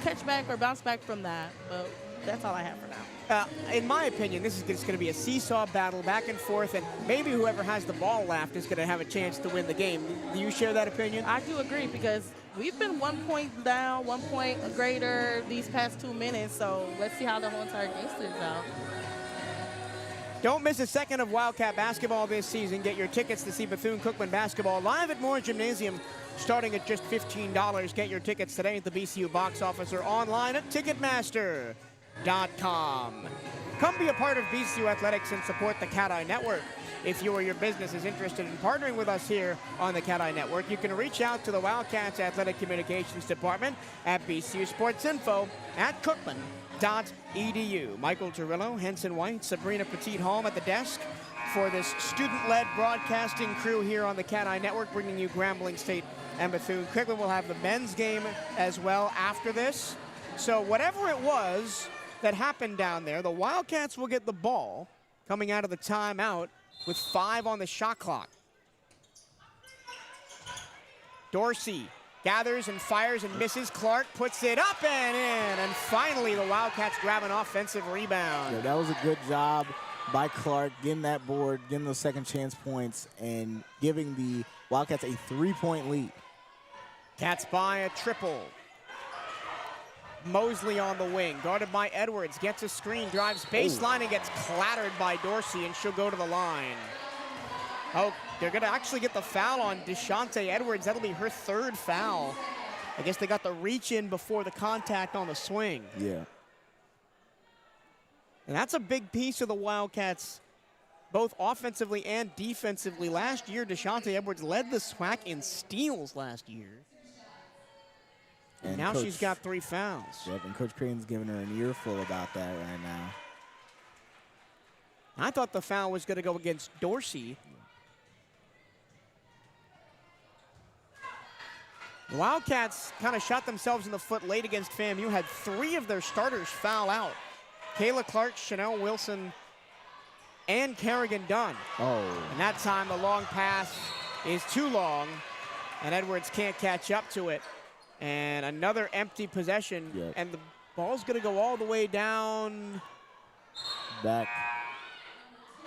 Speaker 3: catch back or bounce back from that. But that's all I have for now.
Speaker 1: In my opinion, this is just going to be a seesaw battle back and forth, and maybe whoever has the ball left is going to have a chance to win the game. Do you share that opinion?
Speaker 3: I do agree, because we've been 1 point down, 1 point greater these past 2 minutes, so let's see how the whole entire game stands out.
Speaker 1: Don't miss a second of Wildcat basketball this season. Get your tickets to see Bethune-Cookman basketball live at Moore Gymnasium, starting at just $15. Get your tickets today at the BCU box office or online at Ticketmaster.com. Come be a part of BCU Athletics and support the CatEye Network. If you or your business is interested in partnering with us here on the CatEye Network, you can reach out to the Wildcats Athletic Communications Department at bcusportsinfo@cookman.edu. wildcats.edu. Michael Turillo, Henson White, Sabrina Petit-Holm at the desk for this student-led broadcasting crew here on the CatEye Network, bringing you Grambling State and Bethune-Cookman. We'll have the men's game as well after this. So whatever it was that happened down there, the Wildcats will get the ball coming out of the timeout with 5 on the shot clock. Dorsey gathers and fires and misses. Clark puts it up and in. And finally, the Wildcats grab an offensive rebound.
Speaker 2: Yeah, that was a good job by Clark, getting that board, getting those second chance points, and giving the Wildcats a 3-point lead.
Speaker 1: Cats by a triple. Mosley on the wing, guarded by Edwards, gets a screen, drives baseline, and gets clattered by Dorsey, and she'll go to the line. Oh, they're gonna actually get the foul on Deshante Edwards. That'll be her 3rd foul. I guess they got the reach in before the contact on the swing.
Speaker 2: Yeah.
Speaker 1: And that's a big piece of the Wildcats, both offensively and defensively. Last year, Deshante Edwards led the SWAC in steals last year. And now she's got 3 fouls.
Speaker 2: Yep, and Coach Creighton's giving her an earful about that right now.
Speaker 1: I thought the foul was going to go against Dorsey. The Wildcats kind of shot themselves in the foot late against FAMU, had 3 of their starters foul out. Kayla Clark, Chanel Wilson, and Kerrigan Dunn.
Speaker 2: Oh.
Speaker 1: And that time the long pass is too long, and Edwards can't catch up to it. And another empty possession,
Speaker 2: yep.
Speaker 1: And the ball's going to go all the way down.
Speaker 2: Back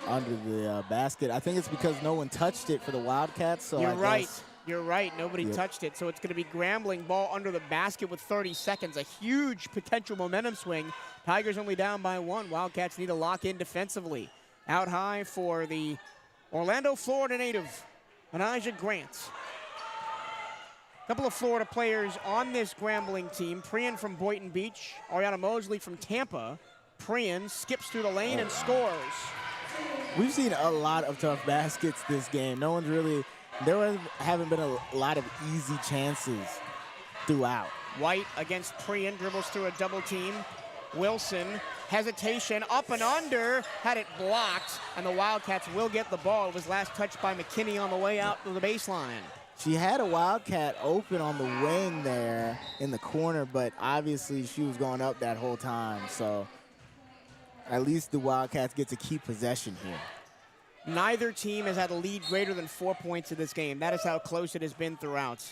Speaker 2: under the basket. I think it's because no one touched it for the Wildcats. So
Speaker 1: You're right. You're right. Nobody touched it. So it's going to be Grambling ball under the basket with 30 seconds. A huge potential momentum swing. Tigers only down by 1. Wildcats need to lock in defensively. Out high for the Orlando, Florida native, Anijah Grant. A couple of Florida players on this Grambling team. Priyan from Boynton Beach, Ariana Mosley from Tampa. Priyan skips through the lane and scores.
Speaker 2: We've seen a lot of tough baskets this game. No one's really, there haven't been a lot of easy chances throughout.
Speaker 1: White against Priyan, dribbles through a double team. Wilson, hesitation, up and under, had it blocked, and the Wildcats will get the ball. It was last touched by McKinney on the way out to the baseline.
Speaker 2: She had a Wildcat open on the wing there in the corner, but obviously she was going up that whole time. So at least the Wildcats get to keep possession here.
Speaker 1: Neither team has had a lead greater than 4 points in this game. That is how close it has been throughout.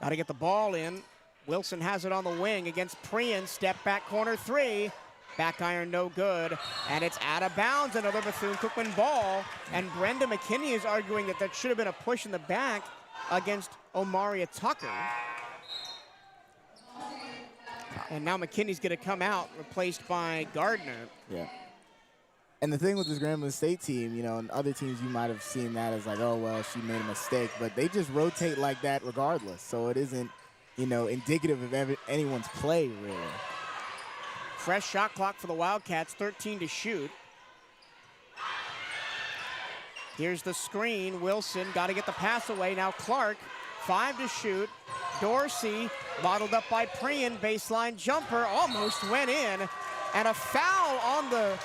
Speaker 1: Got to get the ball in. Wilson has it on the wing against Priyan. Step back corner 3. Back iron no good, and it's out of bounds. Another Bethune-Cookman ball, and Brenda McKinney is arguing that should have been a push in the back against Omaria Tucker. And now McKinney's going to come out, replaced by Gardner.
Speaker 2: Yeah. And the thing with this Grambling State team, you know, and other teams you might have seen that as like, oh, well, she made a mistake, but they just rotate like that regardless. So it isn't, you know, indicative of anyone's play, really.
Speaker 1: Fresh shot clock for the Wildcats, 13 to shoot. Here's the screen. Wilson got to get the pass away. Now Clark, 5 to shoot. Dorsey, bottled up by Priyan. Baseline jumper almost went in. And a foul on the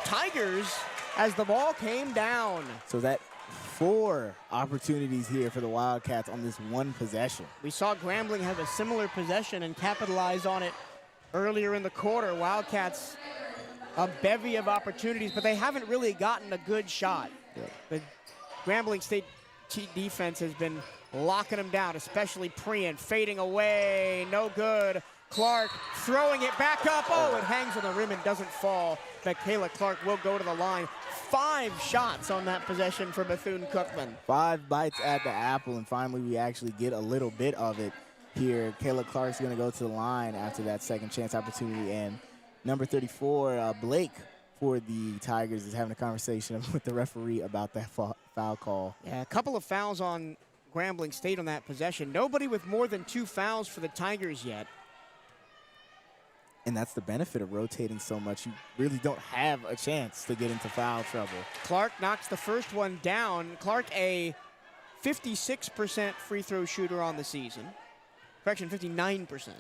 Speaker 1: Tigers as the ball came down.
Speaker 2: So that 4 opportunities here for the Wildcats on this one possession.
Speaker 1: We saw Grambling have a similar possession and capitalize on it earlier in the quarter. Wildcats, a bevy of opportunities, but they haven't really gotten a good shot.
Speaker 2: Yep.
Speaker 1: The Grambling State defense has been locking them down, especially Priyan, fading away, no good. Clark throwing it back up. Oh, it hangs on the rim and doesn't fall. But Kayla Clark will go to the line. 5 shots on that possession for Bethune-Cookman.
Speaker 2: 5 bites at the apple, and finally we actually get a little bit of it here. Kayla Clark's going to go to the line after that second chance opportunity, and number 34, Blake, for the Tigers, is having a conversation with the referee about that foul call.
Speaker 1: Yeah, a couple of fouls on Grambling State on that possession. Nobody with more than 2 fouls for the Tigers yet.
Speaker 2: And that's the benefit of rotating so much. You really don't have a chance to get into foul trouble.
Speaker 1: Clark knocks the first one down. Clark, a 56% free throw shooter on the season. Correction, 59%.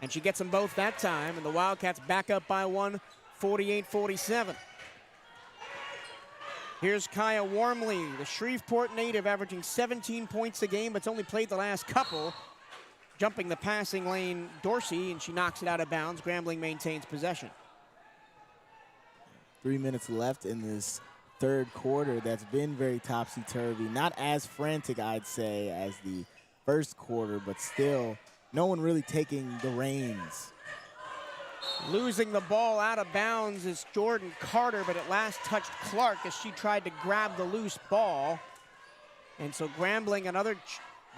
Speaker 1: And she gets them both that time, and the Wildcats back up by one, 48-47. Here's Kaya Warmley, the Shreveport native, averaging 17 points a game, but's only played the last couple. Jumping the passing lane, Dorsey, and she knocks it out of bounds. Grambling maintains possession.
Speaker 2: 3 minutes left in this third quarter that's been very topsy-turvy. Not as frantic, I'd say, as the first quarter, but still no one really taking the reins.
Speaker 1: Losing the ball out of bounds is Jordan Carter, but at last touched Clark as she tried to grab the loose ball. And so Grambling another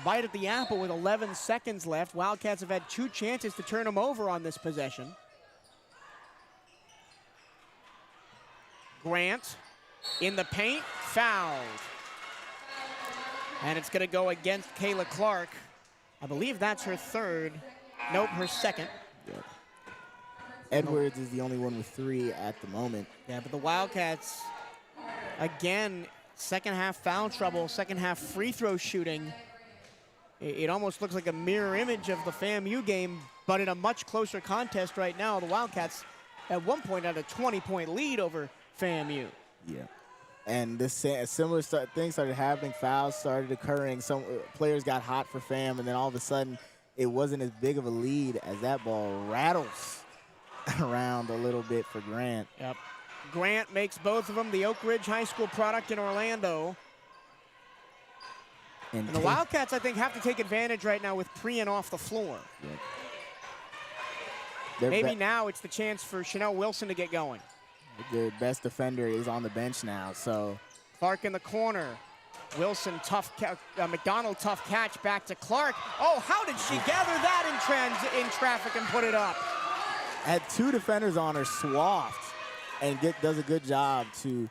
Speaker 1: bite at the apple with 11 seconds left. Wildcats have had 2 chances to turn them over on this possession. Grant in the paint, fouled. And it's going to go against Kayla Clark. I believe that's her third. Nope, her second.
Speaker 2: Yep. Edwards is the only one with 3 at the moment.
Speaker 1: Yeah, but the Wildcats, again, second half foul trouble, second half free throw shooting. It almost looks like a mirror image of the FAMU game, but in a much closer contest right now. The Wildcats at one point had a 20-point lead over FAMU.
Speaker 2: Yeah. And this similar thing started happening. Fouls started occurring. Some players got hot for FAM, and then all of a sudden, it wasn't as big of a lead as that ball rattles around a little bit for Grant.
Speaker 1: Yep. Grant makes both of them, the Oak Ridge High School product in Orlando. And the Wildcats, I think, have to take advantage right now with Prien off the floor.
Speaker 2: Yep.
Speaker 1: Maybe now it's the chance for Chanel Wilson to get going.
Speaker 2: The best defender is on the bench now, so.
Speaker 1: Clark in the corner. Wilson, McDonald, tough catch back to Clark. Oh, how did she gather that in traffic and put it up?
Speaker 2: Had 2 defenders on her, swathed, and does a good job to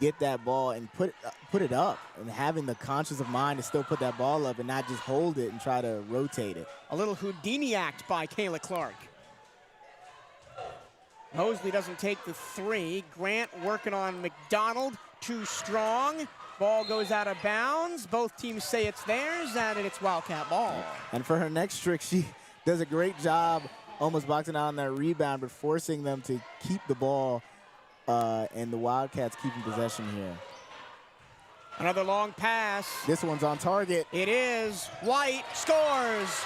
Speaker 2: get that ball and put it up, and having the conscience of mind to still put that ball up and not just hold it and try to rotate it.
Speaker 1: A little Houdini act by Kayla Clark. Mosley doesn't take the 3. Grant working on McDonald, too strong. Ball goes out of bounds. Both teams say it's theirs, and it's Wildcat ball.
Speaker 2: And for her next trick, she does a great job almost boxing out on that rebound, but forcing them to keep the ball, and the Wildcats keeping possession here.
Speaker 1: Another long pass.
Speaker 2: This one's on target.
Speaker 1: It is. White scores.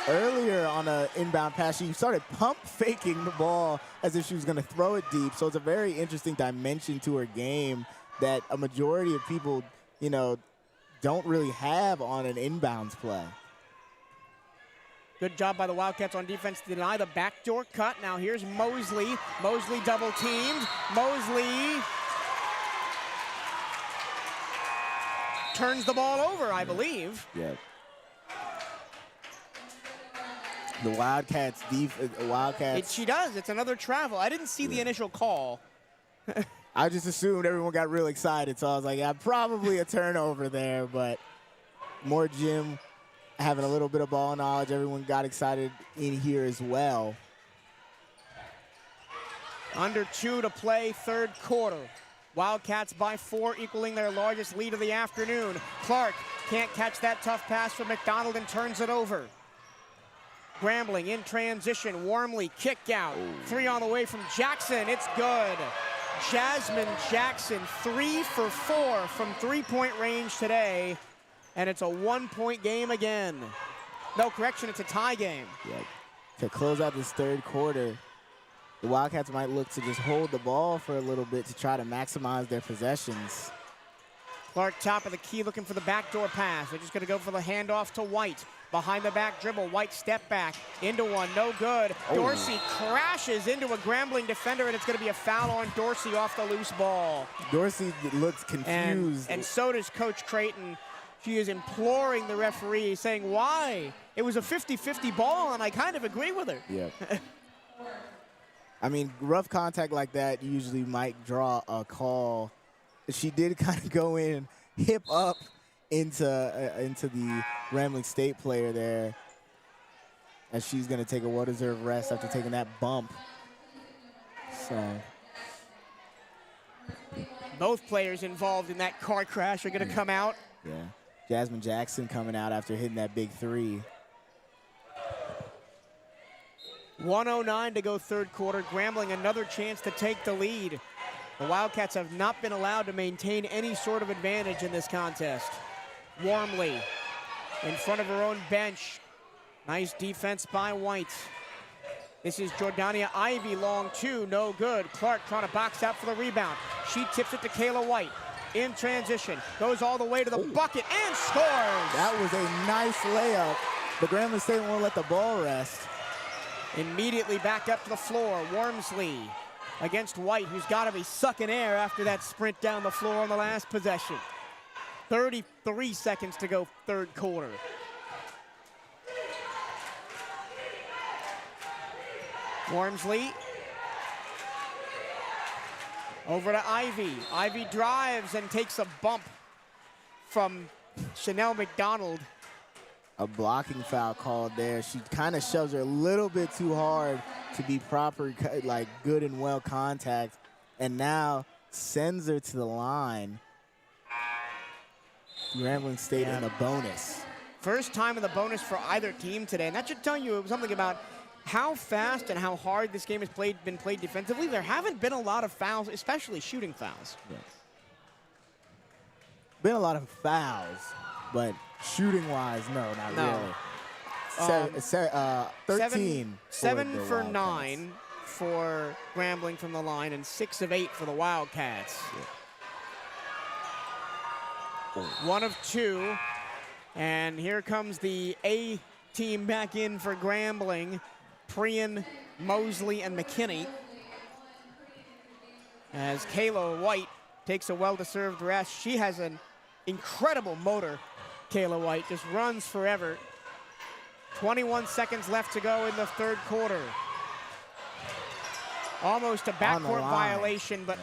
Speaker 2: Earlier on an inbound pass, she started pump faking the ball as if she was going to throw it deep. So it's a very interesting dimension to her game that a majority of people, don't really have on an inbounds play.
Speaker 1: Good job by the Wildcats on defense to deny the backdoor cut. Now here's Mosley. Mosley double teamed. Mosley turns the ball over, I believe.
Speaker 2: Yeah. The Wildcats
Speaker 1: She does. It's another travel. I didn't see the initial call.
Speaker 2: I just assumed everyone got real excited, so I was like, yeah, probably a turnover there, but more Jim having a little bit of ball knowledge. Everyone got excited in here as well.
Speaker 1: Under 2 to play, third quarter. Wildcats by 4, equaling their largest lead of the afternoon. Clark can't catch that tough pass from McDonald and turns it over. Grambling in transition, Warmly kick out. 3 on the way from Jackson, it's good. Jasmine Jackson, 3 for 4 from 3-point range today. And it's a 1-point game again. No, correction, it's a tie game.
Speaker 2: Yeah. To close out this third quarter, the Wildcats might look to just hold the ball for a little bit to try to maximize their possessions.
Speaker 1: Clark top of the key looking for the backdoor pass. They're just gonna go for the handoff to White. Behind the back dribble, White step back into one, no good. Dorsey crashes into a Grambling defender, and it's gonna be a foul on Dorsey off the loose ball.
Speaker 2: Dorsey looks confused.
Speaker 1: And so does Coach Creighton. She is imploring the referee, saying, why? It was a 50-50 ball, and I kind of agree with her.
Speaker 2: Yeah. I mean, rough contact like that usually might draw a call. She did kind of go in hip up into the Grambling State player there, as she's going to take a well-deserved rest after taking that bump. So
Speaker 1: both players involved in that car crash are going to come out.
Speaker 2: Yeah. Jasmine Jackson coming out after hitting that big 3.
Speaker 1: 1:09 to go third quarter. Grambling another chance to take the lead. The Wildcats have not been allowed to maintain any sort of advantage in this contest. Warmly in front of her own bench. Nice defense by White. This is Jordania Ivy, long two, no good. Clark trying to box out for the rebound. She tips it to Kayla White. In transition, goes all the way to the bucket and scores!
Speaker 2: That was a nice layup, but Grambling State won't let the ball rest.
Speaker 1: Immediately back up to the floor, Wormsley against White, who's got to be sucking air after that sprint down the floor on the last possession. 33 seconds to go third quarter. Wormsley over to Ivy. Ivy drives and takes a bump from Chanel McDonald.
Speaker 2: A blocking foul called there. She kind of shoves her a little bit too hard to be proper, like good and well contact, and now sends her to the line. Grambling State in a bonus.
Speaker 1: First time in the bonus for either team today, and that should tell you something about how fast and how hard this game has been played defensively. There haven't been a lot of fouls, especially shooting fouls.
Speaker 2: Yes. Been a lot of fouls, but shooting-wise, no, not really. 13.
Speaker 1: Seven for
Speaker 2: Wildcats.
Speaker 1: 9 for Grambling from the line, and 6 of 8 for the Wildcats.
Speaker 2: Yeah.
Speaker 1: 1 of 2, and here comes the A team back in for Grambling. Prian, Mosley, and McKinney. As Kayla White takes a well-deserved rest. She has an incredible motor, Kayla White, just runs forever. 21 seconds left to go in the third quarter. Almost a backcourt violation, but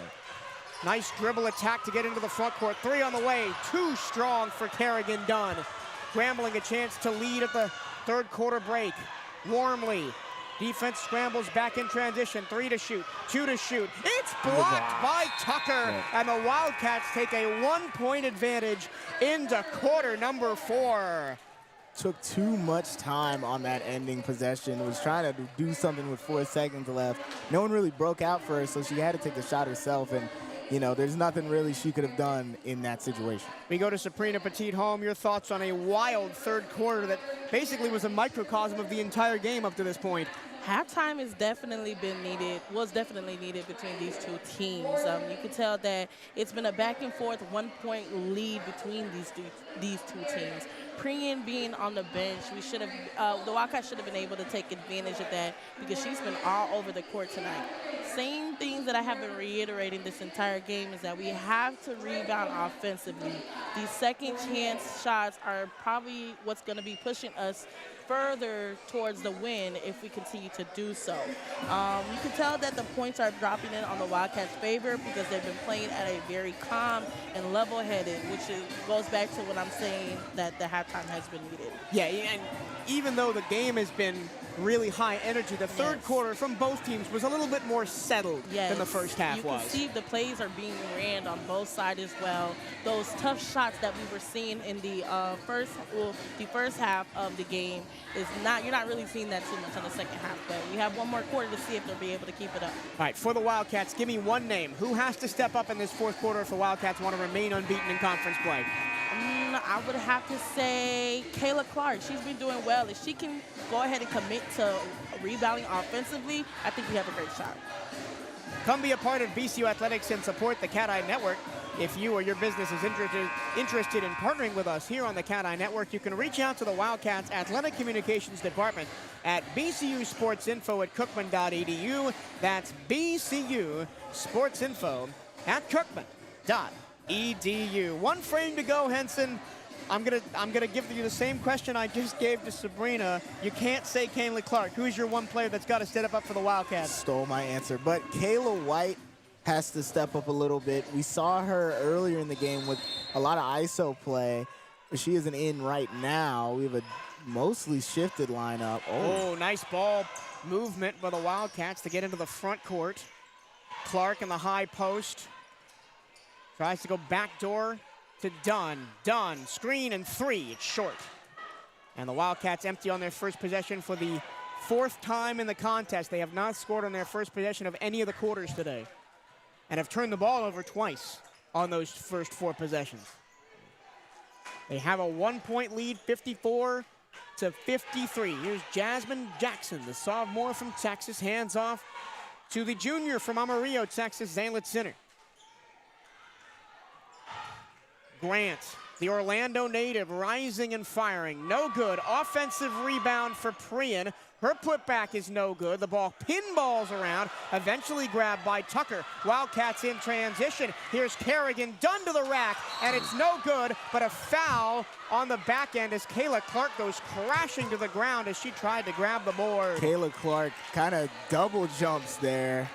Speaker 1: nice dribble attack to get into the front court. 3 on the way, too strong for Kerrigan Dunn. Grambling a chance to lead at the third quarter break. Warmly, defense scrambles back in transition. 3 to shoot, 2 to shoot. It's blocked by Tucker, and the Wildcats take a 1-point advantage into quarter number 4.
Speaker 2: Took too much time on that ending possession. Was trying to do something with 4 seconds left. No one really broke out for her, so she had to take the shot herself. And, you know, there's nothing really she could have done in that situation.
Speaker 1: We go to Sabrina Petit-Home. Your thoughts on a wild third quarter that basically was a microcosm of the entire game up to this point?
Speaker 3: Halftime was definitely needed between these two teams. You can tell that it's been a back and forth 1-point lead between these two teams. Prian being on the bench, the Wildcats should have been able to take advantage of that because she's been all over the court tonight. Same things that I have been reiterating this entire game is that we have to rebound offensively. These second chance shots are probably what's going to be pushing us further towards the win if we continue to do so. You can tell that the points are dropping in on the Wildcats' favor because they've been playing at a very calm and level-headed, which goes back to what I'm saying, that the halftime has been needed.
Speaker 1: Yeah, and even though the game has been really high energy, the third quarter from both teams was a little bit more settled than the first half was.
Speaker 3: You can see the plays are being ran on both sides as well. Those tough shots that we were seeing in the first half of the game you're not really seeing that too much on the second half, but we have one more quarter to see if they'll be able to keep it up.
Speaker 1: All right, for the Wildcats, give me one name. Who has to step up in this fourth quarter if the Wildcats want to remain unbeaten in conference play?
Speaker 3: I would have to say Kayla Clark. She's been doing well. If she can go ahead and commit to rebounding offensively, I think we have a great shot.
Speaker 1: Come be a part of BCU Athletics and support the CatEye Network. If you or your business is interested in partnering with us here on the CatEye Network, you can reach out to the Wildcats Athletic Communications Department at bcusportsinfo@cookman.edu. That's bcusportsinfo@cookman.edu. One frame to go, Henson. I'm gonna give you the same question I just gave to Sabrina. You can't say Kayla Clark. Who's your one player that's got to step up for the Wildcats?
Speaker 2: Stole my answer, but Kayla White has to step up a little bit. We saw her earlier in the game with a lot of ISO play. She isn't in right now. We have a mostly shifted lineup.
Speaker 1: Oh, nice ball movement by the Wildcats to get into the front court. Clark in the high post. Tries to go backdoor to Dunn. Dunn, screen and 3. It's short. And the Wildcats empty on their first possession for the 4th time in the contest. They have not scored on their first possession of any of the quarters today and have turned the ball over twice on those first 4 possessions. They have a 1-point lead, 54 to 53. Here's Jasmine Jackson, the sophomore from Texas, hands off to the junior from Amarillo, Texas, Zaynlet Center. Grant, the Orlando native, rising and firing. No good. Offensive rebound for Priyan. Her putback is no good. The ball pinballs around, eventually grabbed by Tucker. Wildcats in transition. Here's Kerrigan, done to the rack, and it's no good, but a foul on the back end as Kayla Clark goes crashing to the ground as she tried to grab the board.
Speaker 2: Kayla Clark kind of double jumps there.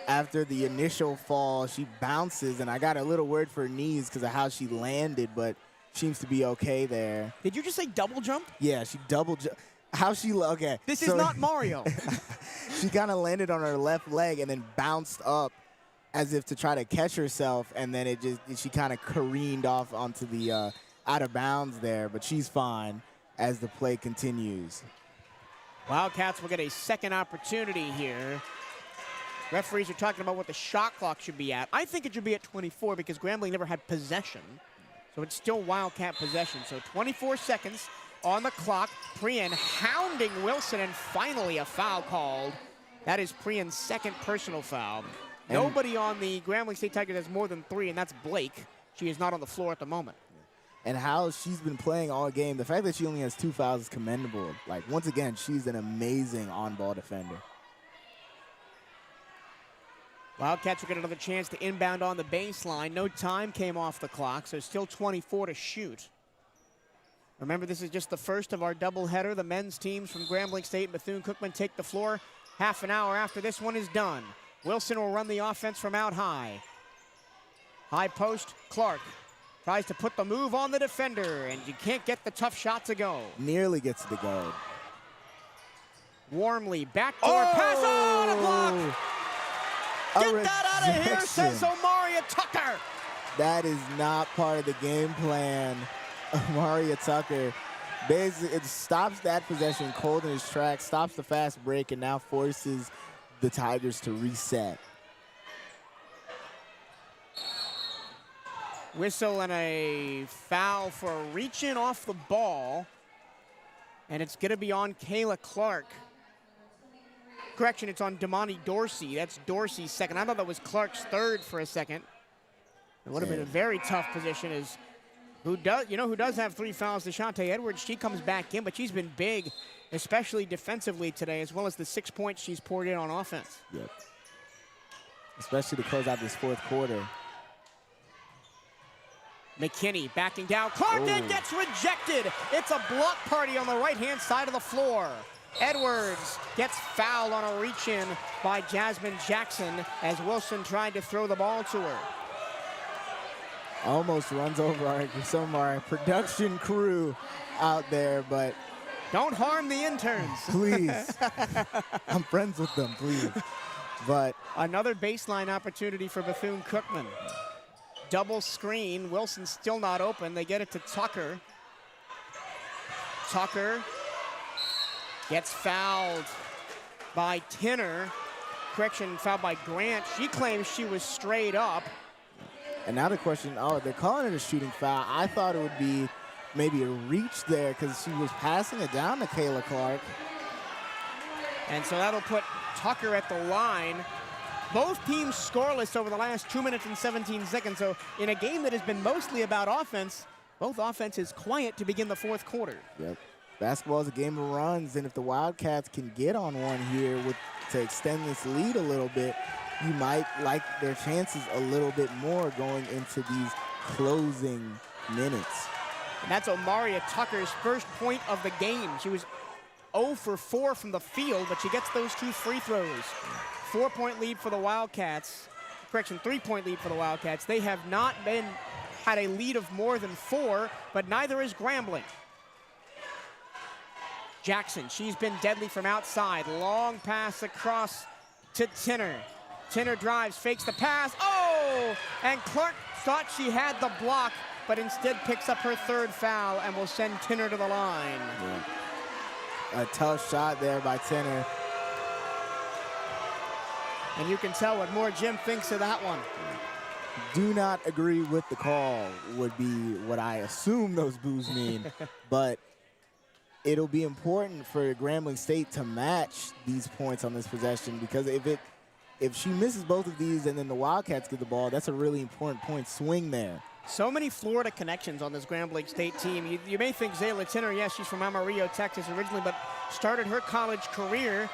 Speaker 2: After the initial fall, she bounces, and I got a little worried for her knees because of how she landed, but seems to be okay there.
Speaker 1: Did you just say double jump?
Speaker 2: Yeah, she double jumped. How she, okay.
Speaker 1: This is not Mario.
Speaker 2: She kind of landed on her left leg and then bounced up as if to try to catch herself, and then she kind of careened off onto the out of bounds there, but she's fine as the play continues.
Speaker 1: Wildcats will get a second opportunity here. Referees are talking about what the shot clock should be at. I think it should be at 24 because Grambling never had possession. So it's still Wildcat possession. So 24 seconds on the clock. Priyan hounding Wilson, and finally a foul called. That is Priyan's second personal foul. Nobody on the Grambling State Tigers has more than 3, and that's Blake. She is not on the floor at the moment.
Speaker 2: And how she's been playing all game, the fact that she only has 2 fouls is commendable. Like, once again, she's an amazing on-ball defender.
Speaker 1: Wildcats will get another chance to inbound on the baseline. No time came off the clock, so still 24 to shoot. Remember, this is just the first of our doubleheader. The men's teams from Grambling State and Bethune-Cookman take the floor half an hour after this one is done. Wilson will run the offense from out high. High post, Clark tries to put the move on the defender, and you can't get the tough shot to go.
Speaker 2: Nearly gets to go.
Speaker 1: Warmly, backdoor pass, oh, the block! Get that out of here, says Omaria Tucker.
Speaker 2: That is not part of the game plan. Omaria Tucker basically it stops that possession cold in his tracks, stops the fast break, and now forces the Tigers to reset.
Speaker 1: Whistle and a foul for reaching off the ball. And it's going to be on Kayla Clark. Correction, it's on Damani Dorsey. That's Dorsey's second. I thought that was Clark's third for a second. It would have been a very tough position as who does have 3 fouls, Deshante Edwards. She comes back in, but she's been big, especially defensively today, as well as the 6 points she's poured in on offense.
Speaker 2: Yep. Especially to close out this 4th quarter.
Speaker 1: McKinney backing down. Clark gets rejected. It's a block party on the right-hand side of the floor. Edwards gets fouled on a reach-in by Jasmine Jackson as Wilson tried to throw the ball to her.
Speaker 2: Almost runs over some of our production crew out there, but...
Speaker 1: Don't harm the interns.
Speaker 2: Please. I'm friends with them, please. But
Speaker 1: another baseline opportunity for Bethune-Cookman. Double screen. Wilson still not open. They get it to Tucker. Tucker gets fouled by Tinner. Correction, fouled by Grant. She claims she was straight up.
Speaker 2: And now the question, they're calling it a shooting foul. I thought it would be maybe a reach there because she was passing it down to Kayla Clark.
Speaker 1: And so that'll put Tucker at the line. Both teams scoreless over the last 2 minutes and 17 seconds. So in a game that has been mostly about offense, both offenses quiet to begin the 4th quarter.
Speaker 2: Yep. Basketball is a game of runs, and if the Wildcats can get on one here to extend this lead a little bit, you might like their chances a little bit more going into these closing minutes.
Speaker 1: And that's Omaria Tucker's first point of the game. She was 0 for 4 from the field, but she gets those 2 free throws. 4-point lead for the Wildcats. Correction, 3-point lead for the Wildcats. They have not had a lead of more than 4, but neither is Grambling. Jackson, she's been deadly from outside. Long pass across to Tinner. Tinner drives, fakes the pass. Oh! And Clark thought she had the block, but instead picks up her 3rd foul and will send Tinner to the line.
Speaker 2: Yeah. A tough shot there by Tenor.
Speaker 1: And you can tell what more Jim thinks of that one.
Speaker 2: Do not agree with the call would be what I assume those boos mean. But it'll be important for Grambling State to match these points on this possession, because if she misses both of these and then the Wildcats get the ball, that's a really important point swing there.
Speaker 1: So many Florida connections on this Grambling State team. You may think Zayla Tinner, yes, she's from Amarillo, Texas originally, but started her college career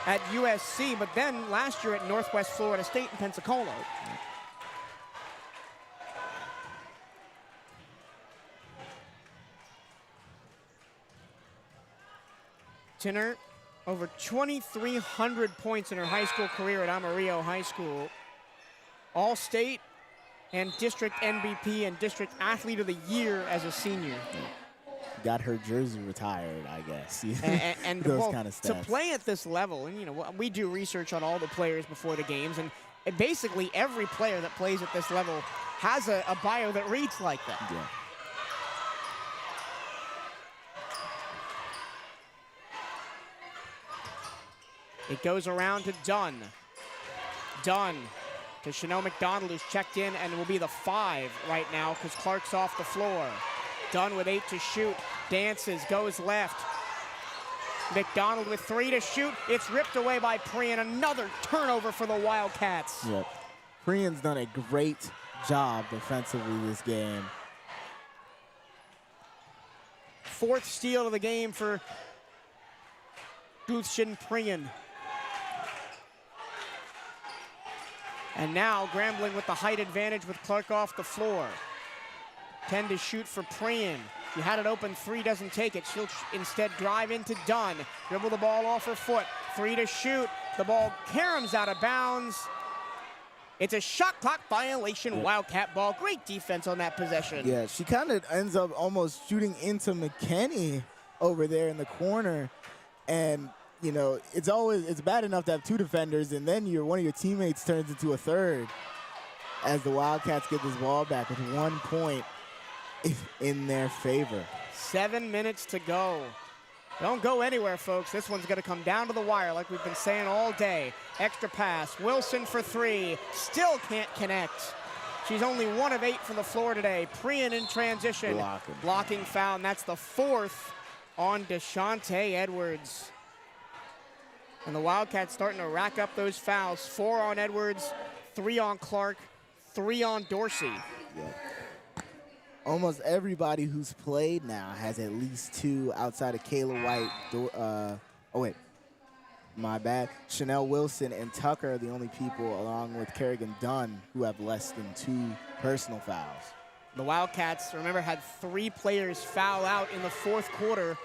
Speaker 1: at USC, but then last year at Northwest Florida State in Pensacola. Tinner, over 2,300 points in her high school career at Amarillo High School. All-state and district MVP and district athlete of the year as a senior.
Speaker 2: Got her jersey retired, I guess.
Speaker 1: And
Speaker 2: those
Speaker 1: well,
Speaker 2: kind of stats.
Speaker 1: to play at this level, and you know, we do research on all the players before the games, and basically every player that plays at this level has a bio that reads like that.
Speaker 2: Yeah.
Speaker 1: It goes around to Dunn. Dunn to Chanel McDonald, who's checked in and will be the 5 right now because Clark's off the floor. Dunn with 8 to shoot, dances, goes left. McDonald with 3 to shoot. It's ripped away by Prian. Another turnover for the Wildcats.
Speaker 2: Yep. Prian's done a great job defensively this game.
Speaker 1: 4th steal of the game for Guzshin Prian. And now Grambling with the height advantage with Clark off the floor. 10 to shoot for Prian. She had it open, 3, doesn't take it. She'll instead drive into Dunn. Dribble the ball off her foot. 3 to shoot. The ball caroms out of bounds. It's a shot clock violation,
Speaker 2: yeah.
Speaker 1: Wildcat ball. Great defense on that possession.
Speaker 2: Yeah, she kind of ends up almost shooting into McKinney over there in the corner. And, you know, it's bad enough to have 2 defenders, and then one of your teammates turns into a 3rd as the Wildcats get this ball back with 1 point in their favor.
Speaker 1: 7 minutes to go. Don't go anywhere, folks. This one's going to come down to the wire like we've been saying all day. Extra pass. Wilson for 3. Still can't connect. She's only 1 of 8 from the floor today. Prian in transition. Blocking foul, and that's the 4th on Deshante Edwards. And the Wildcats starting to rack up those fouls. 4 on Edwards, 3 on Clark, 3 on Dorsey.
Speaker 2: Yeah. Almost everybody who's played now has at least 2 outside of Kayla White. My bad. Chanel Wilson and Tucker are the only people, along with Kerrigan Dunn, who have less than 2 personal fouls.
Speaker 1: The Wildcats, remember, had 3 players foul out in the 4th quarter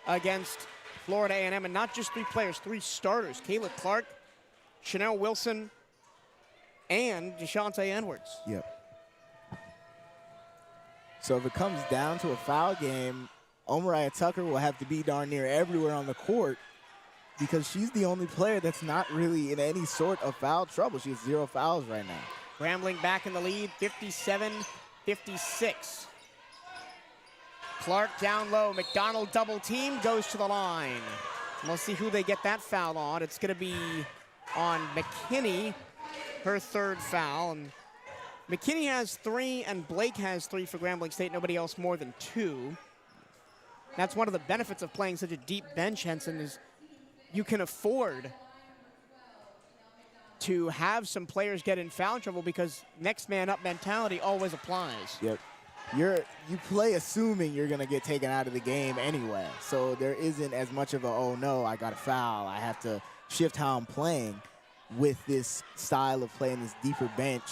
Speaker 1: against Florida A&M, and not just 3 players, 3 starters. Kayla Clark, Chanel Wilson, and Deshante Edwards.
Speaker 2: Yep. So if it comes down to a foul game, Omariah Tucker will have to be darn near everywhere on the court because she's the only player that's not really in any sort of foul trouble. She has 0 fouls right now.
Speaker 1: Grambling back in the lead, 57-56. Clark down low. McDonald double team, goes to the line. We'll see who they get that foul on. It's going to be on McKinney, her 3rd foul. And McKinney has 3 and Blake has 3 for Grambling State. Nobody else more than 2. That's one of the benefits of playing such a deep bench, Henson, is you can afford to have some players get in foul trouble because next man up mentality always applies.
Speaker 2: Yep. You play assuming you're going to get taken out of the game anyway. So there isn't as much of a, oh no, I got a foul, I have to shift how I'm playing with this style of play and this deeper bench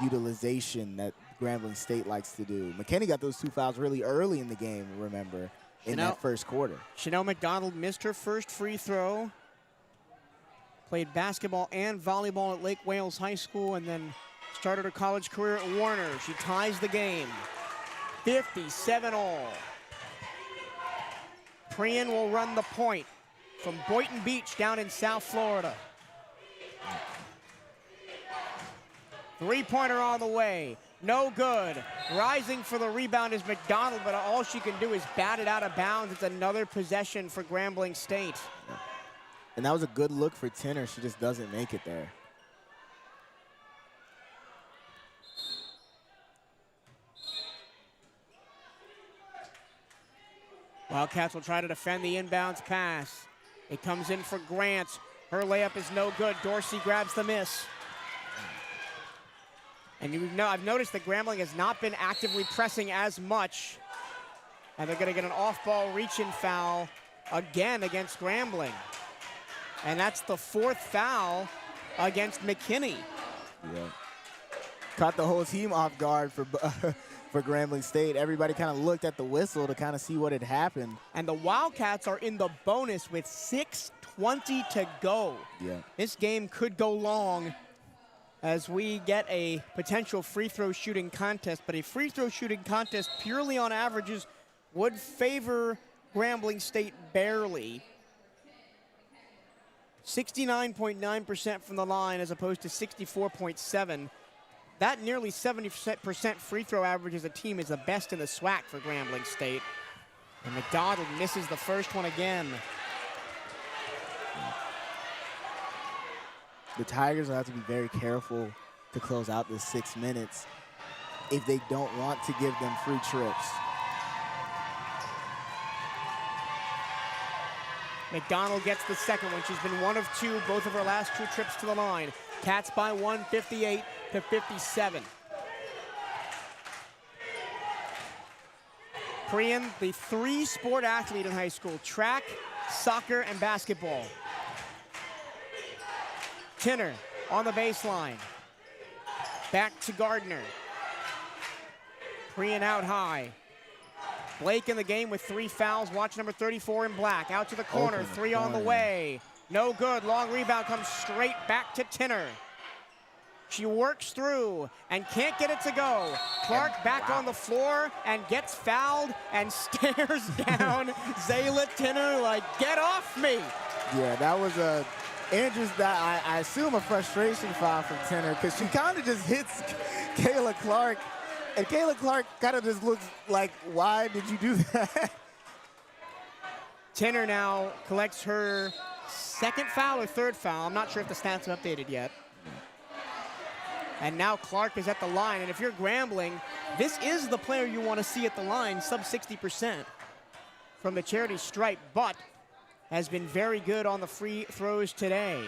Speaker 2: utilization that Grambling State likes to do. McKinney got those 2 fouls really early in the game, remember, in that 1st quarter.
Speaker 1: Chanel McDonald missed her 1st free throw. Played basketball and volleyball at Lake Wales High School and then started her college career at Warner. She ties the game. 57 all. Prian will run the point from Boynton Beach down in South Florida. 3-pointer on the way. No good. Rising for the rebound is McDonald, but all she can do is bat it out of bounds. It's another possession for Grambling State.
Speaker 2: And that was a good look for Tinner. She just doesn't make it there.
Speaker 1: Wildcats will try to defend the inbounds pass. It comes in for Grant. Her layup is no good. Dorsey grabs the miss. And I've noticed that Grambling has not been actively pressing as much. And they're going to get an off-ball reach-in foul again against Grambling. And that's the 4th foul against McKinney.
Speaker 2: Yeah. Caught the whole team off guard for for Grambling State. Everybody kind of looked at the whistle to kind of see what had happened.
Speaker 1: And the Wildcats are in the bonus with 6:20 to go.
Speaker 2: Yeah.
Speaker 1: This game could go long as we get a potential free throw shooting contest, but a free throw shooting contest purely on averages would favor Grambling State barely. 69.9% from the line as opposed to 64.7%. That nearly 70% free throw average as a team is the best in the SWAC for Grambling State. And McDonald misses the first one again.
Speaker 2: The Tigers will have to be very careful to close out this 6 minutes if they don't want to give them free trips.
Speaker 1: McDonald gets the second one. She's been 1 of 2, both of her last 2 trips to the line. Cats by 1, 58 to 57. Priyan, the 3-sport athlete in high school: track, soccer, and basketball. Tinner on the baseline. Back to Gardner. Priyan out high. Blake in the game with 3 fouls. Watch number 34 in black. Out to the corner, 3 on the way. No good. Long rebound comes straight back to Tinner. She works through and can't get it to go. Clark back on the floor and gets fouled and stares down Zayla Tinner like, get off me.
Speaker 2: Yeah, that was Andrews, that I assume a frustration foul from Tinner, because she kind of just hits Kayla Clark. And Kayla Clark kind of just looks like, why did you do that?
Speaker 1: Tinner now collects her 2nd foul or 3rd foul. I'm not sure if the stats are updated yet. And now Clark is at the line. And if you're Grambling, this is the player you want to see at the line, sub 60% from the charity stripe, but has been very good on the free throws today.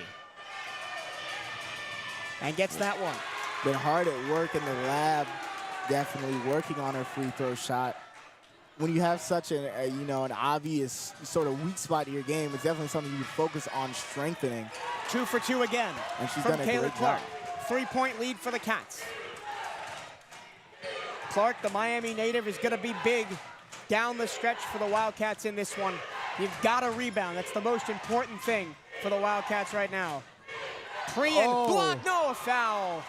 Speaker 1: And gets that one.
Speaker 2: Been hard at work in the lab, definitely working on her free throw shot. When you have such an obvious sort of weak spot in your game, it's definitely something you focus on strengthening.
Speaker 1: 2 for 2 again
Speaker 2: And she's
Speaker 1: from
Speaker 2: done a
Speaker 1: Kayla
Speaker 2: great
Speaker 1: Clark.
Speaker 2: job.
Speaker 1: 3-point lead for the Cats. Clark, the Miami native, is going to be big down the stretch for the Wildcats in this one. You've got to rebound. That's the most important thing for the Wildcats right now. Priyan, block, no, a foul.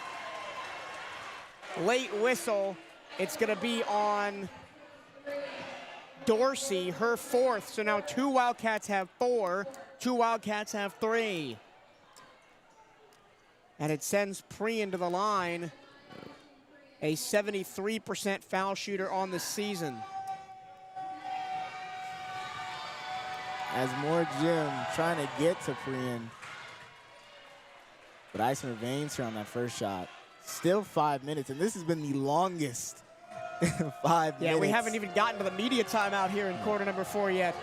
Speaker 1: Late whistle. It's going to be on Dorsey, her 4th. So now 2 Wildcats have 4, 2 Wildcats have 3. And it sends Priyan to the line, a 73% foul shooter on the season.
Speaker 2: As more Jim trying to get to Priyan, but icing her veins here on that first shot. Still 5 minutes, and this has been the longest 5 minutes.
Speaker 1: Yeah, we haven't even gotten to the media timeout here in quarter number 4 yet.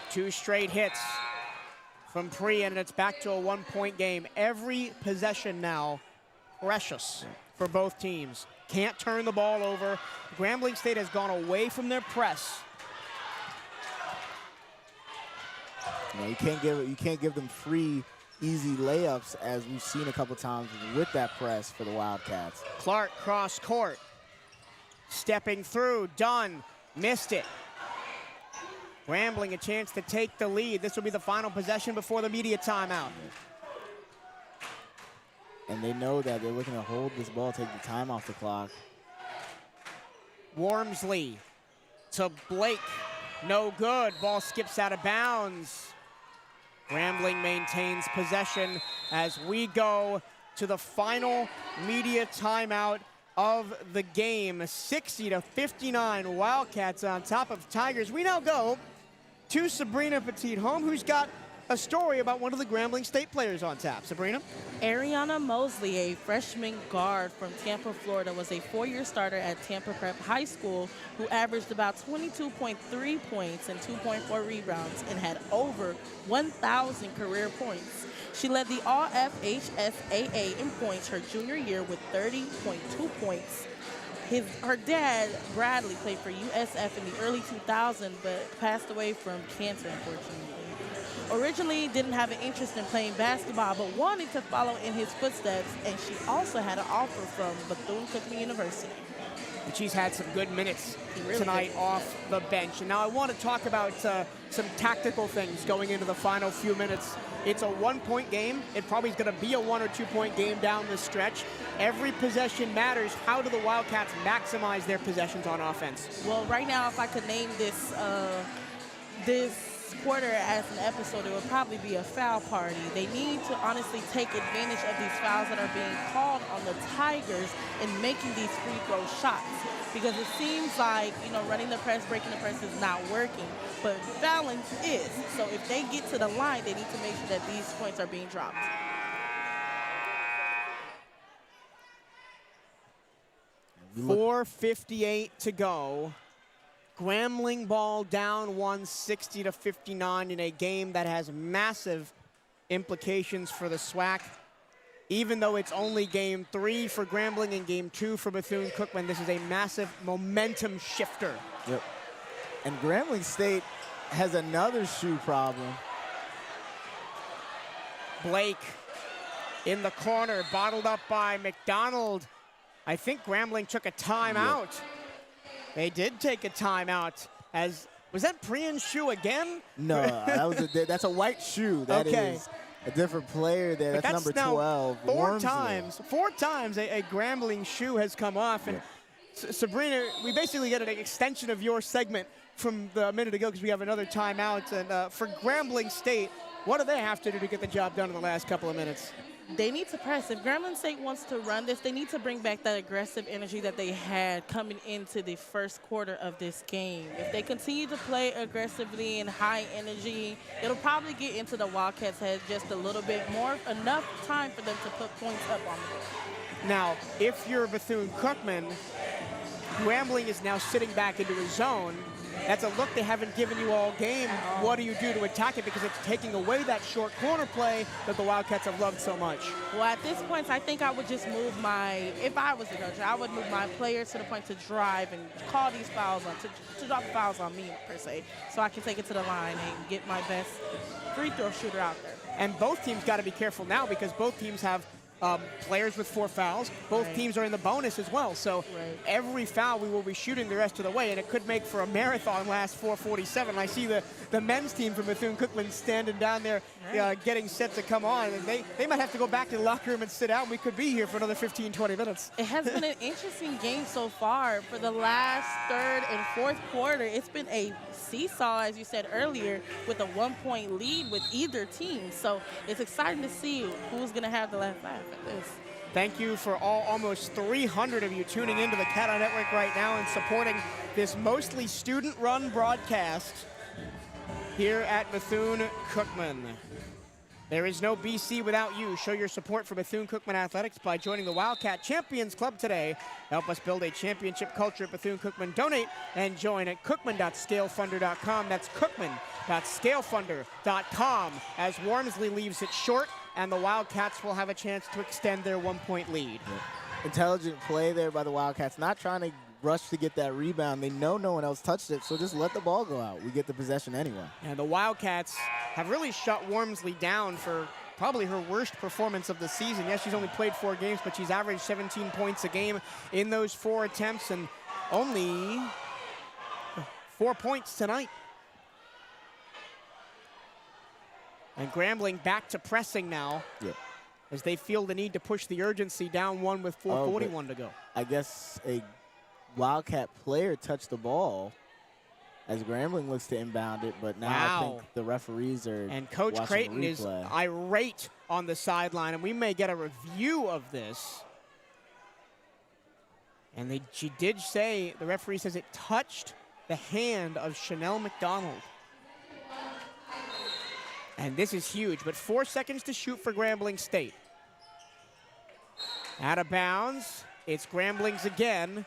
Speaker 1: 2 straight hits from Priyan, and it's back to a 1-point game. Every possession now precious for both teams. Can't turn the ball over. Grambling State has gone away from their press.
Speaker 2: You can't give them free, easy layups, as we've seen a couple times with that press for the Wildcats.
Speaker 1: Clark cross court. Stepping through, done, missed it. Grambling a chance to take the lead. This will be the final possession before the media timeout.
Speaker 2: And they know that they're looking to hold this ball, take the time off the clock.
Speaker 1: Wormsley to Blake, no good. Ball skips out of bounds. Grambling maintains possession as we go to the final media timeout of the game. 60-59, Wildcats on top of Tigers. We now go to Sabrina Petit-Home, who's got a story about one of the Grambling State players on tap. Sabrina?
Speaker 3: Ariana Mosley, a freshman guard from Tampa, Florida, was a four-year starter at Tampa Prep High School who averaged about 22.3 points and 2.4 rebounds and had over 1,000 career points. She led the All-FHSAA in points her junior year with 30.2 points. Her dad, Bradley, played for USF in the early 2000s but passed away from cancer, unfortunately. Originally didn't have an interest in playing basketball, but wanted to follow in his footsteps, and she also had an offer from Bethune-Cookman University.
Speaker 1: And she's had some good minutes tonight off the bench. And now I want to talk about some tactical things going into the final few minutes. It's a one-point game. It probably is going to be a 1 or 2 point game down the stretch. Every possession matters. How do the Wildcats maximize their possessions on offense?
Speaker 3: Well, right now, if I could name this quarter as an episode, it would probably be a foul party. They need to honestly take advantage of these fouls that are being called on the Tigers and making these free throw shots, because it seems like, you know, running the press, breaking the press is not working, but fouling is. So if they get to the line, they need to make sure that these points are being dropped.
Speaker 1: .458 to go. Grambling ball down 60-59 in a game that has massive implications for the SWAC. Even though it's only game 3 for Grambling and game 2 for Bethune-Cookman, this is a massive momentum shifter.
Speaker 2: Yep. And Grambling State has another shoe problem.
Speaker 1: Blake in the corner, bottled up by McDonald. I think Grambling took a timeout. Yep. They did take a timeout. Was that Priyan's shoe again?
Speaker 2: No, that's a white shoe. That is a different player there. That's number 12.
Speaker 1: Four times a Grambling shoe has come off. And Sabrina, we basically get an extension of your segment from the minute ago because we have another timeout. And for Grambling State, what do they have to do to get the job done in the last couple of minutes?
Speaker 3: They need to press. If Grambling State wants to run this, they need to bring back that aggressive energy that they had coming into the first quarter of this game. If they continue to play aggressively and high energy, it'll probably get into the Wildcats' head just a little bit more, enough time for them to put points up on them.
Speaker 1: Now, if you're Bethune-Cookman, Grambling is now sitting back into his zone. That's a look they haven't given you all game. What do you do to attack it? Because it's taking away that short corner play that the Wildcats have loved so much.
Speaker 3: Well, at this point, I think I would just move if I was the coach, I would move my players to the point to drive and call these fouls on, to drop fouls on me, per se, so I can take it to the line and get my best free throw shooter out there.
Speaker 1: And both teams got to be careful now because both teams have players with 4 fouls. Both teams are in the bonus as well. So every foul we will be shooting the rest of the way, and it could make for a marathon last 4:47. I see the men's team from Bethune-Cookman standing down there getting set to come on. And they might have to go back to the locker room and sit down. We could be here for another 15, 20 minutes.
Speaker 3: It has been an interesting game so far. For the last third and fourth quarter, it's been a seesaw, as you said earlier, with a 1-point lead with either team. So it's exciting to see who's going to have the last laugh at this.
Speaker 1: Thank you for almost 300 of you tuning into the CatEye Network right now and supporting this mostly student-run broadcast here at Bethune-Cookman. There is no BC without you. Show your support for Bethune-Cookman Athletics by joining the Wildcat Champions Club today. Help us build a championship culture at Bethune-Cookman. Donate and join at cookman.scalefunder.com. That's cookman.scalefunder.com as Wormsley leaves it short, and the Wildcats will have a chance to extend their 1-point lead.
Speaker 2: Intelligent play there by the Wildcats, not trying to rush to get that rebound. They know no one else touched it, so just let the ball go out. We get the possession anyway.
Speaker 1: And the Wildcats have really shut Wormsley down for probably her worst performance of the season. Yes, she's only played 4 games, but she's averaged 17 points a game in those 4 attempts and only 4 points tonight. And Grambling back to pressing now as they feel the need to push the urgency down 1 with 4:41 to go.
Speaker 2: I guess a Wildcat player touched the ball, as Grambling looks to inbound it, but now I think the referees are
Speaker 1: And Coach
Speaker 2: watching
Speaker 1: Creighton
Speaker 2: the
Speaker 1: is
Speaker 2: replay.
Speaker 1: irate on the sideline, and we may get a review of this. And she did say, the referee says it touched the hand of Chanel McDonald. And this is huge, but 4 seconds to shoot for Grambling State. Out of bounds, it's Grambling's again.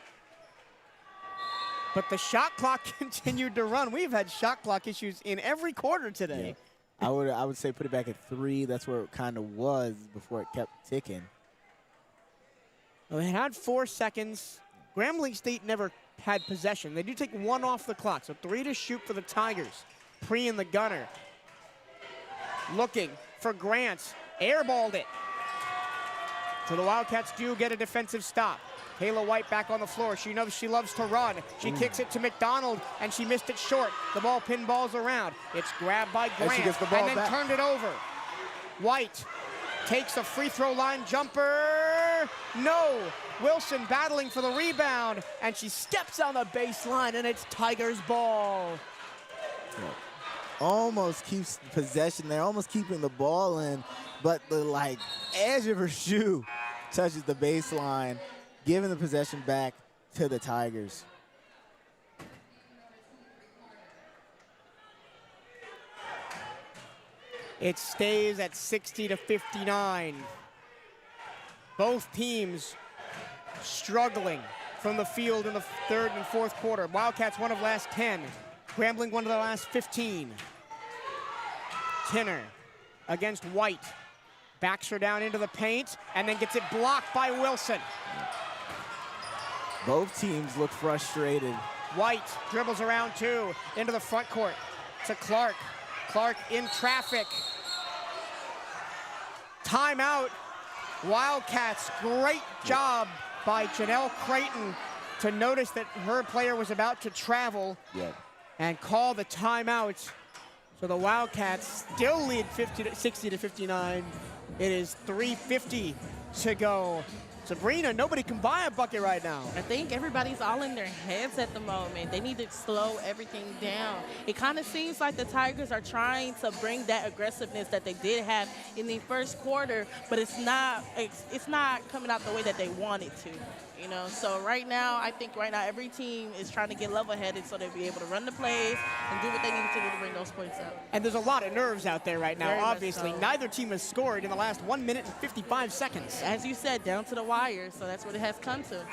Speaker 1: But the shot clock continued to run. We've had shot clock issues in every quarter today.
Speaker 2: Yeah. I would say put it back at 3. That's where it kind of was before it kept ticking.
Speaker 1: Well, they had 4 seconds. Grambling State never had possession. They do take 1 off the clock, so 3 to shoot for the Tigers. Pre in the gunner. Looking for Grant. Airballed it. So the Wildcats do get a defensive stop. Kayla White back on the floor. She knows she loves to run. She kicks it to McDonald, and she missed it short. The ball pinballs around. It's grabbed by Grant,
Speaker 2: and she gets the ball
Speaker 1: and then
Speaker 2: back.
Speaker 1: turned it over. White takes a free throw line jumper. No. Wilson battling for the rebound, and she steps on the baseline, and it's Tigers ball.
Speaker 2: Yeah. Almost keeps possession there, almost keeping the ball in, but the edge of her shoe touches the baseline, giving the possession back to the Tigers.
Speaker 1: It stays at 60-59. Both teams struggling from the field in the third and fourth quarter. Wildcats one of the last 10. Grambling one of the last 15. Tinner against White. Backs her down into the paint and then gets it blocked by Wilson.
Speaker 2: Both teams look frustrated.
Speaker 1: White dribbles around 2 into the front court to Clark. Clark in traffic. Timeout. Wildcats, great job by Janelle Creighton to notice that her player was about to travel and call the timeout. So the Wildcats still lead 60-59. It is 3:50 to go. Sabrina, nobody can buy a bucket right now.
Speaker 3: I think everybody's all in their heads at the moment. They need to slow everything down. It kind of seems like the Tigers are trying to bring that aggressiveness that they did have in the first quarter, but it's not coming out the way that they want it to. You know, so right now, I think every team is trying to get level-headed so they'll be able to run the plays and do what they need to do to bring those points out.
Speaker 1: And there's a lot of nerves out there right now,
Speaker 3: Very much
Speaker 1: obviously.
Speaker 3: so.
Speaker 1: Neither team has scored in the last 1 minute and 55 seconds.
Speaker 3: As you said, down to the wire, so that's what it has come to.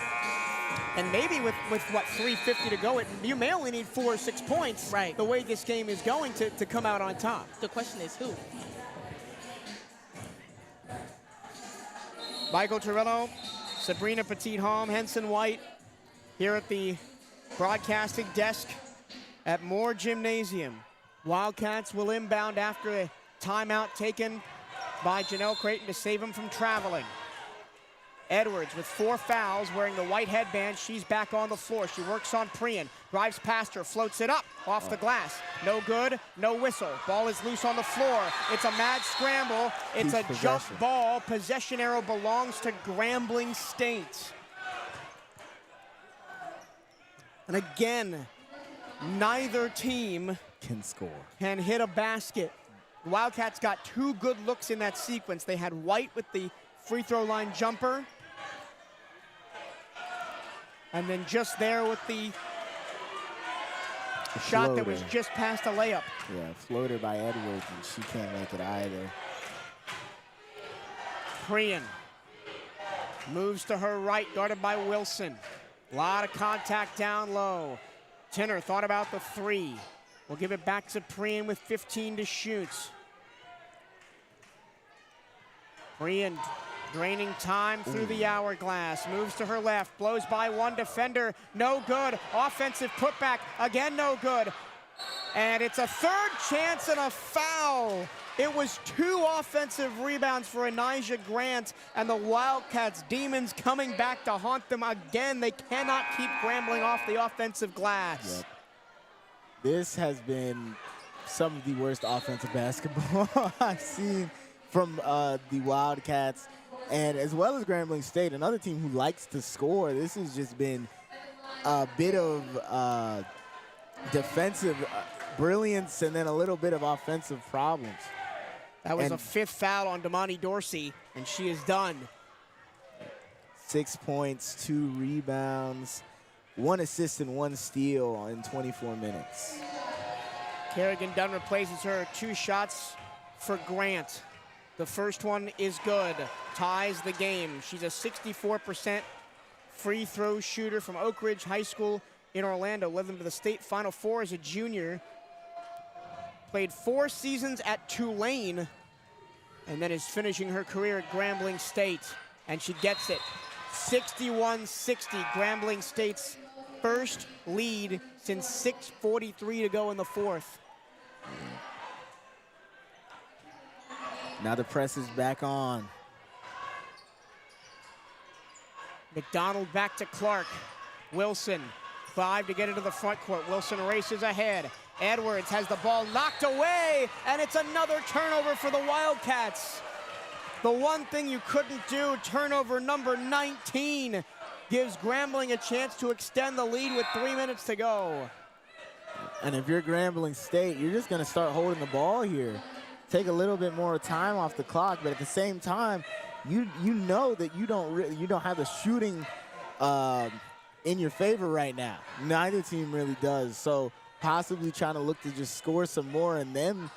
Speaker 1: And maybe with what, 3:50 to go, you may only need 4 or 6 points the way this game is going to come out on top.
Speaker 3: The question is who?
Speaker 1: Michael Torello, Sabrina Petit-Holm, Henson White here at the broadcasting desk at Moore Gymnasium. Wildcats will inbound after a timeout taken by Janelle Creighton to save him from traveling. Edwards with 4 fouls, wearing the white headband. She's back on the floor. She works on Prian, drives past her, floats it up off the glass. No good, no whistle. Ball is loose on the floor. It's a mad scramble. It's a jump ball. Possession arrow belongs to Grambling State. And again, neither team can hit a basket. The Wildcats got 2 good looks in that sequence. They had White with the free throw line jumper. And then just there with the shot that was just past a layup.
Speaker 2: Yeah, floater by Edwards, and she can't make it either.
Speaker 1: Prian moves to her right, guarded by Wilson. A lot of contact down low. Tinner thought about the 3. We'll give it back to Prian with 15 to shoot. Prian draining time through the hourglass. Moves to her left, blows by 1 defender. No good. Offensive putback. Again, no good. And it's a 3rd chance and a foul. It was 2 offensive rebounds for Anijah Grant, and the Wildcats demons coming back to haunt them again. They cannot keep Grambling off the offensive glass.
Speaker 2: Yep. This has been some of the worst offensive basketball I've seen from the Wildcats, and as well as Grambling State, another team who likes to score. This has just been a bit of defensive brilliance and then a little bit of offensive problems.
Speaker 1: That was
Speaker 2: And
Speaker 1: a 5th foul on Damani Dorsey, and she is done.
Speaker 2: 6 points, 2 rebounds, 1 assist and 1 steal in 24 minutes.
Speaker 1: Kerrigan Dunn replaces her. 2 shots for Grant. The first one is good, ties the game. She's a 64% free throw shooter from Oak Ridge High School in Orlando, led them to the state Final Four as a junior. Played 4 seasons at Tulane, and then is finishing her career at Grambling State, and she gets it. 61-60, Grambling State's first lead since 6:43 to go in the 4th.
Speaker 2: Now the press is back on.
Speaker 1: McDonald back to Clark. Wilson, 5 to get into the front court. Wilson races ahead. Edwards has the ball knocked away, and it's another turnover for the Wildcats. The one thing you couldn't do, turnover number 19, gives Grambling a chance to extend the lead with 3 minutes to go.
Speaker 2: And if you're Grambling State, you're just going to start holding the ball here. Take a little bit more time off the clock, but at the same time, you know that you don't have the shooting in your favor right now. Neither team really does. So possibly trying to look to just score some more and then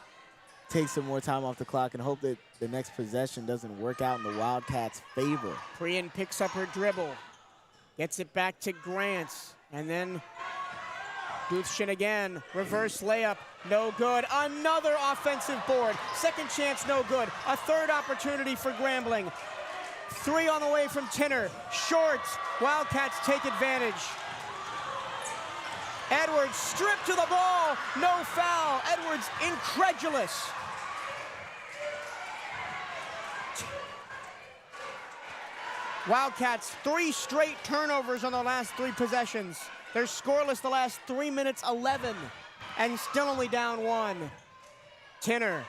Speaker 2: take some more time off the clock and hope that the next possession doesn't work out in the Wildcats' favor.
Speaker 1: Priyan picks up her dribble, gets it back to Grant, and then Boothshin again, reverse layup, no good. Another offensive board, second chance, no good. A third opportunity for Grambling. 3 on the way from Tinner, short, Wildcats take advantage. Edwards stripped to the ball, no foul. Edwards incredulous. Wildcats 3 straight turnovers on the last 3 possessions. They're scoreless the last 3 minutes 11 and still only down 1. Tinner,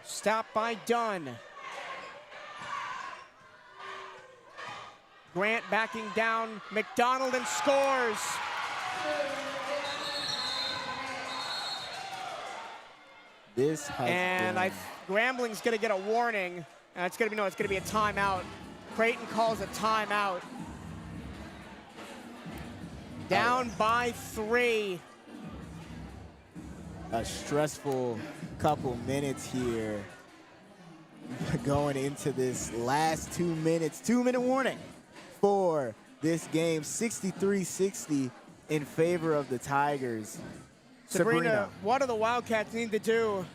Speaker 1: stopped by Dunn. Grant backing down McDonald and scores.
Speaker 2: This has been...
Speaker 1: Grambling's gonna get a warning. It's gonna be a timeout. Creighton calls a timeout. Down by 3.
Speaker 2: A stressful couple minutes here going into this last 2 minutes. 2-minute warning for this game. 63-60 in favor of the Tigers.
Speaker 1: Sabrina, what do the Wildcats need to do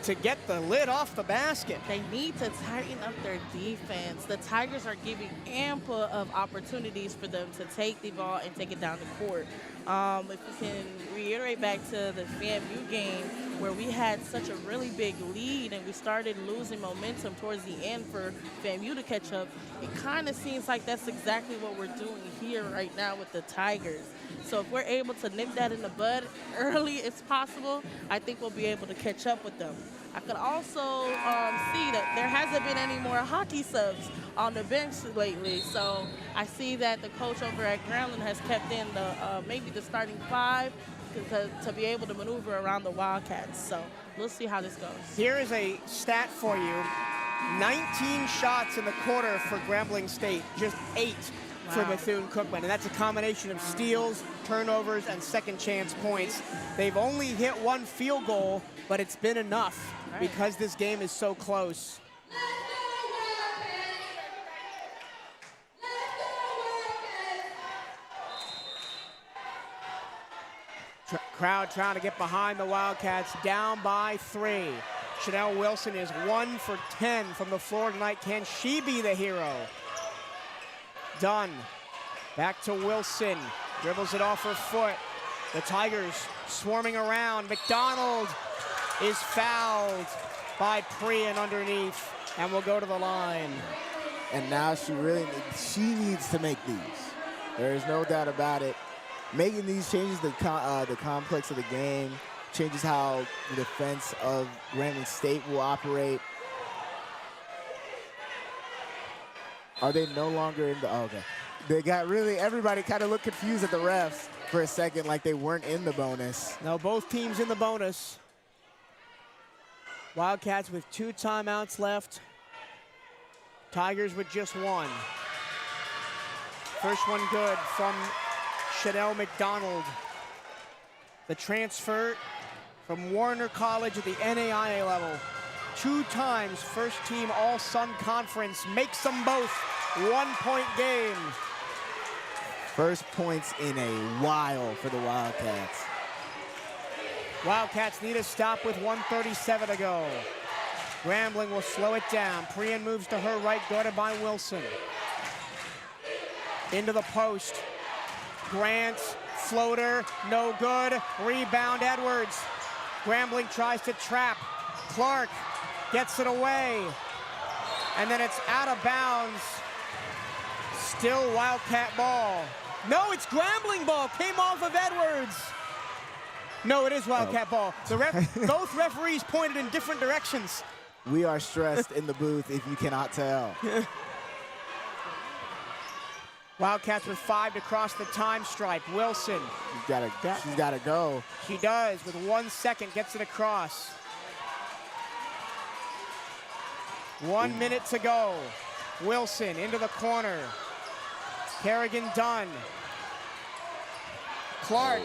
Speaker 1: to get the lid off the basket?
Speaker 3: They need to tighten up their defense. The Tigers are giving ample of opportunities for them to take the ball and take it down the court. If we can reiterate back to the FAMU game where we had such a really big lead and we started losing momentum towards the end for FAMU to catch up, it kind of seems like that's exactly what we're doing here right now with the Tigers. So if we're able to nip that in the bud early as possible, I think we'll be able to catch up with them. I could also see that there hasn't been any more hockey subs on the bench lately. So I see that the coach over at Grambling has kept in the maybe the starting 5 to be able to maneuver around the Wildcats. So we'll see how this goes.
Speaker 1: Here is a stat for you. 19 shots in the quarter for Grambling State, just 8 for Bethune-Cookman, and that's a combination of steals, turnovers, and second chance points. They've only hit 1 field goal, but it's been enough because this game is so close. Crowd trying to get behind the Wildcats, down by 3. Chanel Wilson is 1 for 10 from the floor tonight. Can she be the hero? Dunn, back to Wilson, dribbles it off her foot. The Tigers swarming around. McDonald is fouled by Priyan underneath and will go to the line.
Speaker 2: And now she needs to make these. There is no doubt about it. Making these changes the complex of the game, changes how the defense of Grambling State will operate. Are they no longer in the, okay. They got everybody kind of looked confused at the refs. for a second like they weren't in the bonus.
Speaker 1: Now both teams in the bonus. Wildcats with 2 timeouts left. Tigers with just 1. First one good from Chanel McDonald. The transfer from Warner College at the NAIA level. 2 times first team All-Sun Conference, makes them both 1-point game.
Speaker 2: First points in a while for the Wildcats.
Speaker 1: Wildcats need a stop with 1:37 to go. Grambling will slow it down. Prian moves to her right, guarded by Wilson. Into the post. Grant, floater, no good. Rebound, Edwards. Grambling tries to trap. Clark gets it away. And then it's out of bounds. Still Wildcat ball. No, it's Grambling ball. Came off of Edwards. No, it is Wildcat ball. Both referees pointed in different directions.
Speaker 2: We are stressed in the booth if you cannot tell.
Speaker 1: Wildcats with 5 to cross the time stripe. Wilson.
Speaker 2: She's gotta go.
Speaker 1: She does with 1 second, gets it across. 1 minute to go. Wilson into the corner. Kerrigan done. Clark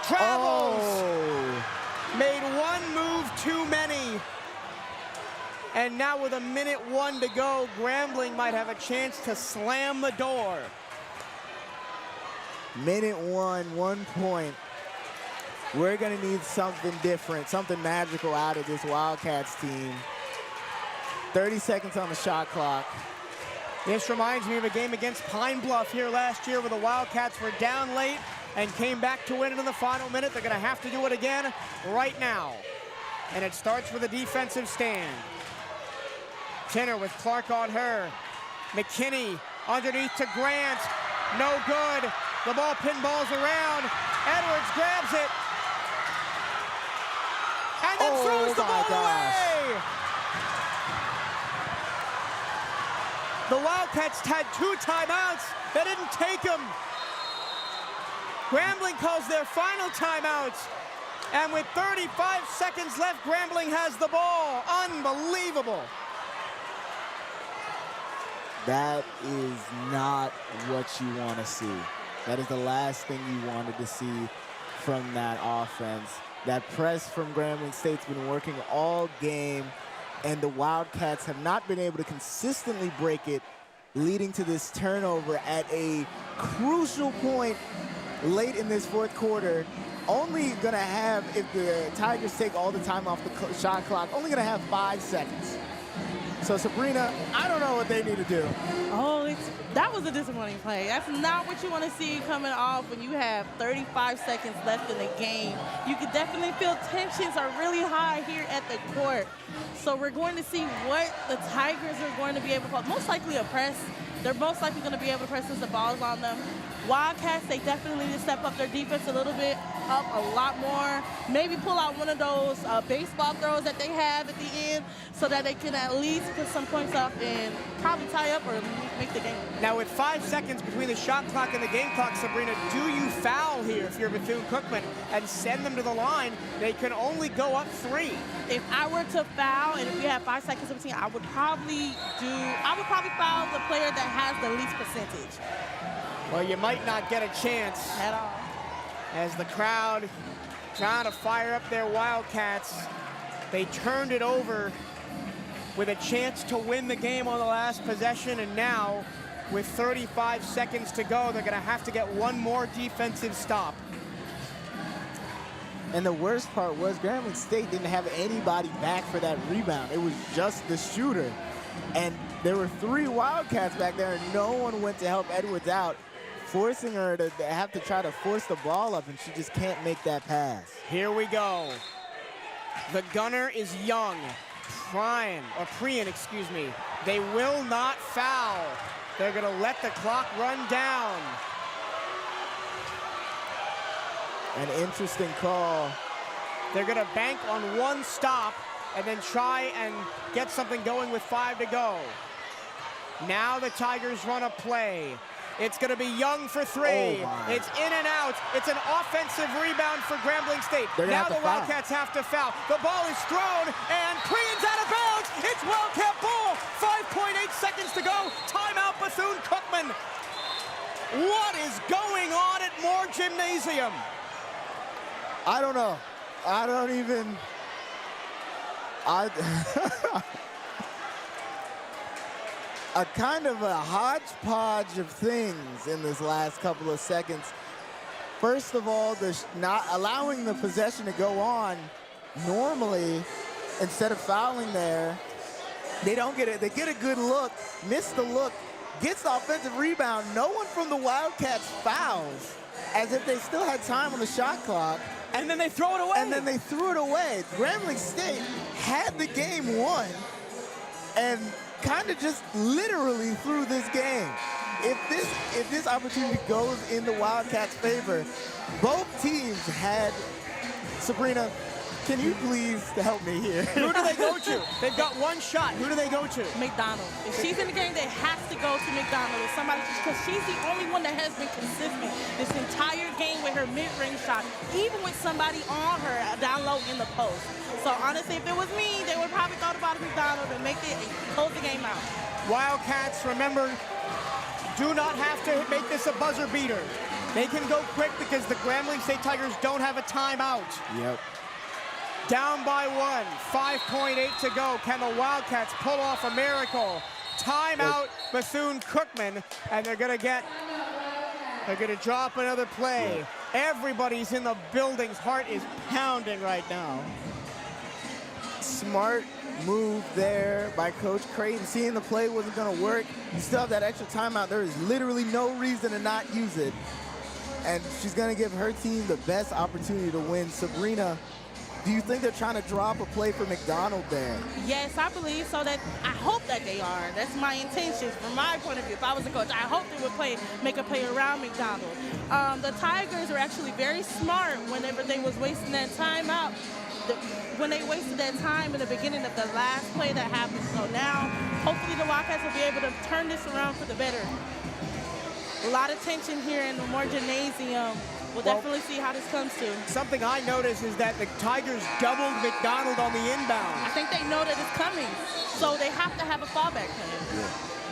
Speaker 1: travels.
Speaker 2: Oh.
Speaker 1: Made 1 move too many. And now with 1:01 to go, Grambling might have a chance to slam the door.
Speaker 2: Minute 1 point. We're gonna need something different, something magical out of this Wildcats team. 30 seconds on the shot clock.
Speaker 1: This reminds me of a game against Pine Bluff here last year where the Wildcats were down late and came back to win it in the final minute. They're gonna have to do it again right now. And it starts with a defensive stand. Tinner with Clark on her. McKinney underneath to Grant. No good. The ball pinballs around. Edwards grabs it. And then throws the ball away. The Wildcats had 2 timeouts. They didn't take them. Grambling calls their final timeouts. And with 35 seconds left, Grambling has the ball. Unbelievable.
Speaker 2: That is not what you want to see. That is the last thing you wanted to see from that offense. That press from Grambling State's been working all game, and the Wildcats have not been able to consistently break it, leading to this turnover at a crucial point late in this 4th quarter. Only gonna have, if the Tigers take all the time off the shot clock, only gonna have 5 seconds. So Sabrina, I don't know what they need to do.
Speaker 3: Oh, that was a disappointing play. That's not what you want to see coming off when you have 35 seconds left in the game. You can definitely feel tensions are really high here at the court. So we're going to see what the Tigers are going to be able to, most likely a press. They're most likely going to be able to press since the ball's on them. Wildcats, they definitely need to step up their defense a little bit, up a lot more. Maybe pull out one of those baseball throws that they have at the end so that they can at least put some points up and probably tie up or make the game.
Speaker 1: Now with 5 seconds between the shot clock and the game clock, Sabrina, do you foul here if you're Bethune-Cookman and send them to the line? They can only go up 3.
Speaker 3: If I were to foul and if we had 5 seconds in between, I would probably foul the player that has the least percentage.
Speaker 1: Well, you might not get a chance
Speaker 3: At all.
Speaker 1: as the crowd trying to fire up their Wildcats. They turned it over with a chance to win the game on the last possession, and now with 35 seconds to go, they're gonna have to get 1 more defensive stop.
Speaker 2: And the worst part was Grambling State didn't have anybody back for that rebound. It was just the shooter. And there were 3 Wildcats back there, and no one went to help Edwards out, forcing her to have to try to force the ball up, and she just can't make that pass.
Speaker 1: Here we go. The gunner is Young. Prian, excuse me. They will not foul. They're gonna let the clock run down.
Speaker 2: An interesting call.
Speaker 1: They're gonna bank on 1 stop and then try and get something going with 5 to go. Now the Tigers run a play. It's going to be Young for three.
Speaker 2: Oh, my.
Speaker 1: It's in and out. It's an offensive rebound for Grambling State.
Speaker 2: They're gonna
Speaker 1: Now
Speaker 2: have
Speaker 1: the
Speaker 2: to foul.
Speaker 1: Wildcats have to foul. The ball is thrown, and Crean's out of bounds. It's Wildcat ball. 5.8 seconds to go. Timeout, Bethune-Cookman. What is going on at Moore Gymnasium?
Speaker 2: I don't know. I don't even. A kind of a hodgepodge of things in this last couple of seconds. First of all, not allowing the possession to go on. Normally, instead of fouling there, they don't get it. They get a good look, miss the look, gets the offensive rebound. No one from the Wildcats fouls, as if they still had time on the shot clock.
Speaker 1: And then they throw it away.
Speaker 2: And then they threw it away. Grambling State had the game won and kind of just literally threw this game. If this opportunity goes in the Wildcats' favor, both teams had. Sabrina, can you please help me here?
Speaker 1: Who do they go to? They've got one shot. Who do they go to?
Speaker 3: McDonald. If she's in the game, they have to go to McDonald. If somebody, because she's the only one that has been consistent this entire game with her mid-range shot, even with somebody on her down low in the post. So honestly, if it was me, they would probably thought about McDonald and make it close the game out.
Speaker 1: Wildcats, remember, do not have to make this a buzzer beater. They can go quick because the Grambling State Tigers don't have a timeout.
Speaker 2: Yep.
Speaker 1: Down by one, 5.8 to go. Can the Wildcats pull off a miracle? Timeout, Bethune-Cookman, and they're gonna drop another play.
Speaker 2: Yeah.
Speaker 1: Everybody's in the building's heart is pounding right now.
Speaker 2: Smart move there by Coach Creighton. Seeing the play wasn't gonna work. You still have that extra timeout. There is literally no reason to not use it. And she's gonna give her team the best opportunity to win. Sabrina, do you think they're trying to drop a play for McDonald there?
Speaker 3: Yes, I believe so. That I hope that they are. That's my intentions from my point of view. If I was a coach, I hope they would make a play around McDonald. The Tigers were actually very smart whenever they was wasting that time out. When they wasted that time in the beginning of the last play that happened. So now, hopefully the Wildcats will be able to turn this around for the better. A lot of tension here in the Moore Gymnasium. We'll definitely see how this comes to.
Speaker 1: Something I noticed is that the Tigers doubled McDonald on the inbound.
Speaker 3: I think they know that it's coming, so they have to have a fallback plan.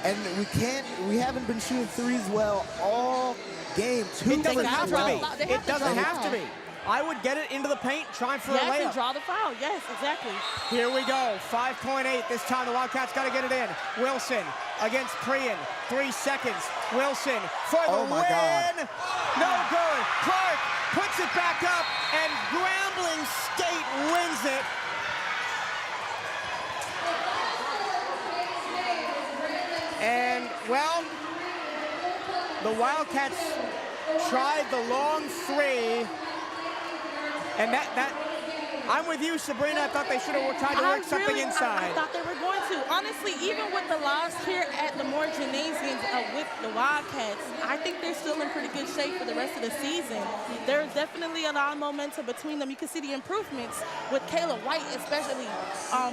Speaker 2: And we haven't been shooting threes well all game.
Speaker 1: It doesn't have to be.
Speaker 3: They have
Speaker 1: It
Speaker 3: to
Speaker 1: doesn't
Speaker 3: draw
Speaker 1: have to
Speaker 3: the
Speaker 1: be. I would get it into the paint, try for a
Speaker 3: Yes,
Speaker 1: layup.
Speaker 3: and draw the foul. Yes, exactly.
Speaker 1: Here we go, 5.8. This time the Wildcats got to get it in. Wilson against Crean, 3 seconds. Wilson for the
Speaker 2: Oh my
Speaker 1: win.
Speaker 2: God.
Speaker 1: No good. Clark puts it back up, and Grambling State wins it. And, well, the Wildcats tried the long three, and I'm with you, Sabrina. I thought they should have tried to work something inside.
Speaker 3: I thought they were going to. Honestly, even with the loss here at the Moore Gymnasium with the Wildcats, I think they're still in pretty good shape for the rest of the season. There's definitely a lot of momentum between them. You can see the improvements with Kayla White, especially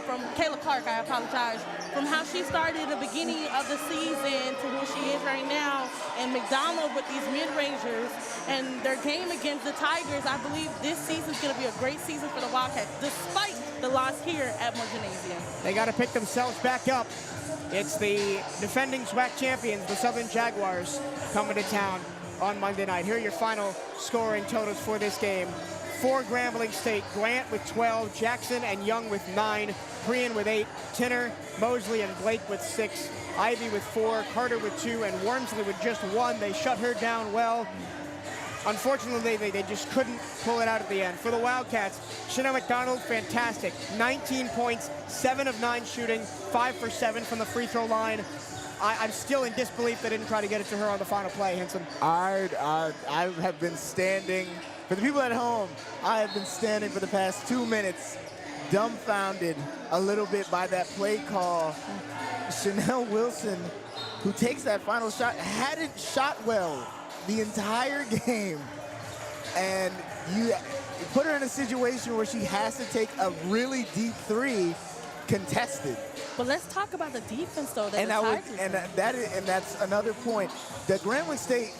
Speaker 3: from Kayla Clark, I apologize, from how she started at the beginning of the season to who she is right now, and McDonald with these mid-rangers and their game against the Tigers. I believe this season's going to be a great season for the Wildcats, despite the loss here at Moore Gymnasium.
Speaker 1: They got to pick themselves back up. It's the defending SWAC champions, the Southern Jaguars, coming to town on Monday night. Here are your final scoring totals for this game. For Grambling State, Grant with 12, Jackson and Young with 9, Crean with 8, Tinner, Mosley, and Blake with 6, Ivy with 4, Carter with 2, and Wormsley with just 1. They shut her down well. Unfortunately, they just couldn't pull it out at the end. For the Wildcats, Chanel McDonald, fantastic. 19 points, 7 of 9 shooting, 5 for 7 from the free throw line. I'm still in disbelief they didn't try to get it to her on the final play, Henson.
Speaker 2: I have been standing, for the people at home, I have been standing for the past 2 minutes, dumbfounded a little bit by that play call. Chanel Wilson, who takes that final shot, hadn't shot well the entire game, and you put her in a situation where she has to take a really deep three, contested.
Speaker 3: But let's talk about the defense, though. That
Speaker 2: That's another point. The Grambling State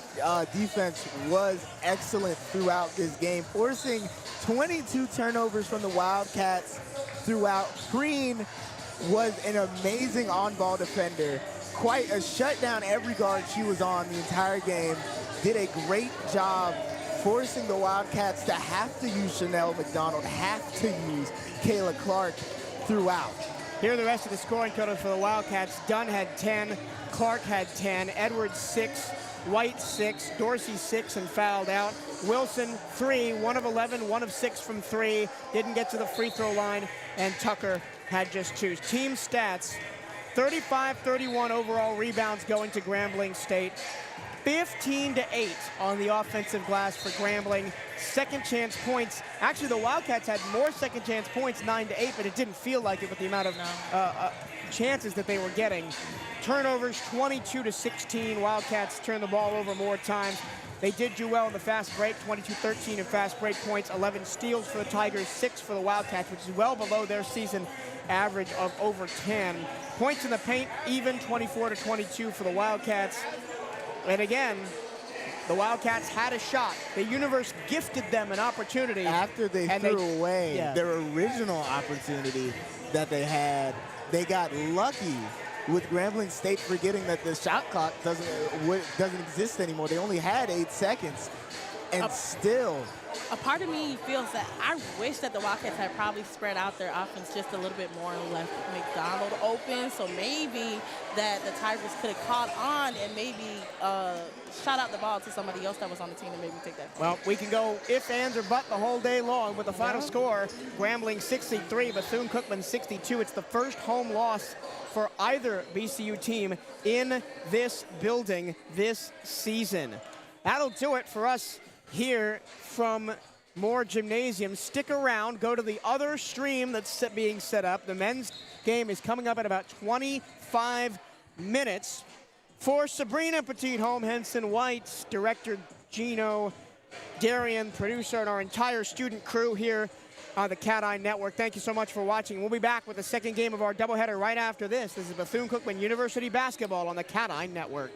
Speaker 2: defense was excellent throughout this game, forcing 22 turnovers from the Wildcats throughout. Green was an amazing on-ball defender. Quite a shutdown every guard she was on the entire game. Did a great job forcing the Wildcats to have to use Chanel McDonald, have to use Kayla Clark throughout.
Speaker 1: Here are the rest of the scoring totals for the Wildcats. Dunn had 10, Clark had 10, Edwards 6, White 6, Dorsey 6 and fouled out. Wilson 3, 1 of 11, 1 of 6 from 3, didn't get to the free throw line, and Tucker had just 2. Team stats, 35-31 overall rebounds going to Grambling State. 15-8 on the offensive glass for Grambling. Second chance points. Actually, the Wildcats had more second chance points, 9-8, but it didn't feel like it with the amount of chances that they were getting. Turnovers, 22-16. Wildcats turned the ball over more times. They did do well in the fast break, 22-13 in fast break points, 11 steals for the Tigers, 6 for the Wildcats, which is well below their season average of over 10. Points in the paint, even 24-22 for the Wildcats. And again, the Wildcats had a shot. The universe gifted them an opportunity.
Speaker 2: After they threw away their original opportunity that they had, they got lucky with Grambling State forgetting that the shot clock doesn't exist anymore. They only had 8 seconds. And still,
Speaker 3: a part of me feels that I wish that the Wildcats had probably spread out their offense just a little bit more and left McDonald open. So maybe that the Tigers could have caught on and maybe shot out the ball to somebody else that was on the team and maybe take that point.
Speaker 1: Well, we can go if, ands, or but the whole day long with the final score. Grambling 63, Bethune-Cookman 62. It's the first home loss for either BCU team in this building this season. That'll do it for us here from Moore Gymnasium. Stick around, go to the other stream that's being set up. The men's game is coming up in about 25 minutes. For Sabrina Petit-Home, Henson White, director Gino, Darian, producer, and our entire student crew here on the CatEye Network, thank you so much for watching. We'll be back with the second game of our doubleheader right after this. This is Bethune-Cookman University Basketball on the CatEye Network.